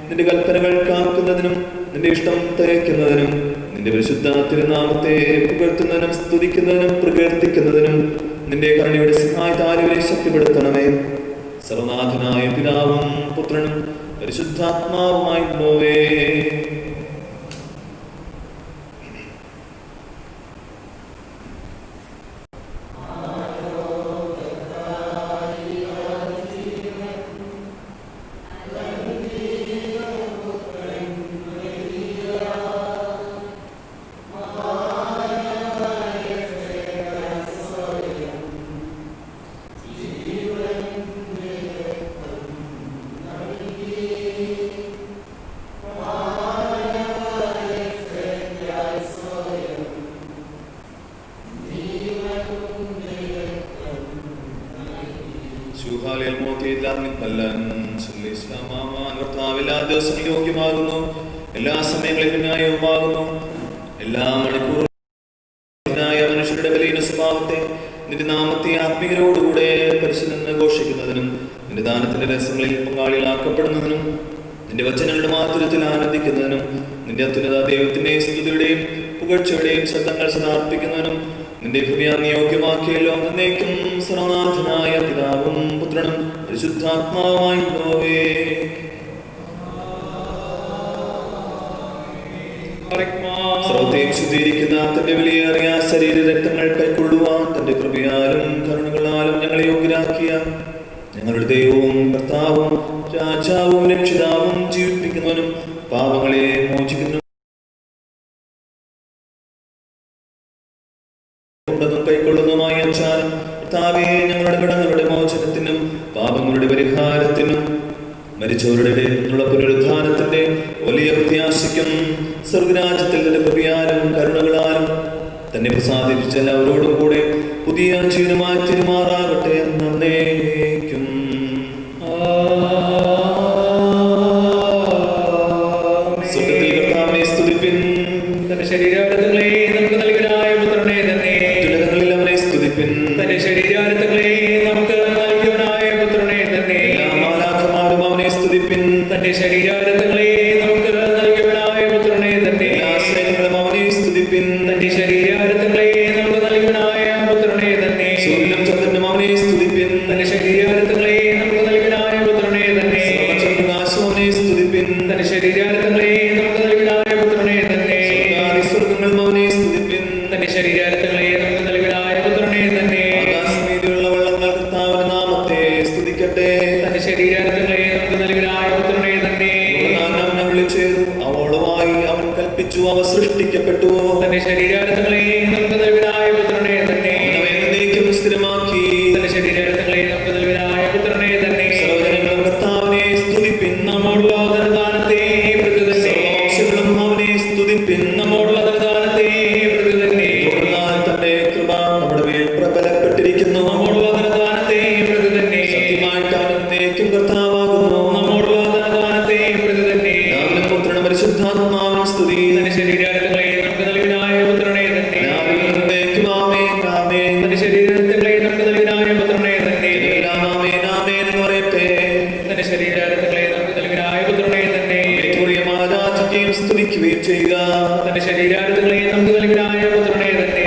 നിന്റെ കൽപ്പനകൾ കാക്കുന്നതിനും നിന്റെ ഇഷ്ടം തികയ്ക്കുന്നതിനും നിന്റെ പരിശുദ്ധ തിരുനാമത്തെ പുകഴ്ത്തുന്നതിനും സ്തുതിക്കുന്നതിനും പ്രകീർത്തിക്കുന്നതിനും നിന്റെ കരുണയുടെ സഹായത്താൽ ഇവരെ ശക്തിപ്പെടുത്തണമേ. സർവനാഥനായ പിതാവും പുത്രനും പരിശുദ്ധാത്മാവുമായുള്ളവേ യോഗ്യമാകുന്നു. എല്ലാ സമയങ്ങളിലും ന്യായവുമാകുന്നു. എല്ലാ മണിക്കൂറും മനുഷ്യരുടെ ബലഹീന സ്വഭാവത്തെ നിന്റെ നാമത്തെ ആത്മീയരോടുകൂടെ പരിശുദ്ധ ഘോഷിക്കുന്നതിനും നിന്റെ ദാനത്തിന്റെ രഹസ്യങ്ങളിൽ പങ്കാളികളാക്കപ്പെടുന്നതിനും നിന്റെ വചനങ്ങളുടെ മാധുര്യത്തിൽ ആനന്ദിക്കുന്നതിനും നിന്റെ അത്യുന്നത ദൈവത്തിന്റെ സ്തുതിയുടെയും പുകഴ്ചയുടെയും ശബ്ദങ്ങൾ സമർപ്പിക്കുന്നതിനും നിന്റെ ഹൃദയാన్ని യോഗ്യമാക്കിയല്ലോ. എന്നേക്കും സർവനാഥനായ പിതാവും പുത്രനും പരിശുദ്ധാത്മാവുമായുള്ളവേ സർവ്വത്തെയും ശുദ്ധീകരിക്കുന്ന തന്റെ വിലയേറിയ ശരീര രക്തങ്ങൾ കൈക്കൊള്ളുവാൻ തന്റെ കൃപയാലും കരുണകളാലും ഞങ്ങളെ യോഗ്യരാക്കിയ ഞങ്ങളുടെ ദൈവവും കർത്താവും രാജാവും രക്ഷിതാവും ജീവിപ്പിക്കുന്നവനും പാപങ്ങളെ മോചിക്കുന്നതും കൈക്കൊള്ളുന്നതുമായ കർത്താവേ, ഞങ്ങളുടെ കടങ്ങളുടെ മോചനത്തിനും പാപങ്ങളുടെ പരിഹാരത്തിനും മരിച്ചവരുടെ പുനരുദ്ധാനത്തിന്റെ വലിയ പ്രത്യാശയ്ക്കും സ്വർഗരാജ്യത്തിൽ നിന്റെ കൃപയാലും കരുണകളാലും തന്നെ പ്രസാദിപ്പിച്ച എല്ലാവരോടും കൂടെ പുതിയ ജീവനുമായി തിരുമാറാകട്ടെ എന്നേക്കും. സ്വർഗ്ഗത്തിൽ കർത്താവിനെ സ്തുതിപ്പിൻ. തന്റെ ശരീരാർത്ഥങ്ങളെ നമുക്ക് നൽകിയവനായ പുത്രനെ തന്നെ ഉലകങ്ങളിൽ അവനെ സ്തുതിപ്പിൻ. തന്റെ ശരീരാർത്ഥങ്ങളെ നമുക്ക് നൽകിയവനായ പുത്രനെ തന്നെ എല്ലാ മാലാഖമാരും അവനെ സ്തുതിപ്പിൻ. തന്റെ ശരീരാർത്ഥങ്ങളെ നമുക്ക് നൽകിയവനായ പുത്രനെ തന്നെ എല്ലാ സ്നേഹങ്ങളും അവനെ സ്തുതിപ്പിൻ. തന്റെ ശരീരാർത്ഥങ്ങളെ നമുക്ക് നൽകിയവനായ പുത്രനെ തന്നെ സൂര്യനും ചന്ദ്രനും അവനെ സ്തുതിപ്പിൻ. തന്റെ ശരീരാർത്ഥങ്ങളെ നമുക്ക് നൽകിയവനായ പുത്രനെ തന്നെ സർവ്വപ്രകാശവും അവനെ സ്തുതിപ്പിൻ. തന്റെ ശരീരാർത്ഥങ്ങളെ നമുക്ക് നൽകിയവനായ പുത്രനെ തന്നെ സ്വർഗ്ഗങ്ങളും അവനെ സ്തുതിപ്പിൻ. തന്റെ ശരീരാർത്ഥങ്ങളെ നമുക്ക് നൽകിയവനായ പുത്രനെ തന്നെ ആകാശമീതിയുള്ള വള്ളങ്ങൾ കർത്താവിന്റെ നാമത്തെ സ്തുതിക്കട്ടെ. തന്റെ ശരീരാർത്ഥങ്ങളെ നമുക്ക് നൽകിയവനായ പുത്രനെ തന്നെ ഞങ്ങളിൽ ചേർന്നു അവളുമായി അവൻ കൽപ്പിച്ചു, അവ സൃഷ്ടിക്കപ്പെട്ടു. തന്റെ ശരീരാർത്ഥങ്ങളെ നമുക്ക് നൽകിയവനായ പുത്രനെ തന്നെ എന്നേക്കും സ്ഥിരമാക്കി. തന്റെ ശരീരാർത്ഥങ്ങളെ നമുക്ക് നൽകിയവനായ പുത്രനെ തന്നെ സർവ്വജനങ്ങളും കർത്താവിനെ സ്തുതിപ്പിൻ. നമ്മോടുള്ള ദാനത്തെ പ്രതി തന്നെ സർവ്വവംശങ്ങളും അവനെ സ്തുതിപ്പിൻ. നമ്മോടുള്ള ദാനത്തെ പ്രതി തന്നെ തന്റെ കൃപ നമ്മുടെ മേൽ പ്രബലപ്പെട്ടിരിക്കുന്നു. നമ്മോടുള്ള ദാനത്തെ പ്രതി തന്നെ സത്യമായിട്ട് അവൻ എന്നേക്കും കർത്താവാകുന്നു. നമ്മോടുള്ള ദാനത്തെ പ്രതി തന്നെ പുത്രനും സ്തുതി. തന്റെ ശരീരങ്ങളെ നമുക്ക് നൽകിനായ പുത്രനെ തന്നെ. ആമേൻ ആമേൻ. തന്റെ ശരീരങ്ങളെ നമുക്ക് നൽകിനായ പുത്രനെ തന്നെ. ആമേൻ ആമേൻ എന്ന് പറയട്ടെ. തന്റെ ശരീരങ്ങളെ നമുക്ക് നൽകിനായ പുത്രനെ തന്നെ. ആരാധിക്കുകയും സ്തുതിക്കുകയും ചെയ്യുക. തന്റെ ശരീരങ്ങളെ നമുക്ക് നൽകിനായ പുത്രനെ തന്നെ.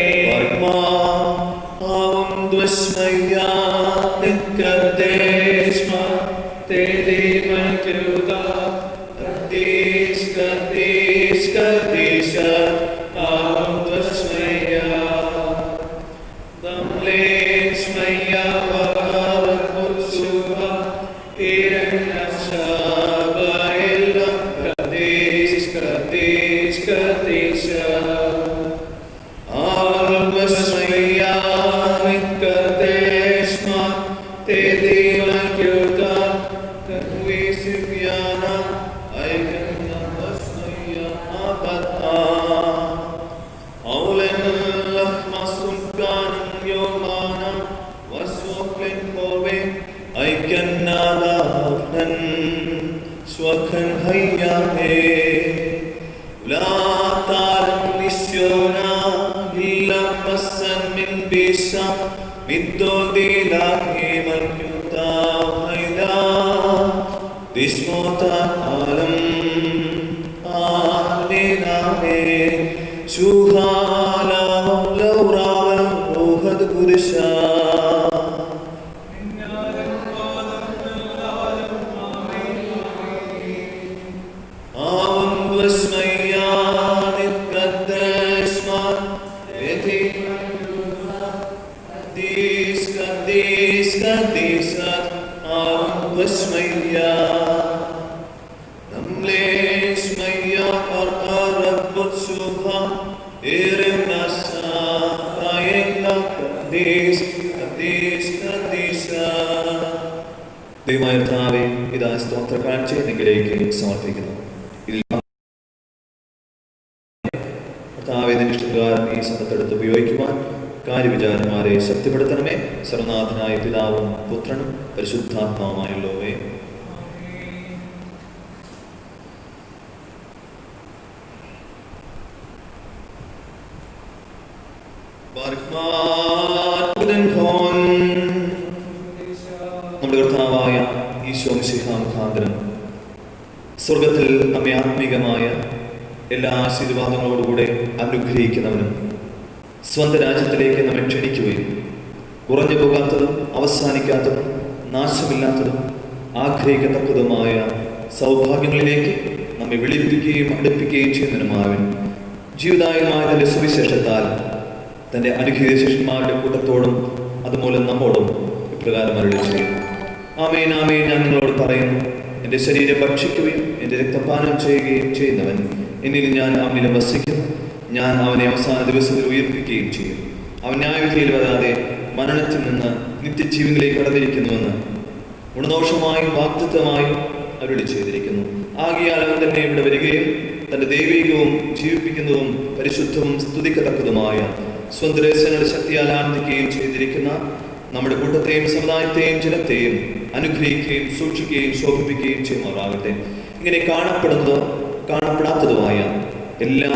കാര്യവിചാരന്മാരെ ശക്തിപ്പെടുത്തണമേ. സർവനാഥനായ പിതാവും പുത്രനും പരിശുദ്ധാത്മാവുമായുള്ളവേ. നമ്മുടെ കർത്താവായ ഈശോ മിശിഹാ മുഖാന്തരം സ്വർഗത്തിൽ നമ്മെ ആത്മീകമായ എല്ലാ ആശീർവാദങ്ങളോടുകൂടെ അനുഗ്രഹിക്കുന്നവനും സ്വന്തം രാജ്യത്തിലേക്ക് നമ്മെ ക്ഷണിക്കുകയും കുറഞ്ഞു പോകാത്തതും അവസാനിക്കാത്തതും നാശമില്ലാത്തതും ആഗ്രഹിക്കത്തക്കതുമായ സൗഭാഗ്യങ്ങളിലേക്ക് നമ്മെ വിളിപ്പിക്കുകയും അടുപ്പിക്കുകയും ചെയ്യുന്നതിനുമാവൻ ജീവിതായമായ തൻ്റെ സുവിശേഷത്താൽ തൻ്റെ അനുഗ്രഹീത ശിഷ്യന്മാരുടെ കൂട്ടത്തോടും അതുമൂലം നമ്മോടും ഇപ്രകാരം അരുളി ചെയ്യും. ആമേൻ ആമേൻ. ഞാൻ നിങ്ങളോട് പറയുന്നു, എൻ്റെ ശരീരം ഭക്ഷിക്കുകയും എൻ്റെ രക്തപാനം ചെയ്യുകയും ചെയ്യുന്നവൻ എന്നിൽ ഞാൻ അവനിലും വസിക്കുന്നു. ഞാൻ അവനെ അവസാന ദിവസത്തിൽ ഉയർപ്പിക്കുകയും ചെയ്യും. അവൻ ന്യായവിധിയിൽ വരാതെ മരണത്തിൽ നിന്ന് നിത്യജീവനിലേക്ക് കടന്നിരിക്കുന്നുവെന്ന് ഗുണദോഷമായും വാഗ്ദത്തമായും അരുളി ചെയ്തിരിക്കുന്നു. ആകയാൽ അവൻ തന്നെ ഇവിടെ വരികയും തൻ്റെ ദൈവികവും ജീവിപ്പിക്കുന്നതും പരിശുദ്ധവും സ്തുതിക്കത്തക്കതുമായ സ്വന്തരഹസ്യങ്ങളുടെ ശക്തിയാൽ ആനന്ദിക്കുകയും ചെയ്തിരിക്കുന്ന നമ്മുടെ കൂട്ടത്തെയും സമുദായത്തെയും ജനത്തെയും അനുഗ്രഹിക്കുകയും സൂക്ഷിക്കുകയും ശോഭിപ്പിക്കുകയും ചെയ്യുമാറാകട്ടെ. ഇങ്ങനെ കാണപ്പെടുന്നതോ കാണപ്പെടാത്തതുമായ എല്ലാ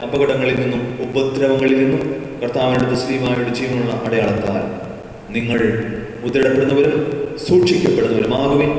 അപകടങ്ങളിൽ നിന്നും ഉപദ്രവങ്ങളിൽ നിന്നും കർത്താവിന്റെ തസ്ലീമായുടെ ജീവനുള്ള അടയാളത്താൽ നിങ്ങൾ മുദ്രയിടപ്പെടുന്നവരും സൂക്ഷിക്കപ്പെടുന്നവരുമാകുവിൻ.